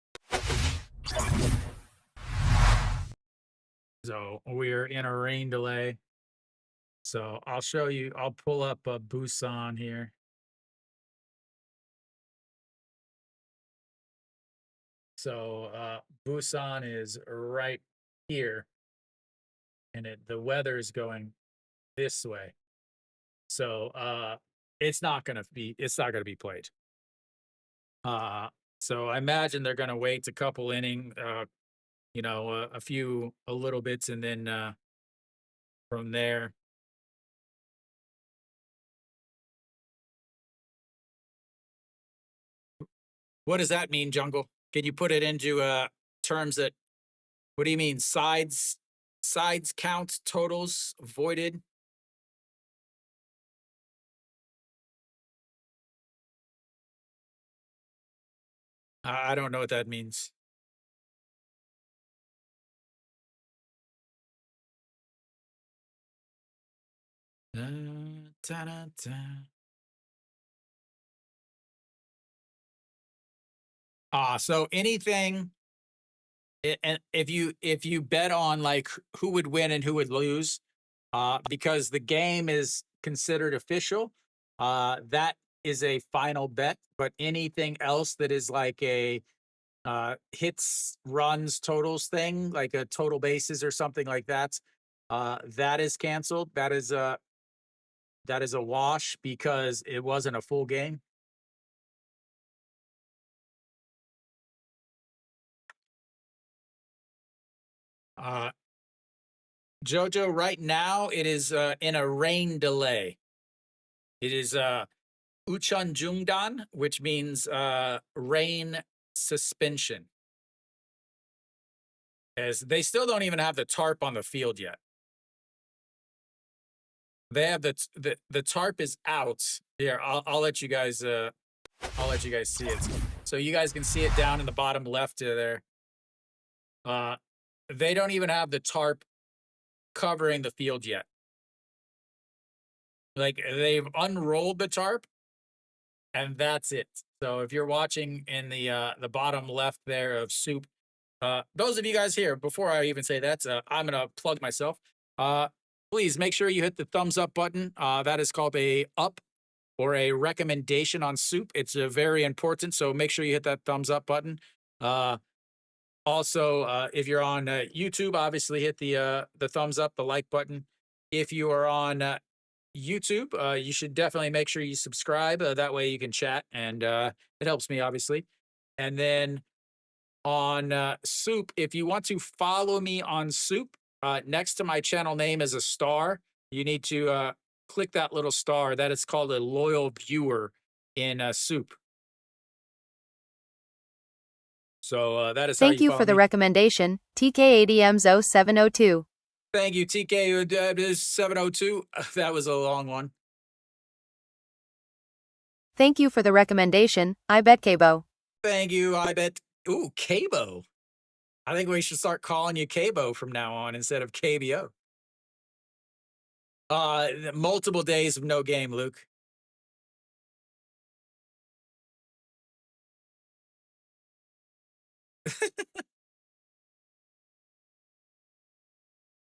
So we're in a rain delay. So I'll show you. I'll pull up Busan here. So Busan is right here, and the weather is going this way. So it's not gonna be played. So I imagine they're gonna wait a couple inning, a little bits, and then from there. What does that mean, Jungle? Can you put it into terms that? What do you mean sides count totals voided? I don't know what that means. Da-da-da. So anything, and if you bet on like who would win and who would lose, because the game is considered official, that is a final bet. But anything else that is like a hits, runs, totals thing, like a total bases or something like that, that is canceled. That is a wash because it wasn't a full game. Uh, Jojo, right now it is in a rain delay. It is Uchon Jungdan, which means rain suspension. As they still don't even have the tarp on the field yet. They have the tarp is out. Here, I'll let you guys see it. So you guys can see it down in the bottom left there. They don't even have the tarp covering the field yet. Like they've unrolled the tarp and that's it. So if you're watching in the bottom left there of SOOP, those of you guys here, before I even say that, I'm gonna plug myself. Please make sure you hit the thumbs up button. That is called a up or a recommendation on SOOP. It's very important, so make sure you hit that thumbs up button. Also, if you're on YouTube, obviously hit the thumbs up, the like button. If you are on YouTube, you should definitely make sure you subscribe. That way you can chat, and it helps me, obviously. And then on SOOP, if you want to follow me on SOOP, next to my channel name is a star. You need to click that little star. That is called a loyal viewer in SOOP. So that is how Thank you you follow for the me. recommendation, TK80M0702. Thank you, TK 702. That was a long one. Thank you for the recommendation, I bet KBO. Thank you, I bet. Ooh, KBO. I think we should start calling you KBO from now on instead of KBO. Multiple days of no game, Luke.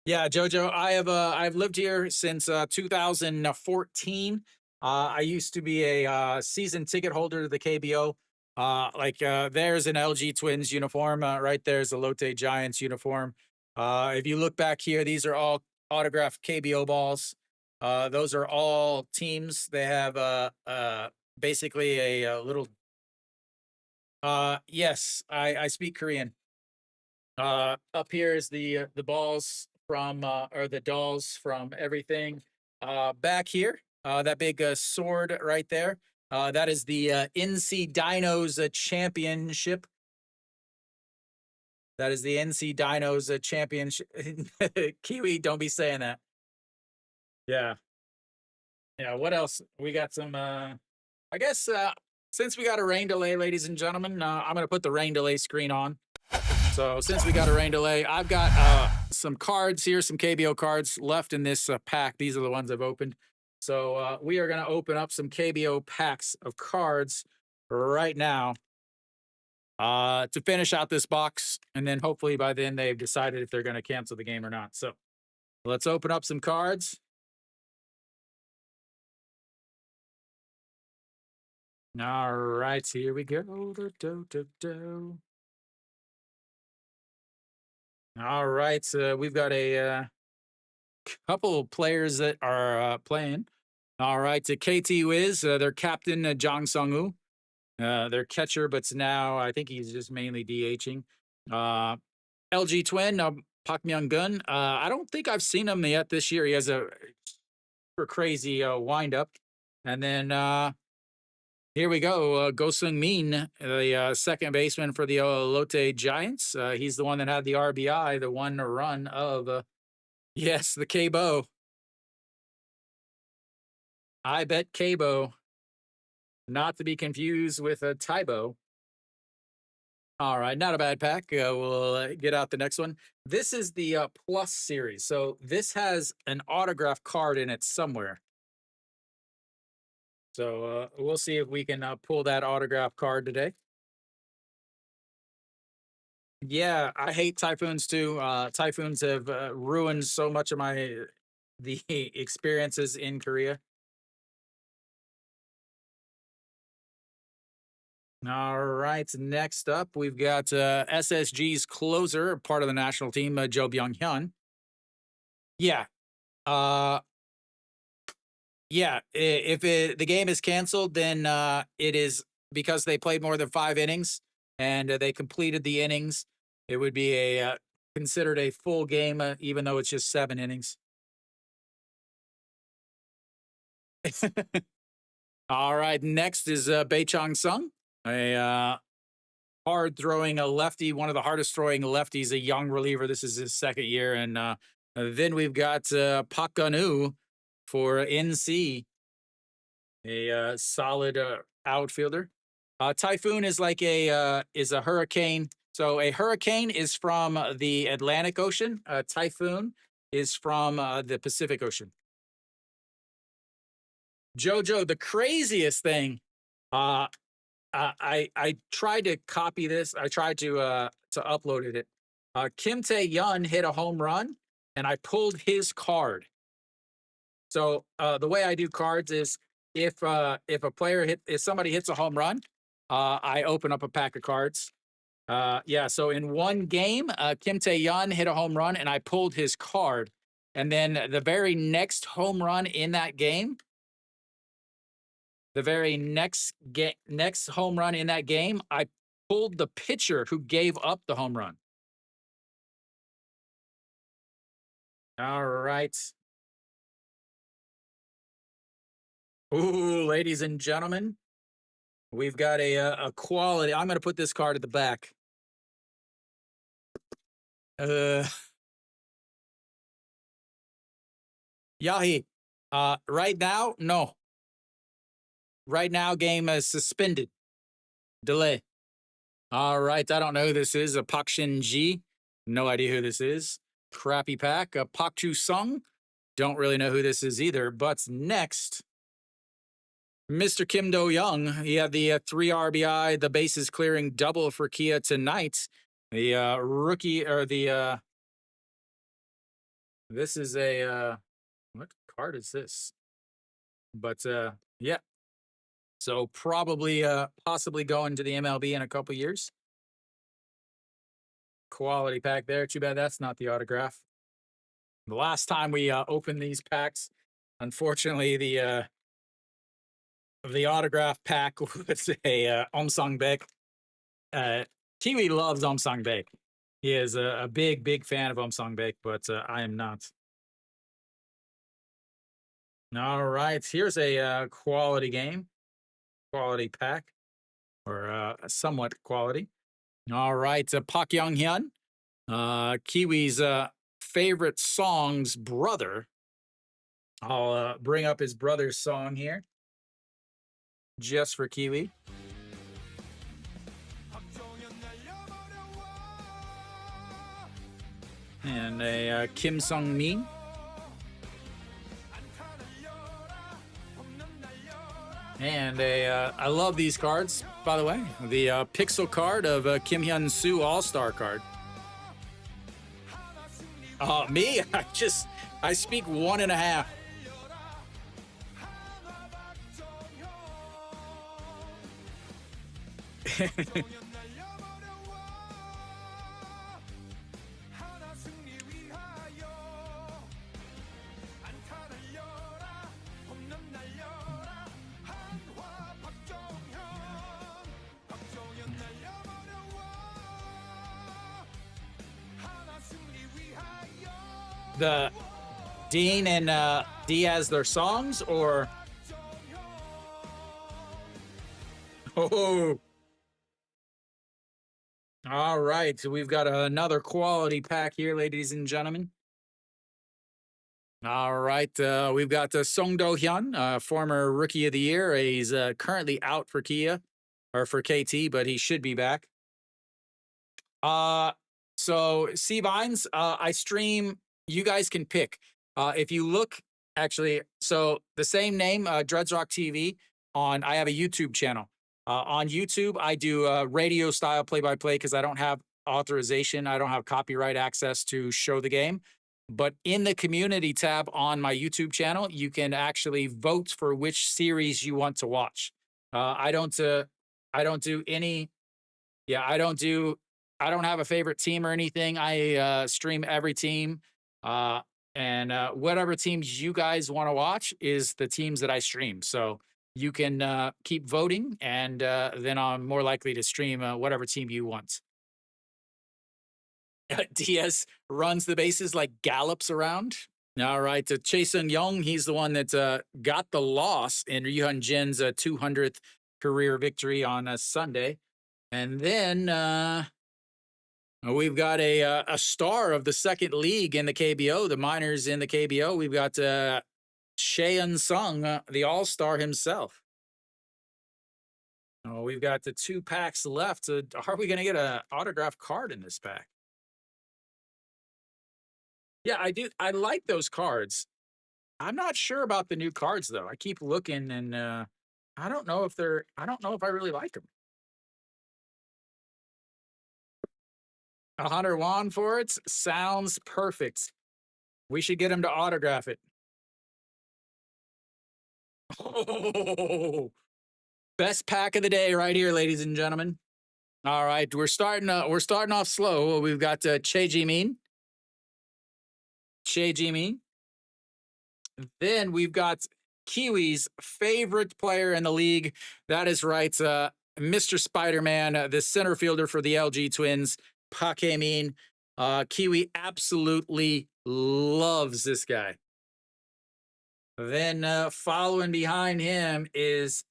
Yeah, Jojo, I've lived here since 2014. I used to be a season ticket holder to the KBO. There's an LG Twins uniform. Right there's a Lotte Giants uniform. If you look back here, these are all autographed KBO balls. Those are all teams. They have basically a little. Yes, I speak Korean. Up here is the balls from or the dolls from everything. Back here, that big sword right there. That is the NC Dinos championship. That is the NC Dinos championship. Kiwi, don't be saying that. Yeah. Yeah. What else? We got some. I guess since we got a rain delay, ladies and gentlemen, I'm gonna put the rain delay screen on. So since we got a rain delay, I've got some cards here, some KBO cards left in this pack. These are the ones I've opened. So we are going to open up some KBO packs of cards right now to finish out this box. And then hopefully by then they've decided if they're going to cancel the game or not. So let's open up some cards. All right, here we go. All right, so we've got a couple of players that are playing. All right, to KT Wiz, their captain, Jang Sung-woo. Their catcher, but now I think he's just mainly DHing. LG Twin, Park Myung-gun. I don't think I've seen him yet this year. He has a super crazy windup. And then here we go. Go Sung-min, the second baseman for the Lotte Giants. He's the one that had the RBI, the one run of, yes, the KBO. I bet KBO. Not to be confused with a Tybo. All right, not a bad pack. We'll get out the next one. This is the Plus series. So this has an autograph card in it somewhere. So we'll see if we can pull that autograph card today. Yeah, I hate typhoons too. Typhoons have ruined so much of the experiences in Korea. All right, next up, we've got SSG's closer, part of the national team, Jo Byung-hyun. Yeah. If the game is canceled, then it is because they played more than 5 innings and they completed the innings. It would be a considered a full game, even though it's just 7 innings. All right, next is Chong Sung, a hard throwing a lefty, one of the hardest throwing lefties, a young reliever. This is his second year. And then we've got Pak Gun-woo for NC, a solid outfielder. Typhoon is like a hurricane. So a hurricane is from the Atlantic Ocean. A typhoon is from the Pacific Ocean. Jojo, the craziest thing. I tried to copy this. I tried to upload it. Kim Tae-yeon hit a home run, and I pulled his card. So the way I do cards is if somebody hits a home run, I open up a pack of cards. Yeah. So in one game, Kim Tae-yeon hit a home run, and I pulled his card. And then the very next home run in that game. The very next home run in that game, I pulled the pitcher who gave up the home run. All right. Ooh, ladies and gentlemen, we've got a quality. I'm going to put this card at the back. Yahi. Right now, no. Right now, game is suspended. Delay. All right. I don't know who this is. A Pak Shin-ji. No idea who this is. Crappy pack. A Pak Chu-sung. Don't really know who this is either. But next, Mr. Kim Do-young. He had the 3 RBI, the bases clearing double for Kia tonight. The rookie, or the this is a what card is this? But yeah. So probably possibly going to the MLB in a couple years. Quality pack there. Too bad that's not the autograph. The last time we opened these packs, unfortunately, the autograph pack was a Sang-baek. Kiwi loves Sang-baek. He is a big fan of Sang-baek, but I am not. All right, here's a quality game, quality pack, or somewhat quality. All right, Park Young-hyun, Kiwi's favorite song's brother. I'll bring up his brother's song here, just for Kiwi. And a Kim Sung-min. And I love these cards, by the way. The pixel card of Kim Hyun-soo All-Star card. Me? I speak 1.5. The Dean and Diaz, their songs, or oh, all right. So we've got another quality pack here, ladies and gentlemen. All right, we've got Song Do-hyun, former Rookie of the Year. He's currently out for Kia or for KT, but he should be back. So C Vines, I stream. You guys can pick. If you look, actually, so the same name, Dreadsrock TV. I have a YouTube channel. On YouTube, I do radio style play-by-play because I don't have authorization. I don't have copyright access to show the game. But in the community tab on my YouTube channel, you can actually vote for which series you want to watch. I don't do any. Yeah, I don't have a favorite team or anything. I stream every team. And whatever teams you guys want to watch is the teams that I stream. So you can keep voting, and then I'm more likely to stream whatever team you want. Diaz runs the bases like gallops around. All right, Chae Young, he's the one that got the loss in Ryuhyun Jin's 200th career victory on Sunday. And then we've got a star of the second league in the KBO, the minors in the KBO. We've got Chae Sung, the all-star himself. Oh, we've got the 2 packs left. Are we going to get an autograph card in this pack? Yeah, I do. I like those cards. I'm not sure about the new cards though. I keep looking and I don't know if I really like them. 100 won for it sounds perfect. We should get him to autograph it. Oh, best pack of the day right here, ladies and gentlemen. All right, we're starting off slow. We've got Chae Ji-min. Then we've got Kiwi's favorite player in the league. That is right, Mr. Spider-Man, the center fielder for the LG Twins, Park Hae-min. Kiwi absolutely loves this guy. Then following behind him is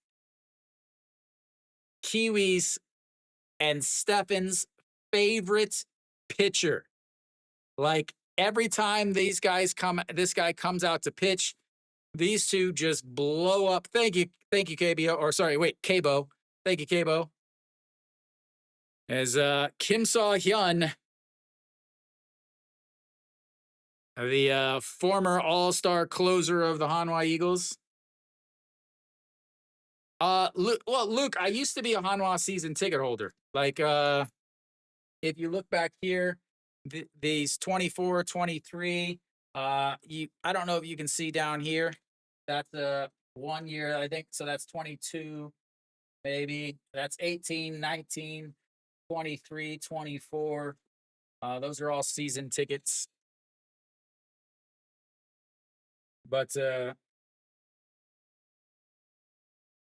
Kiwi's and Stefan's favorite pitcher. Like every time this guy comes out to pitch, these two just blow up. Thank you, KBO. Or sorry, wait, KBO. Thank you, KBO. As Kim Saw-hyun, the former all-star closer of the Hanwha Eagles. Luke, I used to be a Hanwha season ticket holder. Like, if you look back here, these 24, 23, I don't know if you can see down here. That's 1 year, I think. So that's 22, maybe. That's 18, 19, 23, 24. Those are all season tickets. But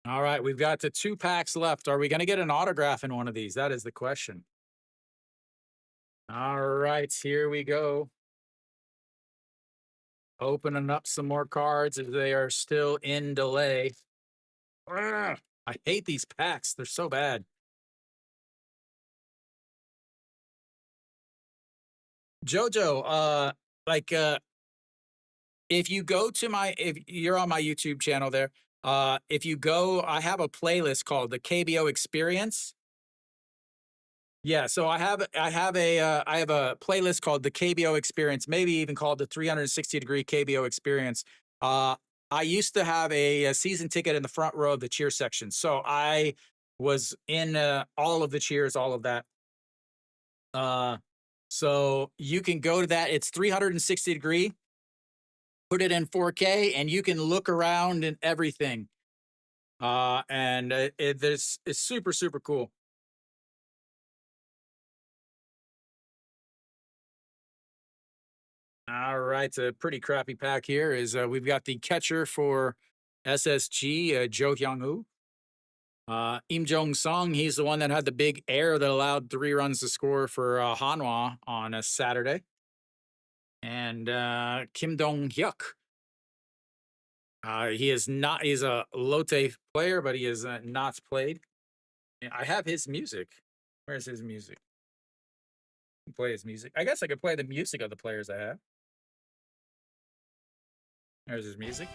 all right, we've got the 2 packs left. Are we going to get an autograph in one of these? That is the question. All right, here we go. Opening up some more cards as they are still in delay. Ugh, I hate these packs. They're so bad. Jojo, if you're on my YouTube channel there, if you go, I have a playlist called the KBO Experience. Yeah, so I have a playlist called the KBO Experience, maybe even called the 360-degree KBO Experience. I used to have a season ticket in the front row of the cheer section, so I was in all of the cheers, all of that. So you can go to that. It's 360-degree. Put it in 4K, and you can look around and everything. And it's super, super cool. All right, a pretty crappy pack here is we've got the catcher for SSG, Jo Hyung-woo. Im Jong-sung, he's the one that had the big error that allowed 3 runs to score for Hanwha on a Saturday. And Kim Dong-hyuk. He's a Lotte player, but he is not played. I have his music. Where's his music? Play his music. I guess I could play the music of the players I have. There's his music.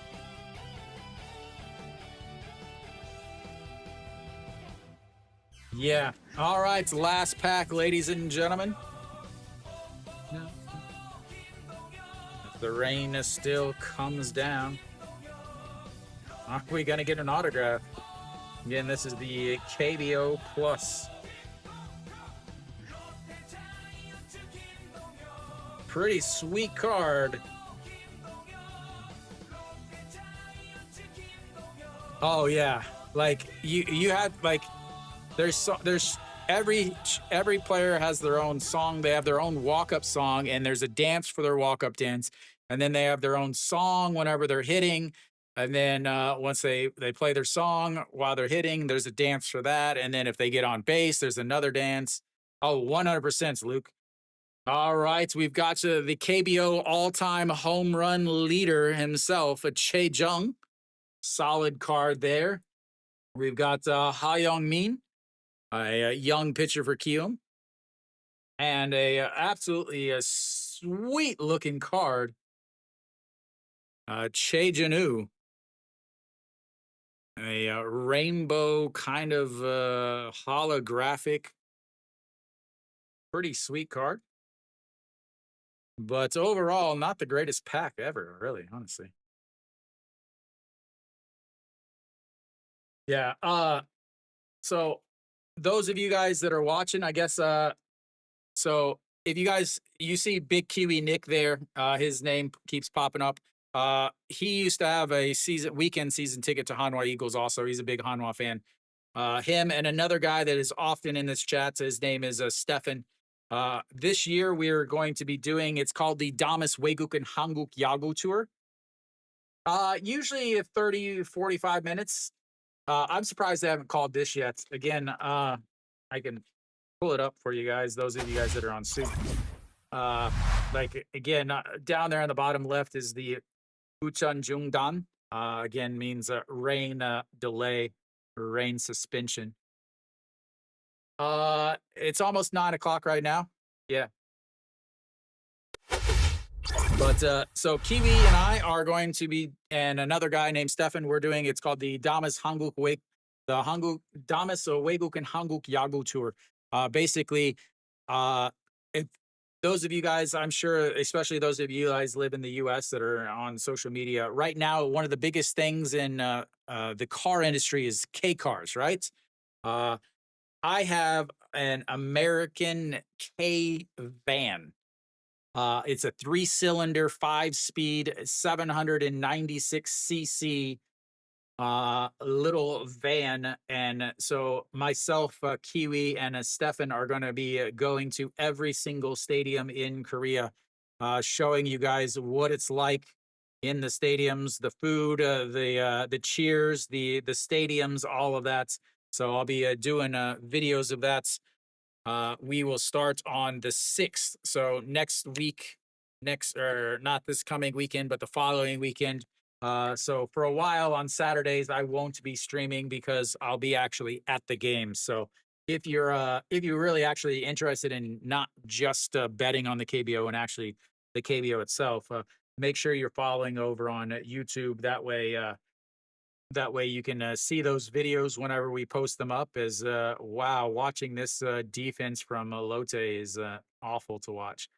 Yeah. All right. Last pack, ladies and gentlemen. The rain still comes down. Are we going to get an autograph? Again, this is the KBO Plus. Pretty sweet card. Oh yeah, like you had like there's every player has their own song. They have their own walk-up song, and there's a dance for their walk-up dance, and then they have their own song whenever they're hitting, and then once they play their song while they're hitting, there's a dance for that, and then if they get on base, there's another dance. Oh, 100%, Luke. All right, we've got the KBO all-time home run leader himself, Che Jung. Solid card there. We've got Ha Young Min, a young pitcher for Kium, and a absolutely a sweet looking card, Che Janu, a rainbow kind of holographic, pretty sweet card. But overall, not the greatest pack ever, really, honestly. Yeah. So those of you guys that are watching, I guess so if you see Big Kiwi Nick there, his name keeps popping up. He used to have a weekend season ticket to Hanwha Eagles also. He's a big Hanwha fan. Him and another guy that is often in this chat, his name is Stefan. This year we're going to be doing, it's called the Damas Weguken Hanguk Yagu Tour. Usually 30, 45 minutes. I'm surprised they haven't called this yet. Again, I can pull it up for you guys, those of you guys that are on SOOP. Like, again, down there on the bottom left is the Uchan Jungdan. Again, means rain delay or rain suspension. It's almost 9 o'clock right now. Yeah. But so Kiwi and I are going to be, and another guy named Stefan, we're doing, it's called the Damas Hanguk Wake, the Hanguk Damas Weguk and Hanguk Yagu Tour. Basically, if those of you guys, I'm sure, especially those of you guys live in the US that are on social media right now, one of the biggest things in the car industry is K cars, right? I have an American K van. It's a 3-cylinder, 5-speed, 796cc little van. And so myself, Kiwi, and Stefan are going to be going to every single stadium in Korea, showing you guys what it's like in the stadiums, the food, the cheers, the stadiums, all of that. So I'll be doing videos of that. We will start on the 6th. So next week, or not this coming weekend, but the following weekend. So for a while on Saturdays, I won't be streaming because I'll be actually at the game. So if you're really actually interested in not just betting on the KBO and actually the KBO itself, make sure you're following over on YouTube. That way you can see those videos whenever we post them up. As wow, watching this defense from Lotte is awful to watch.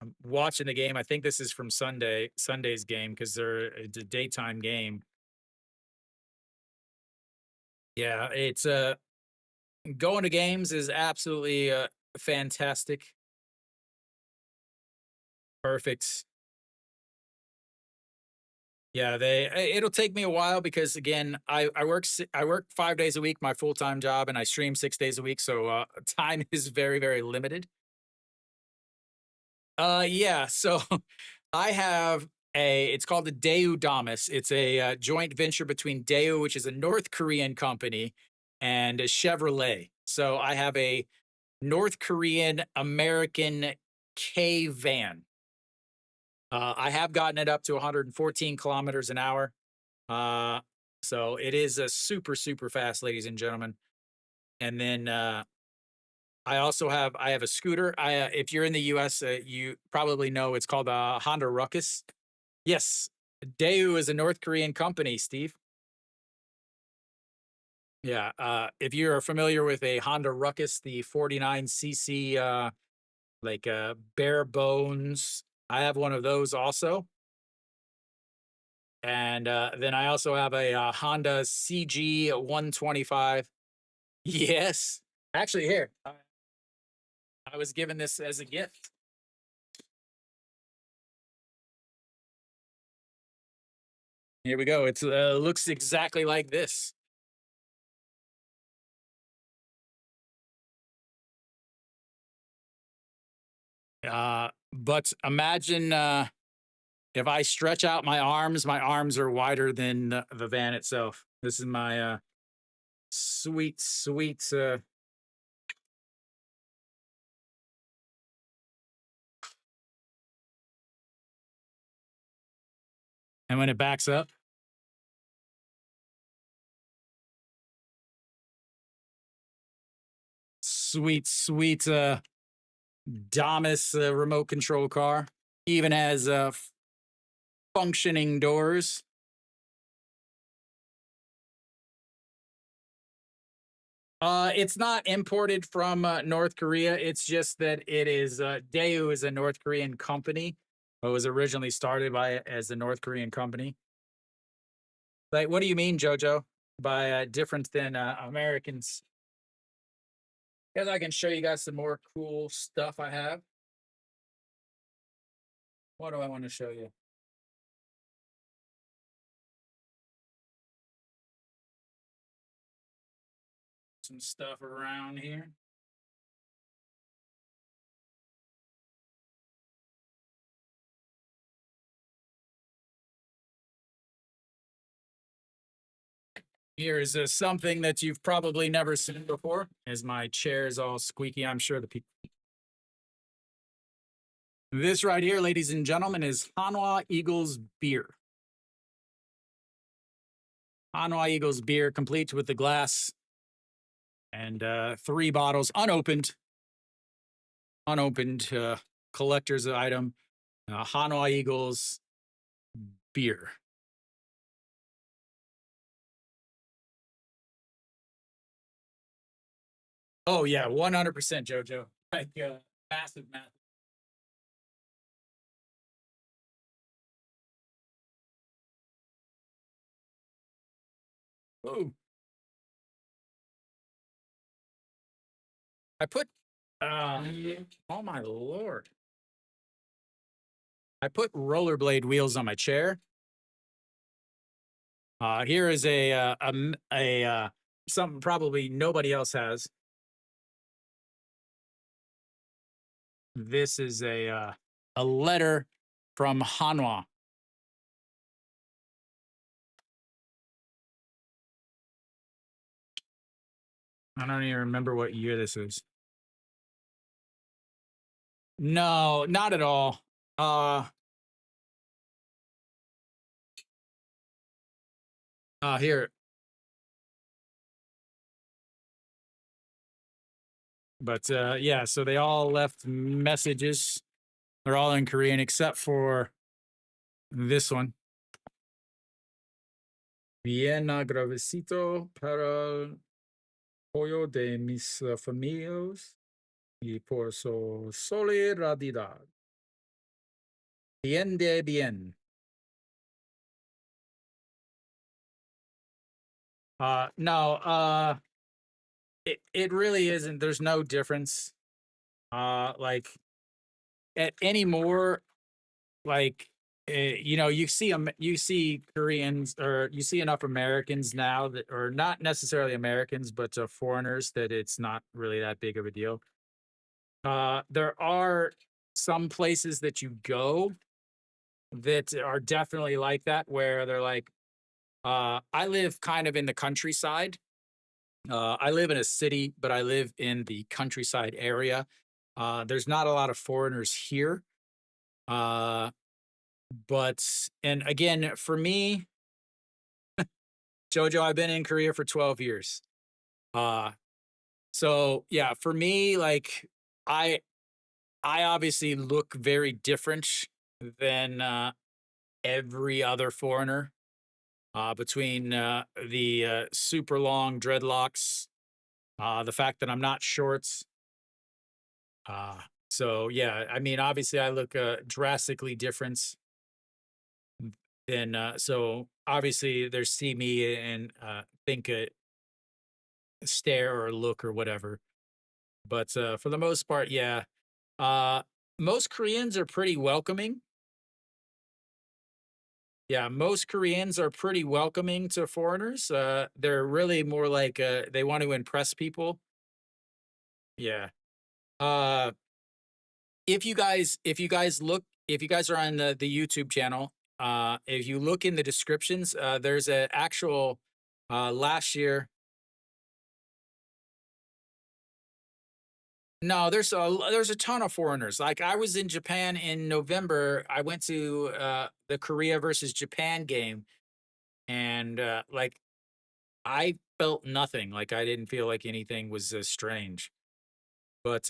I'm watching the game. I think this is from Sunday's game because it's a daytime game. Yeah, it's going to games is absolutely fantastic. Perfect. Yeah, it'll take me a while because again, I work 5 days a week, my full-time job, and I stream 6 days a week, so time is very, very limited. Yeah, so I have it's called the Daewoo Damas. It's a joint venture between Daewoo, which is a North Korean company, and a Chevrolet. So I have a North Korean American K van. I have gotten it up to 114 kilometers an hour. So it is a super, super fast, ladies and gentlemen. And then I have a scooter. If you're in the US, you probably know it's called a Honda Ruckus. Yes, Daewoo is a North Korean company, Steve. Yeah, if you're familiar with a Honda Ruckus, the 49cc, like bare bones, I have one of those also. And then I also have a Honda CG 125. Yes, actually, here I was given this as a gift. Here we go. It looks exactly like this. But imagine if I stretch out my arms are wider than the van itself. This is my sweet, sweet And when it backs up, sweet, sweet Damas remote control car. Even has functioning doors. It's not imported from North Korea. It's just that it is Daewoo is a North Korean company. It was originally started by as a North Korean company. Like, what do you mean, Jojo, by different than Americans? Guess I can show you guys some more cool stuff I have. What do I want to show you? Some stuff around here. Here is something that you've probably never seen before. As my chair is all squeaky, I'm sure the people. This right here, ladies and gentlemen, is Hanwha Eagles beer. Hanwha Eagles beer, complete with the glass and 3 bottles, unopened collector's item. Hanwha Eagles beer. Oh yeah, 100%, Jojo. Like massive. Oh, I put. Oh my lord! I put rollerblade wheels on my chair. Here is a something probably nobody else has. This is a letter from Hanwha. I don't even remember what year this is. No, not at all. Here. But yeah, so they all left messages. They're all in Korean except for this one. Bien agradecido para el apoyo de mis familias y por su solidaridad. Bien de bien. No, it really isn't. There's no difference. Like anymore, like you see Koreans, or you see enough Americans now that, or not necessarily Americans, but foreigners, that it's not really that big of a deal. There are some places that you go that are definitely like that, where they're like, I live kind of in the countryside. I live in a city, but I live in the countryside area. There's not a lot of foreigners here. And again, for me, Jojo, I've been in Korea for 12 years. So yeah, for me, like I obviously look very different than every other foreigner. Between the super long dreadlocks, the fact that I'm not shorts. So yeah, I mean, obviously I look drastically different than so obviously they see me and think a stare or look or whatever. But for the most part, yeah. Most Koreans are pretty welcoming. Yeah, most Koreans are pretty welcoming to foreigners. They're really more like they want to impress people. Yeah. Uh, if you guys are on the YouTube channel, if you look in the descriptions, there's an actual last year. No, there's a ton of foreigners. Like I was in Japan in November. I went to the Korea versus Japan game, and like I felt nothing. Like I didn't feel like anything was strange. But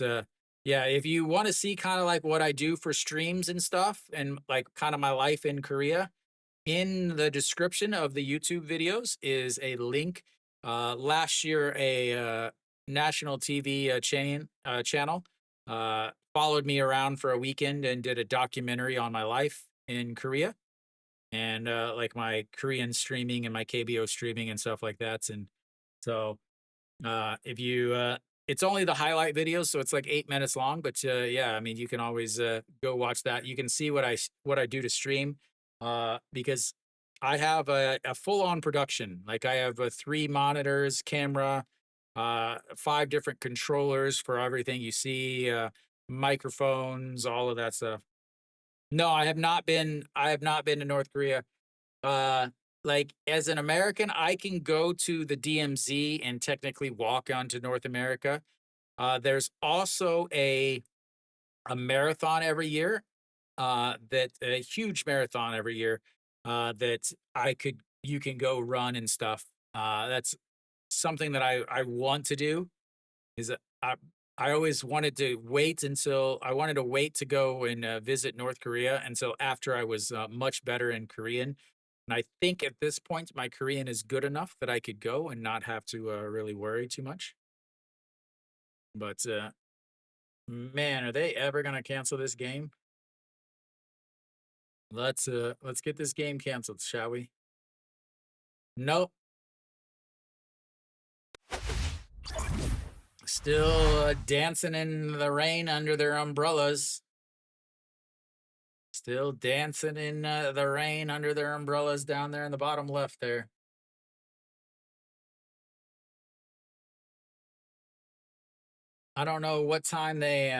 yeah, if you want to see kind of like what I do for streams and stuff, and like kind of my life in Korea, in the description of the YouTube videos is a link. Last year, a national TV channel followed me around for a weekend and did a documentary on my life in Korea and like my Korean streaming and my KBO streaming and stuff like that. And so if you, it's only the highlight videos, so it's like 8 minutes long. But yeah, I mean, you can always go watch that. You can see what I do to stream, because I have a full on production. Like I have three monitors, camera, five different controllers for everything you see, microphones, all of that stuff. No, I have not been. I have not been to North Korea. Uh, like as an American, I can go to the DMZ and technically walk onto North America. There's also a marathon every year, that a huge marathon every year, that I could you can go run and stuff. That's something that I want to do. Is that I always wanted to wait until I wanted to wait to go and visit North Korea until after I was much better in Korean. And I think at this point, my Korean is good enough that I could go and not have to really worry too much. But man, are they ever going to cancel this game? Let's get this game canceled, shall we? Nope. Still dancing in the rain under their umbrellas. Still dancing in the rain under their umbrellas down there in the bottom left there. I don't know what time they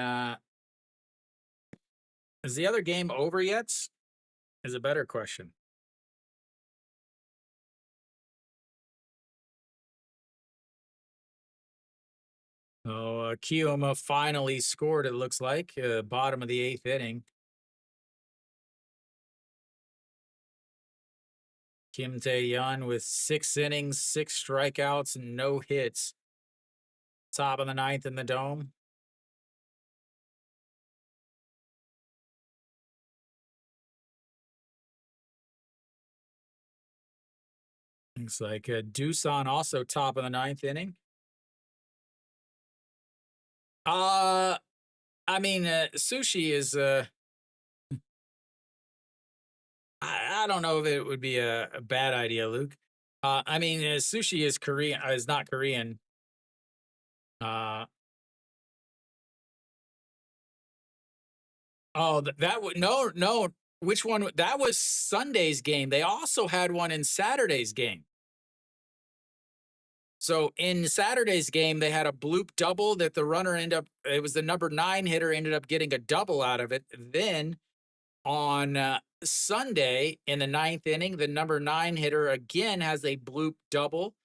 is the other game over yet? Is a better question. Oh, Kiyoma finally scored, it looks like, bottom of the eighth inning. Kim Tae-yeon with 6 innings, 6 strikeouts, and no hits. Top of the ninth in the dome. Looks like Doosan also top of the ninth inning. Uh, I mean, Sushi is I don't know if it would be a bad idea, Luke. I mean, Sushi is Korean, is not Korean. Uh, oh, that would no. Which one? That was Sunday's game. They also had one in Saturday's game. So in Saturday's game, they had a bloop double that the runner ended up. It was the number 9 hitter ended up getting a double out of it. Then on Sunday in the ninth inning, the number 9 hitter again has a bloop double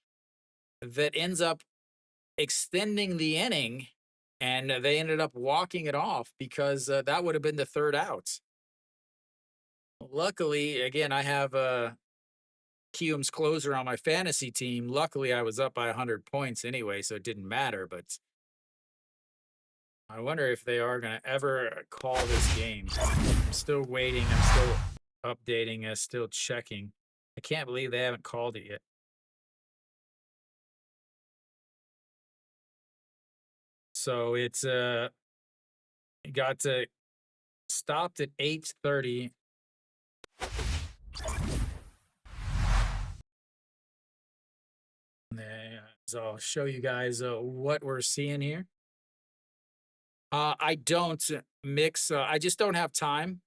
that ends up extending the inning, and they ended up walking it off because that would have been the third out. Luckily, again, I have Kium's closer on my fantasy team. Luckily, I was up by 100 points anyway, so it didn't matter. But I wonder if they are going to ever call this game. I'm still waiting. I'm still updating. Still checking. I can't believe they haven't called it yet. So it's got to stopped at 8:30. So I'll show you guys what we're seeing here. I don't mix. I just don't have time.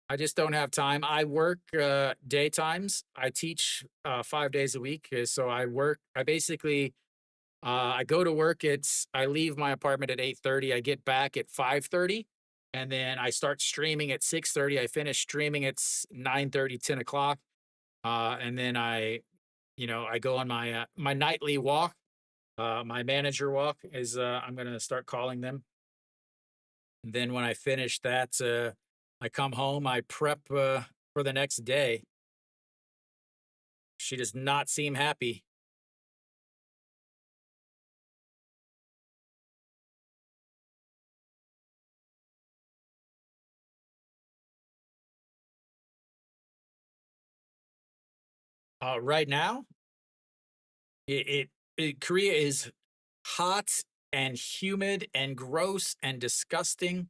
I just don't have time. I work daytimes. I teach 5 days a week. So I work. I basically I go to work. I leave my apartment at 8:30. I get back at 5:30, and then I start streaming at 6:30. I finish streaming at 9:30, 10 o'clock, and then I go on my my nightly walk. My manager walk is I'm going to start calling them. And then when I finish that, I come home, I prep for the next day. She does not seem happy. Right now, Korea is hot and humid and gross and disgusting.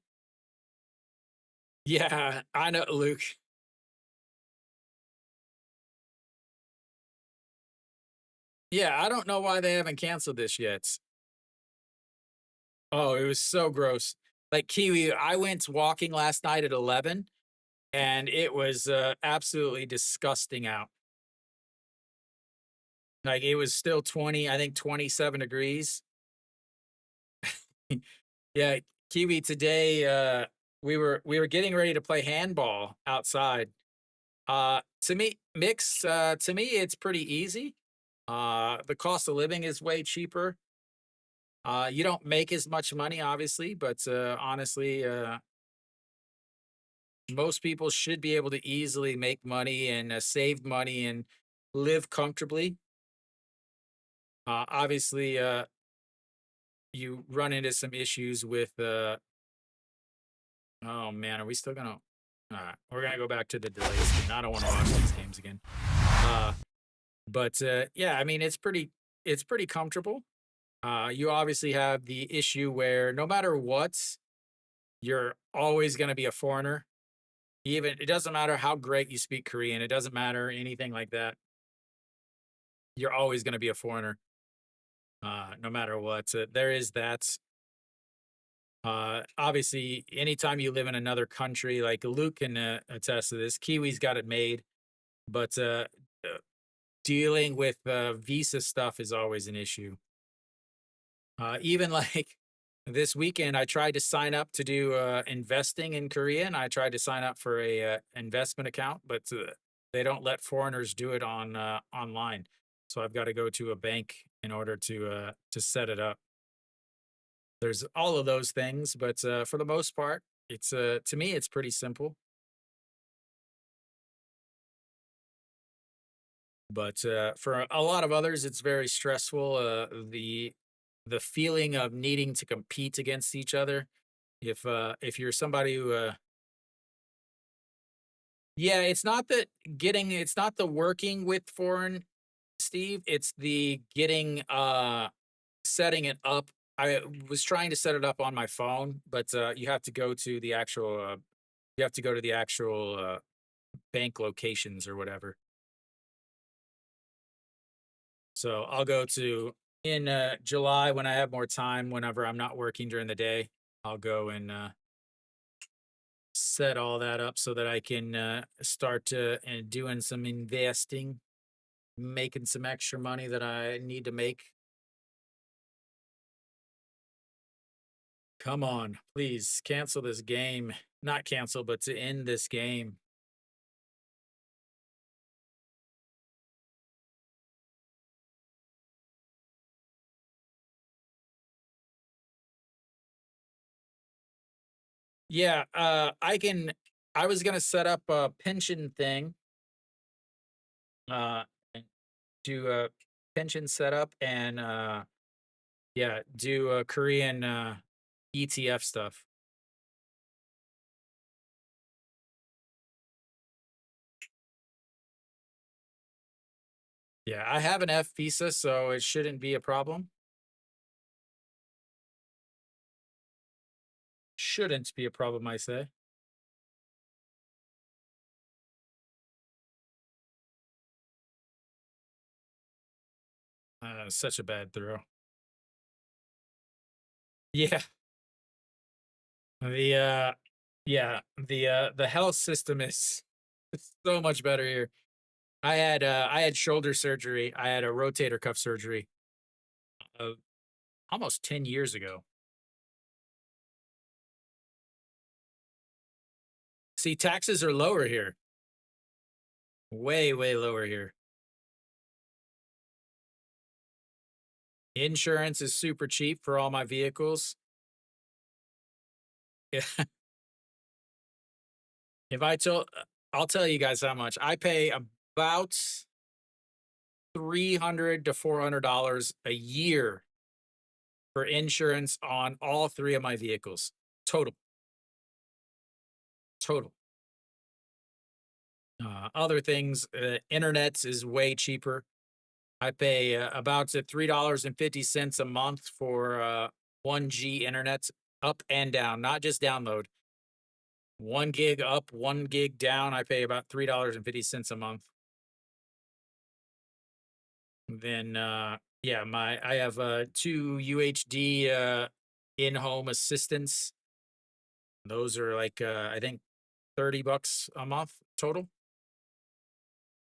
Yeah, I know, Luke. Yeah, I don't know why they haven't canceled this yet. Oh, it was so gross. Like Kiwi, I went walking last night at 11 and it was absolutely disgusting out. Like it was still 20, I think 27 degrees. Yeah, Kiwi today we were getting ready to play handball outside. To me it's pretty easy. The cost of living is way cheaper. You don't make as much money obviously, but honestly most people should be able to easily make money and save money and live comfortably. Obviously you run into some issues with oh man, are we still gonna we're gonna go back to the delays and I don't want to watch these games again. Uh but yeah, I mean it's pretty comfortable. You obviously have the issue where no matter what, you're always gonna be a foreigner. Even it doesn't matter how great you speak Korean, it doesn't matter anything like that. You're always gonna be a foreigner, no matter what. There is that. Obviously, anytime you live in another country, like Luke can attest to this, Kiwi's got it made, but uh, dealing with visa stuff is always an issue. Even like this weekend, I tried to sign up to do investing in Korea, and I tried to sign up for a investment account, but they don't let foreigners do it on online. So I've got to go to a bank in order to set it up. There's all of those things, but for the most part, it's to me it's pretty simple. But for a lot of others, it's very stressful. The feeling of needing to compete against each other. If you're somebody who yeah, it's not the working with foreign Steve, it's the getting setting it up. I was trying to set it up on my phone, but you have to go to the actual you have to go to the actual bank locations or whatever. So I'll go to in July when I have more time, whenever I'm not working during the day. I'll go and set all that up so that I can start doing some investing, making some extra money that I need to make. Come on, please cancel this game. Not cancel, but to end this game. Yeah, I was gonna set up a pension thing, and do a pension setup and yeah, do a Korean ETF stuff. Yeah, I have an F visa, so it shouldn't be a problem. Shouldn't be a problem, I say. Such a bad throw. Yeah, the the health system is so much better here. I had shoulder surgery. I had a rotator cuff surgery uh, almost 10 years ago. See, taxes are lower here. Way lower here. Insurance is super cheap for all my vehicles. Yeah. If I told, I'll tell you guys how much I pay about 300 to $400 a year for insurance on all three of my vehicles. Total, total. Other things, internets is way cheaper. I pay about $3.50 a month for 1G internet up and down, not just download. 1 gig up, 1 gig down. I pay about $3.50 a month. Then, yeah, I have two UHD in-home assistants. Those are like I think $30 a month total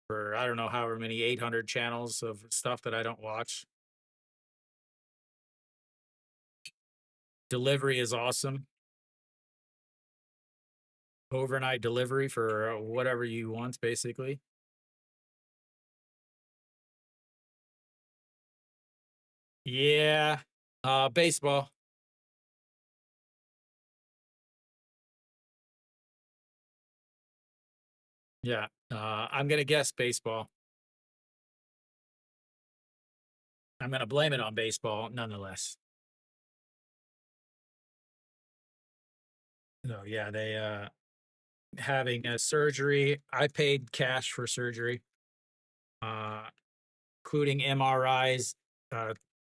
for I don't know however many 800 channels of stuff that I don't watch. Delivery is awesome. Overnight delivery for whatever you want, basically. Yeah. Baseball. Yeah. I'm gonna guess baseball. I'm gonna blame it on baseball nonetheless. So yeah, they having a surgery. I paid cash for surgery, uh, including MRIs,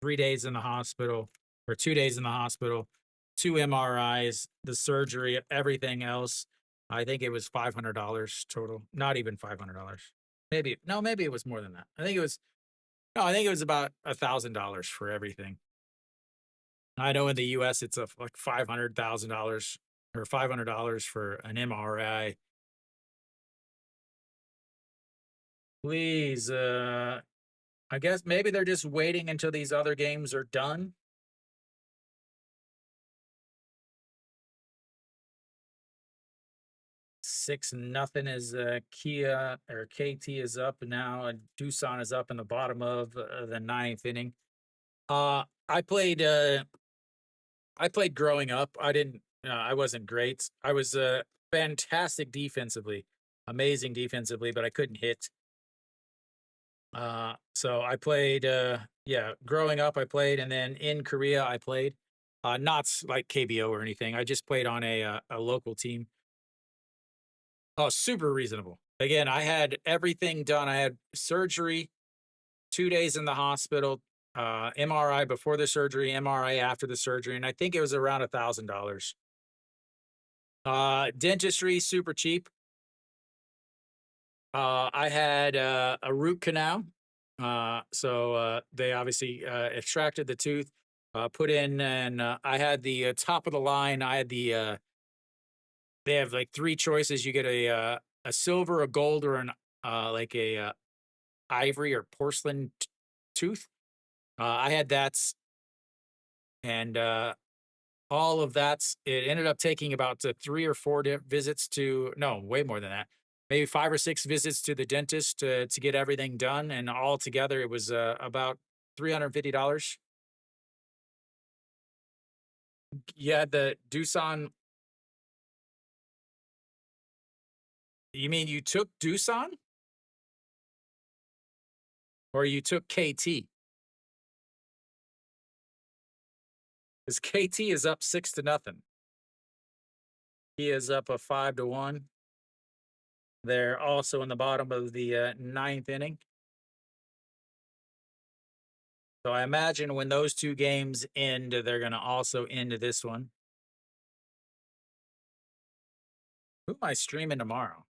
3 days in the hospital or 2 days in the hospital, two MRIs, the surgery, everything else. I think it was $500 total. Not even $500. Maybe no, maybe it was more than that. I think it was no, I think it was about $1,000 for everything. I know in the US it's like $500,000 or $500 for an MRI. Please, I guess maybe they're just waiting until these other games are done. 6-0 is Kia or KT is up now, and Doosan is up in the bottom of the ninth inning. I played. I played growing up. I didn't. I wasn't great. I was fantastic defensively, amazing defensively, but I couldn't hit. So I played. Yeah, growing up I played, and then in Korea I played. Not like KBO or anything. I just played on a local team. Oh, super reasonable. Again, I had everything done. I had surgery, 2 days in the hospital, MRI before the surgery, MRI after the surgery, and I think it was around $1,000. Dentistry, super cheap. I had a root canal. So they obviously extracted the tooth, put in, and I had the top of the line. I had they have like three choices. You get a silver, a gold, or an like a ivory or porcelain tooth. I had that, and all of that. It ended up taking about 3 or 4 visits to no, way more than that. Maybe 5 or 6 visits to the dentist to get everything done, and all together it was about $350. Yeah, the Doosan. You mean you took Doosan or you took KT? Because KT is up 6-0. He is up a 5-1. They're also in the bottom of the ninth inning. So I imagine when those two games end, they're going to also end this one. Who am I streaming tomorrow?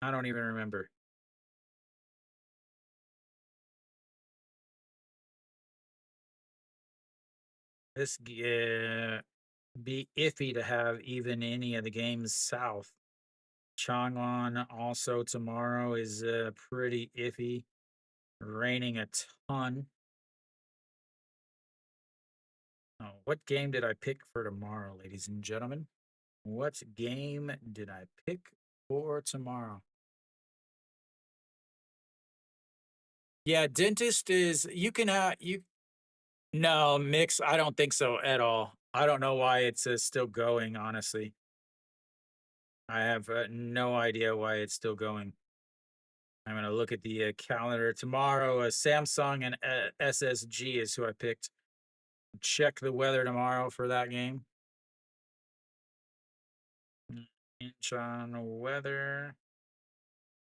I don't even remember. This be iffy to have even any of the games south. Changwon also tomorrow is pretty iffy. Raining a ton. Oh, what game did I pick for tomorrow, ladies and gentlemen? What game did I pick for tomorrow? Yeah, dentist is you can you no mix. I don't think so at all. I don't know why it's still going. Honestly, I have no idea why it's still going. I'm gonna look at the calendar tomorrow. Samsung and SSG is who I picked. Check the weather tomorrow for that game. Inch on weather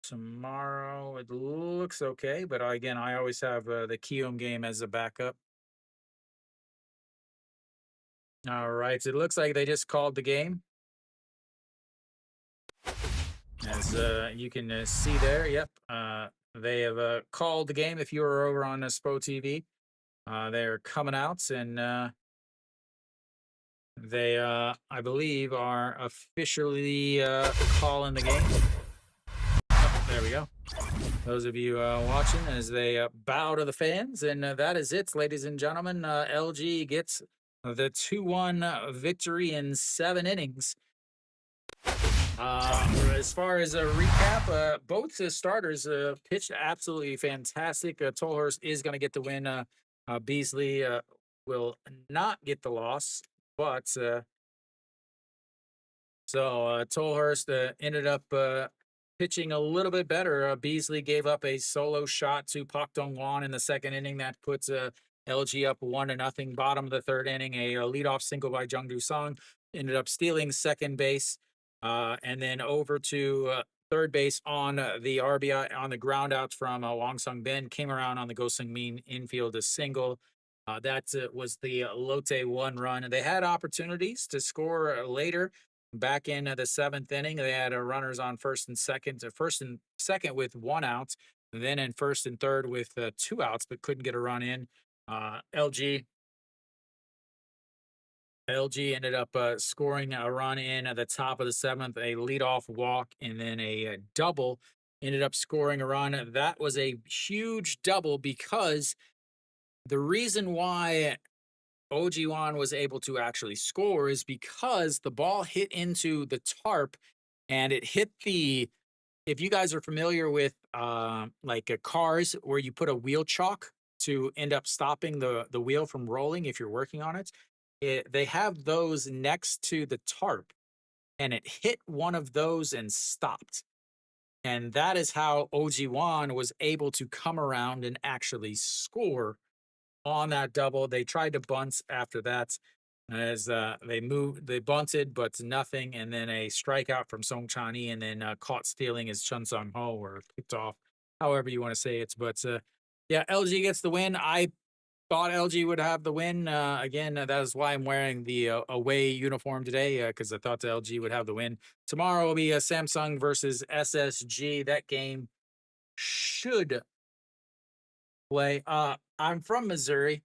tomorrow. It looks okay, but again, I always have the KBO game as a backup. All right, so it looks like they just called the game. As you can see there, yep, they have called the game. If you were over on SPO TV, they're coming out and they, I believe, are officially calling the game. Oh, there we go. Those of you watching as they bow to the fans, and that is it, ladies and gentlemen. LG gets the 2-1 victory in 7 innings. As far as a recap, both starters pitched absolutely fantastic. Tolhurst is going to get the win. Beasley will not get the loss, but Tolhurst ended up pitching a little bit better. Beasley gave up a solo shot to Pak Dong Wan in the second inning that puts LG up 1-0. Bottom of the third inning, a leadoff single by Jung Do Song ended up stealing second base, and then over to third base on the RBI on the ground out from Wong Sung Bin came around on the Go Sung Min infield a single. That was the Lotte 1 run. They had opportunities to score later. Back in the seventh inning, they had runners on first and second with 1 out, then in first and third with 2 outs, but couldn't get a run in. LG ended up scoring a run in at the top of the seventh, a leadoff walk, and then a double. Ended up scoring a run. That was a huge double because the reason why Ojiwan was able to actually score is because the ball hit into the tarp and it hit the. If you guys are familiar with like cars where you put a wheel chalk to end up stopping the wheel from rolling if you're working on it, they have those next to the tarp, and it hit one of those and stopped. And that is how Ojiwan was able to come around and actually score on that double. They tried to bunt after that as they bunted, but nothing. And then a strikeout from Song Chani, and then caught stealing as Chun Sung Ho or picked off, however you want to say it. But yeah, LG gets the win. I thought LG would have the win. Again, that is why I'm wearing the away uniform today because I thought the LG would have the win. Tomorrow will be Samsung versus SSG. That game should play. I'm from Missouri,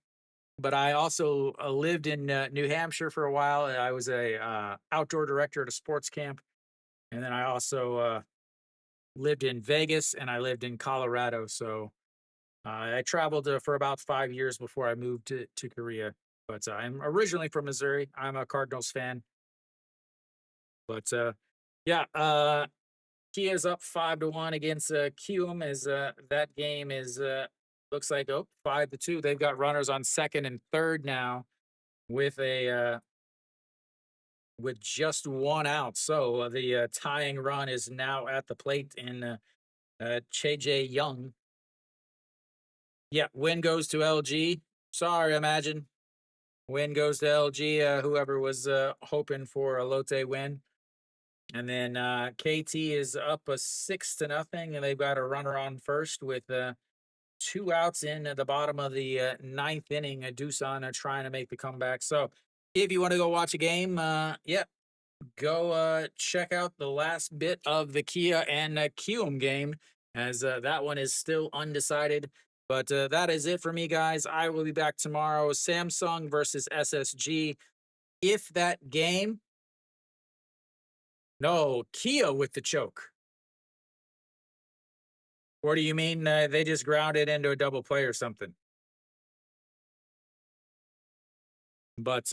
but I also lived in New Hampshire for a while. I was a outdoor director at a sports camp, and then I also lived in Vegas and I lived in Colorado. So I traveled for about 5 years before I moved to Korea. But I'm originally from Missouri. I'm a Cardinals fan. But yeah, Kia's up 5-1 against Kium. As that game is looks like 5-2. They've got runners on second and third now with a with just 1 out. So the tying run is now at the plate in Che Jae Young. Yeah, win goes to LG. Sorry, Imagine. Win goes to LG. Whoever was hoping for a Lotte win. And then KT is up a 6-0, and they've got a runner on first with 2 outs in the bottom of the ninth inning. Doosan trying to make the comeback. So if you want to go watch a game, yeah, go check out the last bit of the Kia and Kium game, as that one is still undecided. But that is it for me, guys. I will be back tomorrow. Samsung versus SSG. If that game, no, Kia with the choke. Or do you mean they just grounded into a double play or something? But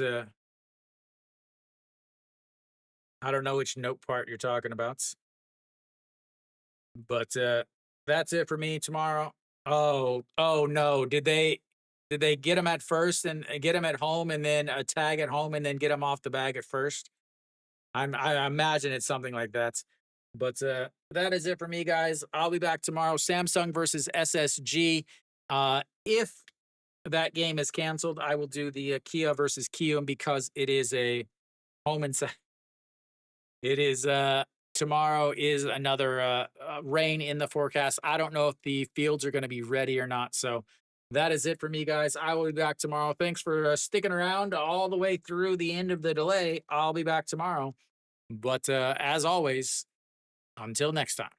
I don't know which note part you're talking about. But that's it for me tomorrow. Oh no. Did they get him at first and get him at home and then a tag at home and then get him off the bag at first? I imagine it's something like that. But that is it for me, guys. I'll be back tomorrow. Samsung versus SSG. If that game is canceled, I will do the Kia versus Kium because it is a home and it is tomorrow is another rain in the forecast. I don't know if the fields are going to be ready or not. So that is it for me, guys. I will be back tomorrow. Thanks for sticking around all the way through the end of the delay. I'll be back tomorrow. But as always, until next time.